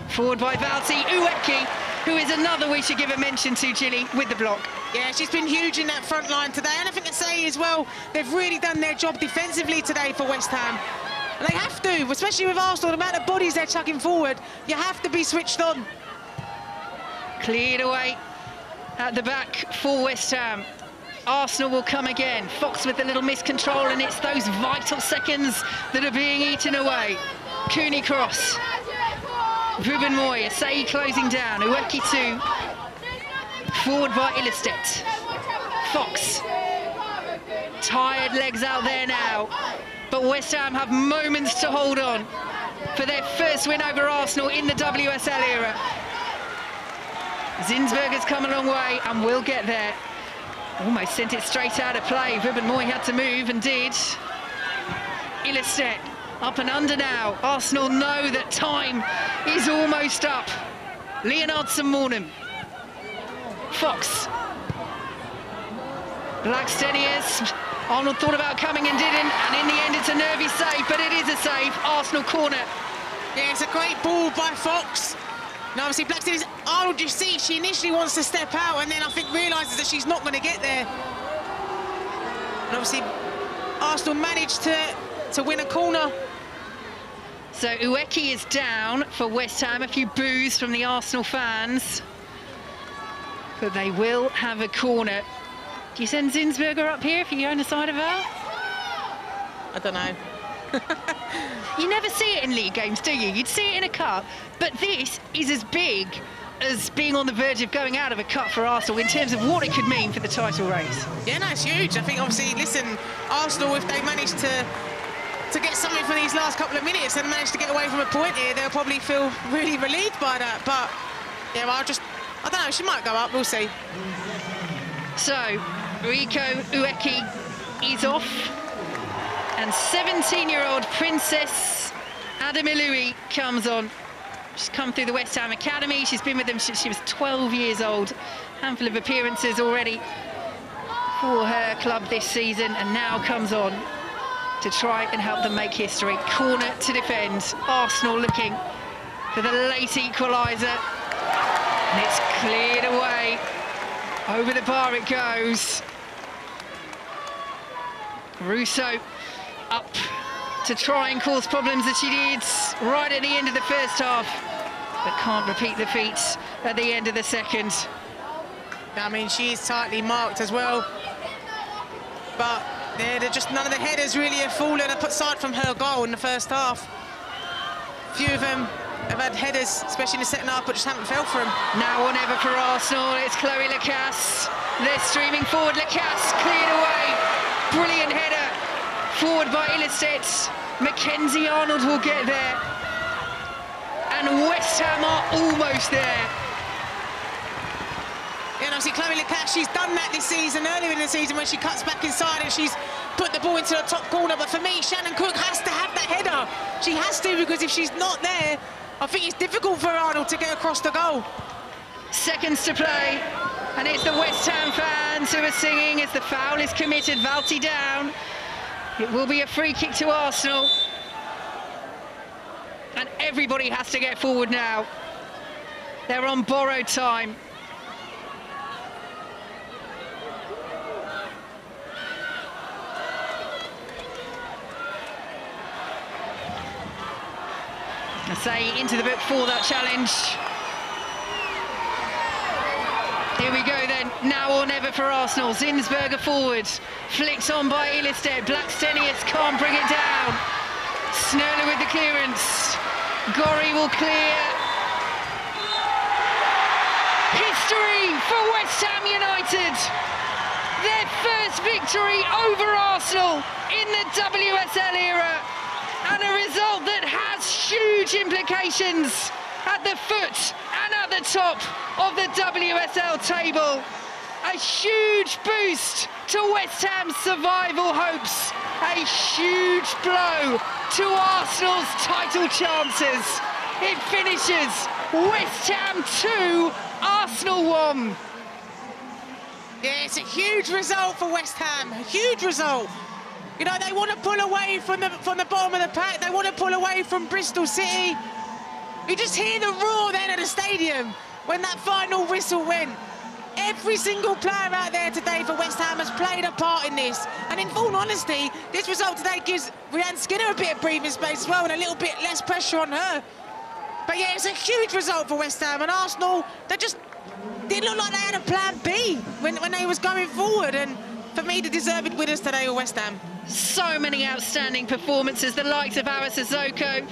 Forward by Valti. Ueki, who is another we should give a mention to, Gilly, with the block. Yeah, she's been huge in that front line today. And I think to say as well, they've really done their job defensively today for West Ham. And they have to, especially with Arsenal, the amount of bodies they're chucking forward, you have to be switched on. Cleared away at the back for West Ham. Arsenal will come again. Fox with a little miscontrol, and it's those vital seconds that are being eaten away. Cooney cross. Ruben Moy, Asai closing down. Ueki 2. Forward by Illistett. Fox. Tired legs out there now. But West Ham have moments to hold on for their first win over Arsenal in the WSL era. Zinsberger's come a long way and will get there. Almost sent it straight out of play. Ruben Moy had to move and did. Illistett up and under now. Arsenal know that time is almost up. Leonardson-Morton. Fox. Blackstenius. Arnold thought about coming and didn't, and in the end it's a nervy save, but it is a save. Arsenal corner. Yeah, it's a great ball by Fox. Now obviously Blackstenius, Arnold, you see, she initially wants to step out and then I think realises that she's not going to get there. And obviously Arsenal managed to win a corner. So Ueki is down for West Ham. A few boos from the Arsenal fans. But they will have a corner. Do you send Zinsberger up here if you own the side of her? I don't know. You never see it in league games, do you? You'd see it in a cup, but this is as big as being on the verge of going out of a cup for Arsenal in terms of what it could mean for the title race. Yeah, no, it's huge. I think, obviously, listen, Arsenal, if they manage to get something for these last couple of minutes and manage to get away from a point here, they'll probably feel really relieved by that. But, yeah, well, I don't know, she might go up, we'll see. So, Rico Ueki is off, and 17-year-old Princess Adamilui comes on. She's come through the West Ham Academy. She's been with them since she was 12 years old. Handful of appearances already for her club this season, and now comes on to try and help them make history. Corner to defend. Arsenal looking for the late equaliser, and it's cleared away. Over the bar it goes. Russo up to try and cause problems as she did right at the end of the first half, but can't repeat the feat at the end of the second. I mean, she's tightly marked as well, but they're just none of the headers really have fallen aside from her goal in the first half. A few of them have had headers, especially in the second half, but just haven't fell for them. Now or never for Arsenal. It's Chloe Lacasse. They're streaming forward. Lacasse cleared away. Brilliant header forward by Illicet. Mackenzie Arnold will get there, and West Ham are almost there. And obviously Chloe Lacasse, she's done that this season, earlier in the season, when she cuts back inside and she's put the ball into the top corner. But for me, Shannon Cook has to have that header. She has to, because if she's not there, I think it's difficult for Arnold to get across the goal. Seconds to play, and it's the West Ham fans who are singing as the foul is committed. Valti down. It will be a free kick to Arsenal, and everybody has to get forward now. They're on borrowed time. I say into the book for that challenge. Here we go then, now or never for Arsenal. Zinsberger forward, flicked on by Ilestedt. Blackstenius can't bring it down. Snurler with the clearance. Gorry will clear. History for West Ham United. Their first victory over Arsenal in the WSL era, and a result that has huge implications at the foot and at the top of the WSL table. A huge boost to West Ham's survival hopes. A huge blow to Arsenal's title chances. It finishes West Ham 2, Arsenal 1. Yeah, it's a huge result for West Ham, a huge result. You know, they want to pull away from the bottom of the pack. They want to pull away from Bristol City. You just hear the roar then at the stadium when that final whistle went. Every single player out there today for West Ham has played a part in this. And in full honesty, this result today gives Rianne Skinner a bit of breathing space as well, and a little bit less pressure on her. But yeah, it's a huge result for West Ham, and Arsenal, they just didn't look like they had a plan B when they was going forward. And for me, the deserved winners today were West Ham. So many outstanding performances, the likes of Awa Sissoko.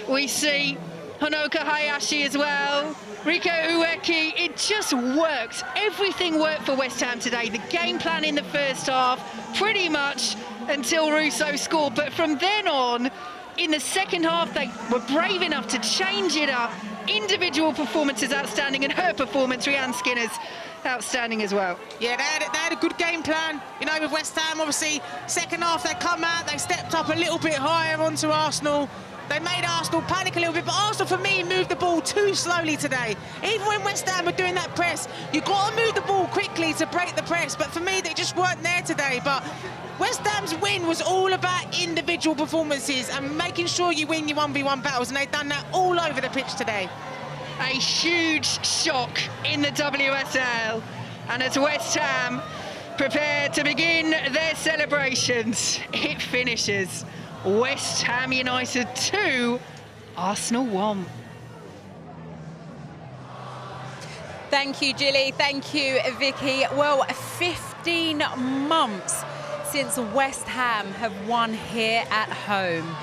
We see Honoka Hayashi as well, Rico Ueki. It just worked. Everything worked for West Ham today. The game plan in the first half, pretty much until Russo scored. But from then on, in the second half, they were brave enough to change it up. Individual performances outstanding, and her performance, Rianne Skinner's, outstanding as well. Yeah, they had a good game plan, you know, with West Ham. Obviously, second half they come out, they stepped up a little bit higher onto Arsenal. They made Arsenal panic a little bit, but Arsenal, for me, moved the ball too slowly today. Even when West Ham were doing that press, you've got to move the ball quickly to break the press, but for me, they just weren't there today. But West Ham's win was all about individual performances and making sure you win your 1v1 battles, and they've done that all over the pitch today. A huge shock in the WSL, and as West Ham prepare to begin their celebrations, it finishes West Ham United 2, Arsenal 1. Thank you, Gilly. Thank you, Vicky. Well, 15 months since West Ham have won here at home.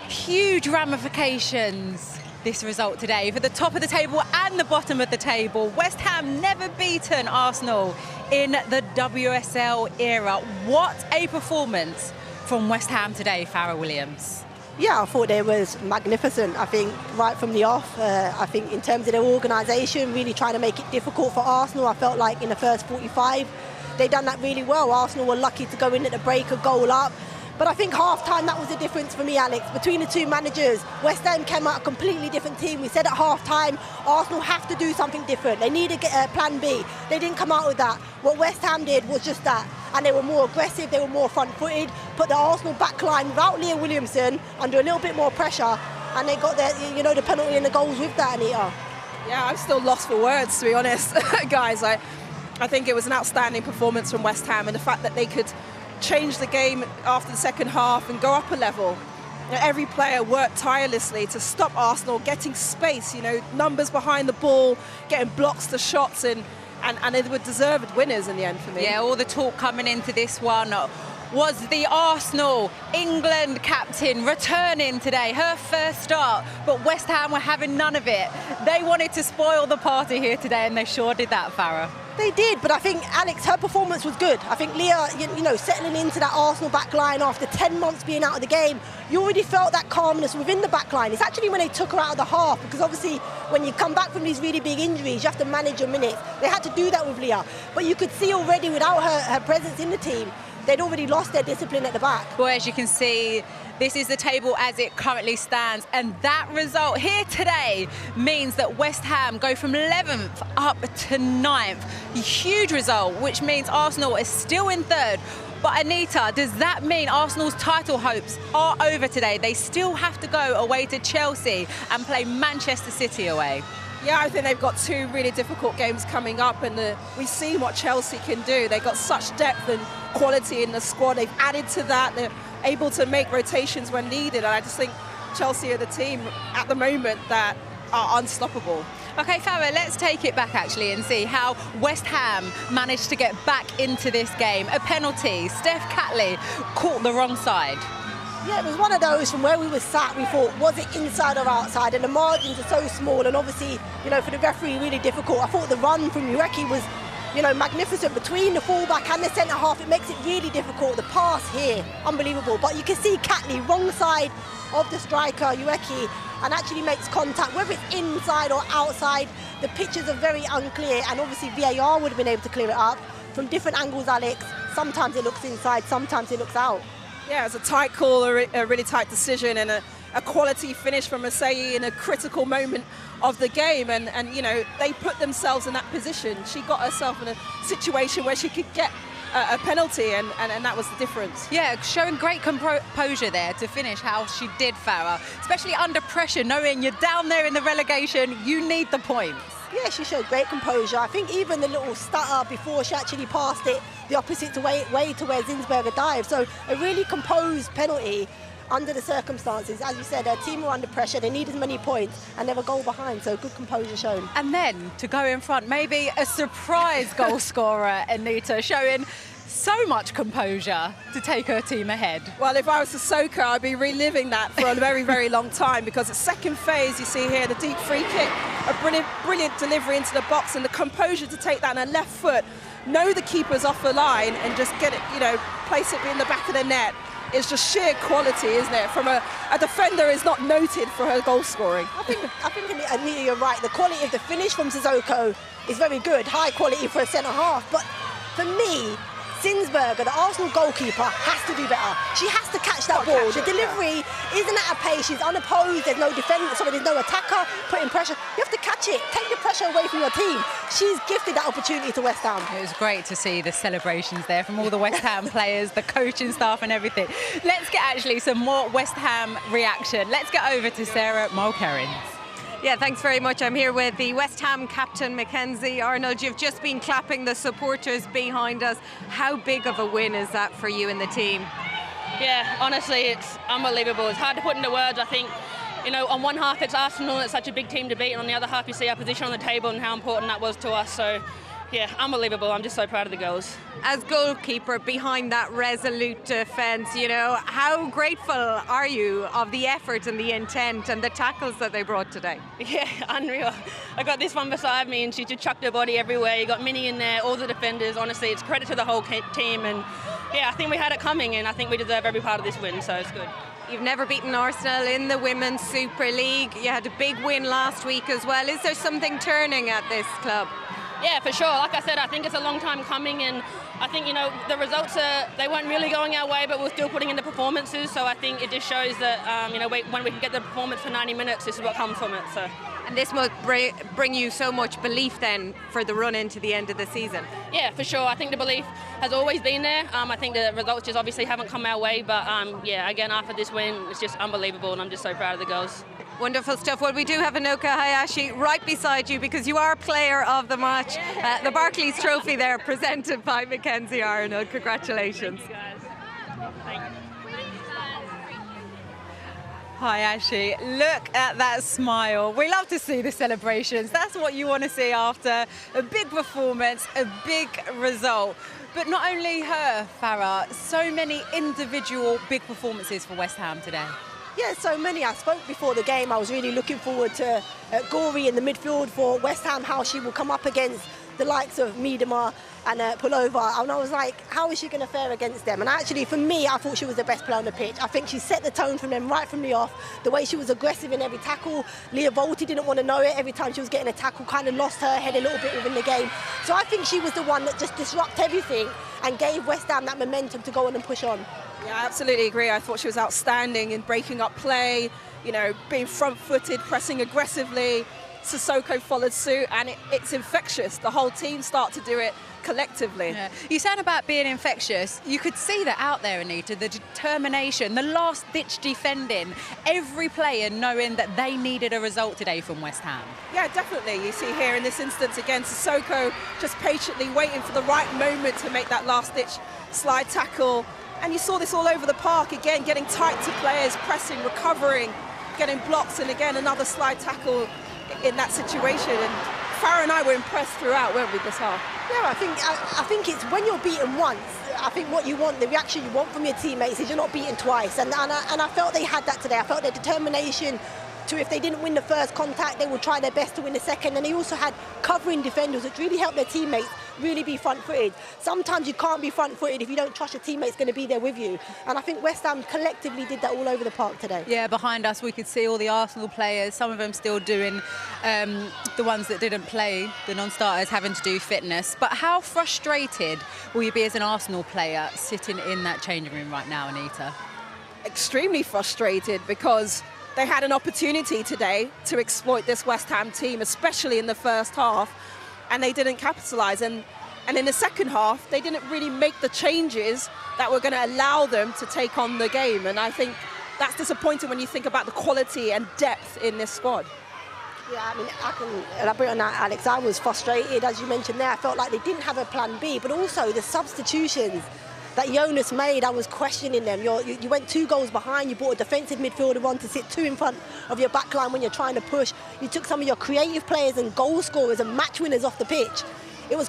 Huge ramifications, this result today, for the top of the table and the bottom of the table. West Ham never beaten Arsenal in the WSL era. What a performance from West Ham today, Farrah Williams. Yeah, I thought it was magnificent. I think right from the off, I think in terms of their organisation, really trying to make it difficult for Arsenal. I felt like in the first 45, they done that really well. Arsenal were lucky to go in at the break, a goal up. But I think half-time, that was the difference for me, Alex. Between the two managers, West Ham came out a completely different team. We said at half-time, Arsenal have to do something different. They need to get a plan B. They didn't come out with that. What West Ham did was just that. And they were more aggressive, they were more front-footed, put the Arsenal back line without Leah Williamson under a little bit more pressure, and they got their, the penalty and the goals with that, Anita. Yeah, I'm still lost for words, to be honest, guys. I think it was an outstanding performance from West Ham, and the fact that they could change the game after the second half and go up a level. Every player worked tirelessly to stop Arsenal getting space, numbers behind the ball, getting blocks to shots, and they were deserved winners in the end for me. Yeah, all the talk coming into this one was the Arsenal England captain returning today, her first start, but West Ham were having none of it. They wanted to spoil the party here today, and they sure did that, Farah. They did, but I think, Alex, her performance was good. I think Leah, settling into that Arsenal back line after 10 months being out of the game, you already felt that calmness within the back line. It's actually when they took her out of the half, because obviously when you come back from these really big injuries, you have to manage your minutes. They had to do that with Leah. But you could see already without her presence in the team, they'd already lost their discipline at the back. Well, as you can see, this is the table as it currently stands, and that result here today means that West Ham go from 11th up to 9th. A huge result, which means Arsenal is still in 3rd. But Anita, does that mean Arsenal's title hopes are over today? They still have to go away to Chelsea and play Manchester City away. Yeah, I think they've got 2 really difficult games coming up, and we've seen what Chelsea can do. They've got such depth and quality in the squad. They've added to that. They're able to make rotations when needed, and I just think Chelsea are the team at the moment that are unstoppable. Okay, Farah, let's take it back actually and see how West Ham managed to get back into this game. A penalty. Steph Catley caught the wrong side. Yeah, it was one of those from where we were sat, we thought, was it inside or outside? And the margins are so small, and obviously, for the referee, really difficult. I thought the run from Ueki was, magnificent between the fullback and the centre half. It makes it really difficult. The pass here, unbelievable. But you can see Catley, wrong side of the striker, Ueki, and actually makes contact, whether it's inside or outside. The pictures are very unclear, and obviously VAR would have been able to clear it up from different angles, Alex. Sometimes it looks inside, sometimes it looks out. Yeah, it was a tight call, a really tight decision, and a quality finish from Masai in a critical moment of the game. And they put themselves in that position. She got herself in a situation where she could get a penalty, and that was the difference. Yeah, showing great composure there to finish how she did, Farah, especially under pressure, knowing you're down there in the relegation, you need the points. Yeah, she showed great composure. I think even the little stutter before she actually passed it the opposite way to where Zinsberger dived. So a really composed penalty under the circumstances. As you said, their team were under pressure. They need as many points, and they were a goal behind. So good composure shown. And then to go in front, maybe a surprise goal scorer, Anita, showing so much composure to take her team ahead. Well, if I was Sissoko, I'd be reliving that for a very, very long time, because the second phase, you see here, the deep free kick, a brilliant delivery into the box, and the composure to take that on her left foot, know the keeper's off the line, and just get it, place it in the back of the net. It's just sheer quality, isn't it? From a defender is not noted for her goal scoring. I think Anita, you're right. The quality of the finish from Sissoko is very good, high quality for a centre half. But for me, Zinsberger, the Arsenal goalkeeper, has to do better. She has to catch that ball. The delivery isn't at a pace. She's unopposed. There's no defender. There's no attacker putting pressure. You have to catch it. Take the pressure away from your team. She's gifted that opportunity to West Ham. It was great to see the celebrations there from all the West Ham players, the coaching staff and everything. Let's get actually some more West Ham reaction. Let's get over to Sarah Mulkerins. Yeah, thanks very much. I'm here with the West Ham captain, Mackenzie. Arnold, you've just been clapping the supporters behind us. How big of a win is that for you and the team? Yeah, honestly, it's unbelievable. It's hard to put into words. I think, on one half it's Arsenal, it's such a big team to beat, and on the other half you see our position on the table and how important that was to us. So, yeah, unbelievable. I'm just so proud of the girls. As goalkeeper behind that resolute defence, how grateful are you of the effort and the intent and the tackles that they brought today? Yeah, unreal. I got this one beside me and she just chucked her body everywhere. You got Minnie in there, all the defenders. Honestly, it's credit to the whole team, and yeah, I think we had it coming, and I think we deserve every part of this win, so it's good. You've never beaten Arsenal in the Women's Super League. You had a big win last week as well. Is there something turning at this club? Yeah, for sure. Like I said, I think it's a long time coming, and I think, the results, they weren't really going our way, but we're still putting in the performances. So I think it just shows that, when we can get the performance for 90 minutes, this is what comes from it. So. And this will bring you so much belief then for the run into the end of the season. Yeah, for sure. I think the belief has always been there. I think the results just obviously haven't come our way, but again, after this win, it's just unbelievable, and I'm just so proud of the girls. Wonderful stuff. Well, we do have Anoka Hayashi right beside you because you are player of the match. The Barclays Trophy there presented by Mackenzie Arnold. Congratulations. Thank you, guys. Thank you. Hayashi, look at that smile. We love to see the celebrations. That's what you want to see after a big performance, a big result. But not only her, Farah, so many individual big performances for West Ham today. Yeah, so many. I spoke before the game. I was really looking forward to Gori in the midfield for West Ham, how she will come up against the likes of Miedema and Pulova. And I was like, how is she going to fare against them? And actually, for me, I thought she was the best player on the pitch. I think she set the tone from them right from the off. The way she was aggressive in every tackle. Leah Volti didn't want to know it. Every time she was getting a tackle, kind of lost her head a little bit within the game. So I think she was the one that just disrupted everything and gave West Ham that momentum to go on and push on. Yeah, I absolutely agree. I thought she was outstanding in breaking up play, being front-footed, pressing aggressively. Sissoko followed suit, and it's infectious. The whole team start to do it collectively. Yeah. You said about being infectious. You could see that out there, Anita, the determination, the last-ditch defending, every player knowing that they needed a result today from West Ham. Yeah, definitely. You see here in this instance, again, Sissoko just patiently waiting for the right moment to make that last-ditch slide tackle. And you saw this all over the park, again, getting tight to players, pressing, recovering, getting blocks, and again, another slide tackle in that situation. And Farah and I were impressed throughout, weren't we, this half? Yeah, I think it's when you're beaten once, I think what you want, the reaction you want from your teammates is you're not beaten twice. And I felt they had that today. I felt their determination to, if they didn't win the first contact, they would try their best to win the second. And they also had covering defenders, which really helped their teammates really be front-footed. Sometimes you can't be front-footed if you don't trust your teammates going to be there with you. And I think West Ham collectively did that all over the park today. Yeah, behind us we could see all the Arsenal players, some of them still doing the ones that didn't play, the non-starters having to do fitness. But how frustrated will you be as an Arsenal player sitting in that changing room right now, Anita? Extremely frustrated, because they had an opportunity today to exploit this West Ham team, especially in the first half, and they didn't capitalise. And in the second half, they didn't really make the changes that were going to allow them to take on the game. And I think that's disappointing when you think about the quality and depth in this squad. Yeah, I mean, I can elaborate on that, Alex. I was frustrated, as you mentioned there. I felt like they didn't have a plan B, but also the substitutions that Jonas made, I was questioning them. You went 2 goals behind, you brought a defensive midfielder on to sit 2 in front of your back line when you're trying to push. You took some of your creative players and goal scorers and match winners off the pitch. It was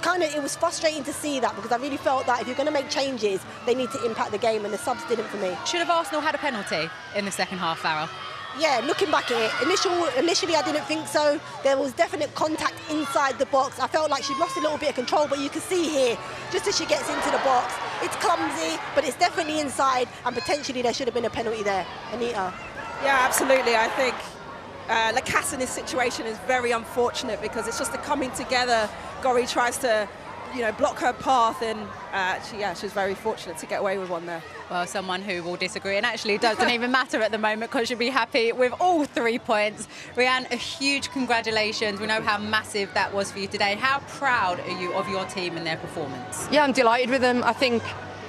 frustrating to see that, because I really felt that if you're going to make changes, they need to impact the game, and the subs didn't for me. Should have Arsenal had a penalty in the second half, Farah? Yeah, looking back at it, initially I didn't think so. There was definite contact inside the box. I felt like she lost a little bit of control, but you can see here, just as she gets into the box, it's clumsy, but it's definitely inside, and potentially there should have been a penalty there. Anita? Yeah, absolutely. I think Lacasse in this situation is very unfortunate, because it's just the coming together. Gori tries to block her path, and she was very fortunate to get away with one there. Well, someone who will disagree, and actually doesn't even matter at the moment, because you'll be happy with all 3 points. Rianne, a huge congratulations. We know how massive that was for you today. How proud are you of your team and their performance? Yeah, I'm delighted with them. I think,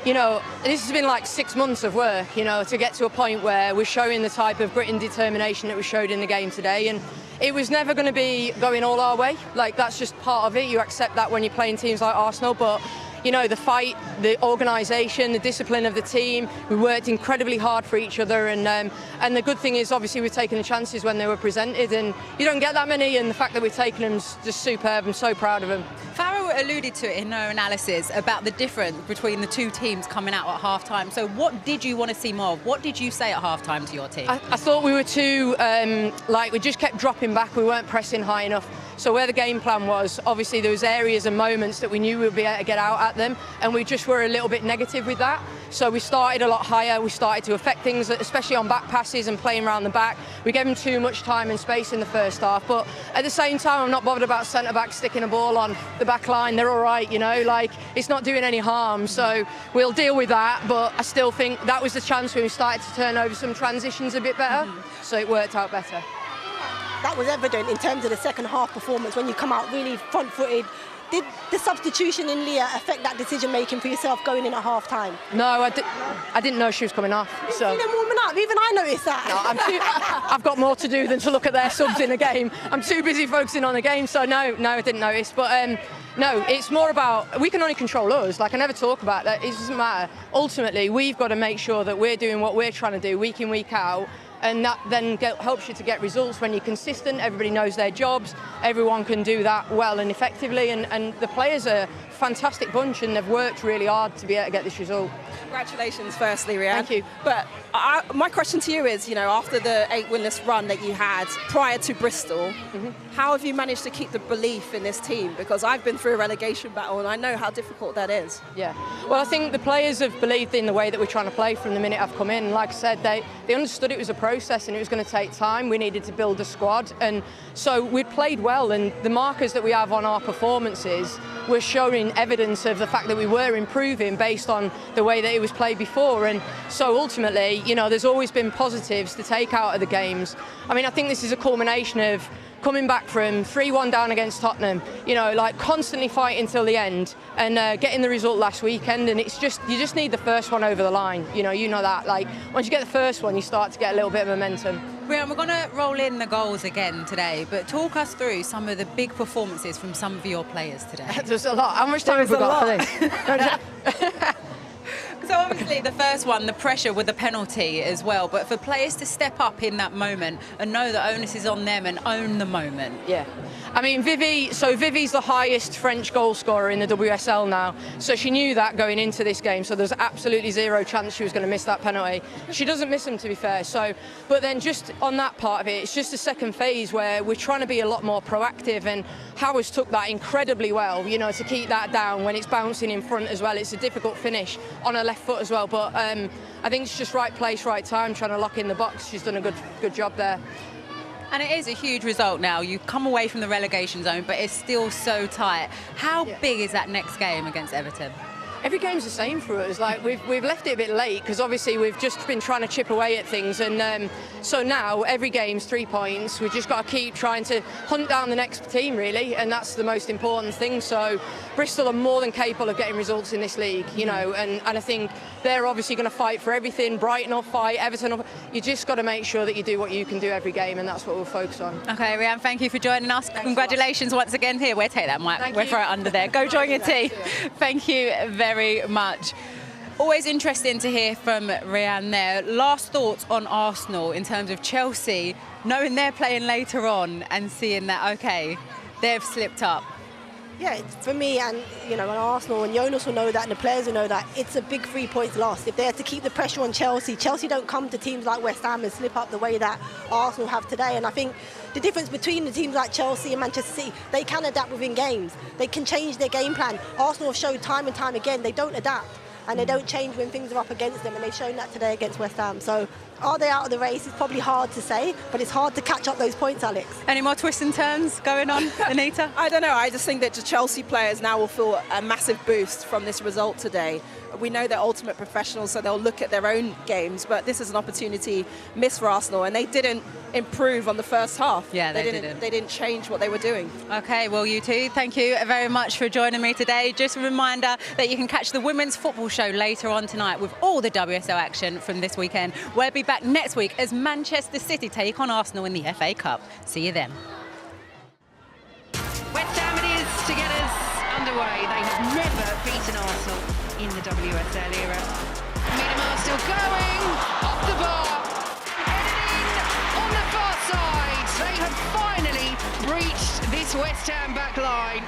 this has been like 6 months of work, to get to a point where we're showing the type of grit and determination that we showed in the game today. And it was never going to be going all our way. Like, that's just part of it. You accept that when you're playing teams like Arsenal. But, the fight, the organisation, the discipline of the team, we worked incredibly hard for each other. And the good thing is, obviously, we've taken the chances when they were presented. And you don't get that many. And the fact that we've taken them is just superb. I'm so proud of them. Farah alluded to it in her analysis about the difference between the 2 teams coming out at half-time. So what did you want to see more of? What did you say at half-time to your team? I thought we were too, we just kept dropping back. We weren't pressing high enough. So where the game plan was, obviously there was areas and moments that we knew we would be able to get out at them, and we just were a little bit negative with that. So we started a lot higher. We started to affect things, especially on back passes and playing around the back. We gave them too much time and space in the first half. But at the same time, I'm not bothered about centre-backs sticking a ball on the back line. They're all right, you know, like it's not doing any harm. So we'll deal with that. But I still think that was the chance when we started to turn over some transitions a bit better. So it worked out better. That was evident in terms of the second half performance when you come out really front-footed. Did the substitution in Leah affect that decision-making for yourself going in at half-time? No, I didn't know she was coming off. So. You them warming up, even I noticed that. No, I've got more to do than to look at their subs in a game. I'm too busy focusing on the game, so no, I didn't notice. But no, it's more about, we can only control us. Like, I never talk about that. It doesn't matter. Ultimately, we've got to make sure that we're doing what we're trying to do week in, week out. And that then helps you to get results when you're consistent. Everybody knows their jobs. Everyone can do that well and effectively. And the players are a fantastic bunch and they've worked really hard to be able to get this result. Congratulations, firstly, Rianne. Thank you. But my question to you is, you know, after the 8 winless run that you had prior to Bristol, how have you managed to keep the belief in this team? Because I've been through a relegation battle and I know how difficult that is. Yeah. Well, I think the players have believed in the way that we're trying to play from the minute I've come in. Like I said, they understood it was a process and it was going to take time. We needed to build a squad. And so we'd played well, and the markers that we have on our performances were showing evidence of the fact that we were improving based on the way that it was played before. And so ultimately, you know, there's always been positives to take out of the games. I mean, I think this is a culmination of coming back from 3-1 down against Tottenham, you know, like constantly fighting till the end and getting the result last weekend. And it's just, you just need the first one over the line. You know that. Like, once you get the first one, you start to get a little bit of momentum. Brian, we're going to roll in the goals again today, but talk us through some of the big performances from some of your players today. There's a lot. How much time have we got for this? So obviously the first one, the pressure with the penalty as well, but for players to step up in that moment and know the onus is on them and own the moment. Yeah. I mean, Vivi's the highest French goal scorer in the WSL now, so she knew that going into this game, so there's absolutely zero chance she was going to miss that penalty. She doesn't miss them, to be fair, so, but then just on that part of it, it's just the second phase where we're trying to be a lot more proactive, and Howard's took that incredibly well, you know, to keep that down when it's bouncing in front as well. It's a difficult finish on her left foot as well, but I think it's just right place, right time, trying to lock in the box. She's done a good job there. And it is a huge result now. You come away from the relegation zone, but it's still so tight. How big is that next game against Everton? Every game's the same for us. Like we've left it a bit late because obviously we've just been trying to chip away at things, and so now every game's 3 points. We've just got to keep trying to hunt down the next team, really, and that's the most important thing. So Bristol are more than capable of getting results in this league, you know, and I think they're obviously going to fight for everything. Brighton will fight, Everton will. You just got to make sure that you do what you can do every game, and that's what we'll focus on. Okay, Rianne, thank you for joining us. Congratulations once again. Here, we'll take that mic. We'll throw it under there. Go join your team. Thank you very much. Always interesting to hear from Rianne there. Last thoughts on Arsenal in terms of Chelsea, knowing they're playing later on and seeing that, okay, they've slipped up. Yeah, for me and, you know, and Arsenal and Jonas will know that and the players will know that it's a big 3 points loss. If they're to keep the pressure on Chelsea don't come to teams like West Ham and slip up the way that Arsenal have today. And I think the difference between the teams like Chelsea and Manchester City, they can adapt within games. They can change their game plan. Arsenal have showed time and time again they don't adapt and they don't change when things are up against them, and they've shown that today against West Ham. So are they out of the race? It's probably hard to say, but it's hard to catch up those points, Alex. Any more twists and turns going on, Anita? I don't know. I just think that the Chelsea players now will feel a massive boost from this result today. We know they're ultimate professionals, so they'll look at their own games, but this is an opportunity missed for Arsenal, and they didn't improve on the first half. Yeah, they didn't. They didn't change what they were doing. Okay, well, you two, thank you very much for joining me today. Just a reminder that you can catch the Women's Football Show later on tonight with all the WSL action from this weekend. We'll be back next week as Manchester City take on Arsenal in the FA Cup. See you then. West Ham it is to get us underway. They have never beaten Arsenal in the WSL era. Miedemar still going, off the bar, headed in on the far side. They have finally breached this West Ham back line.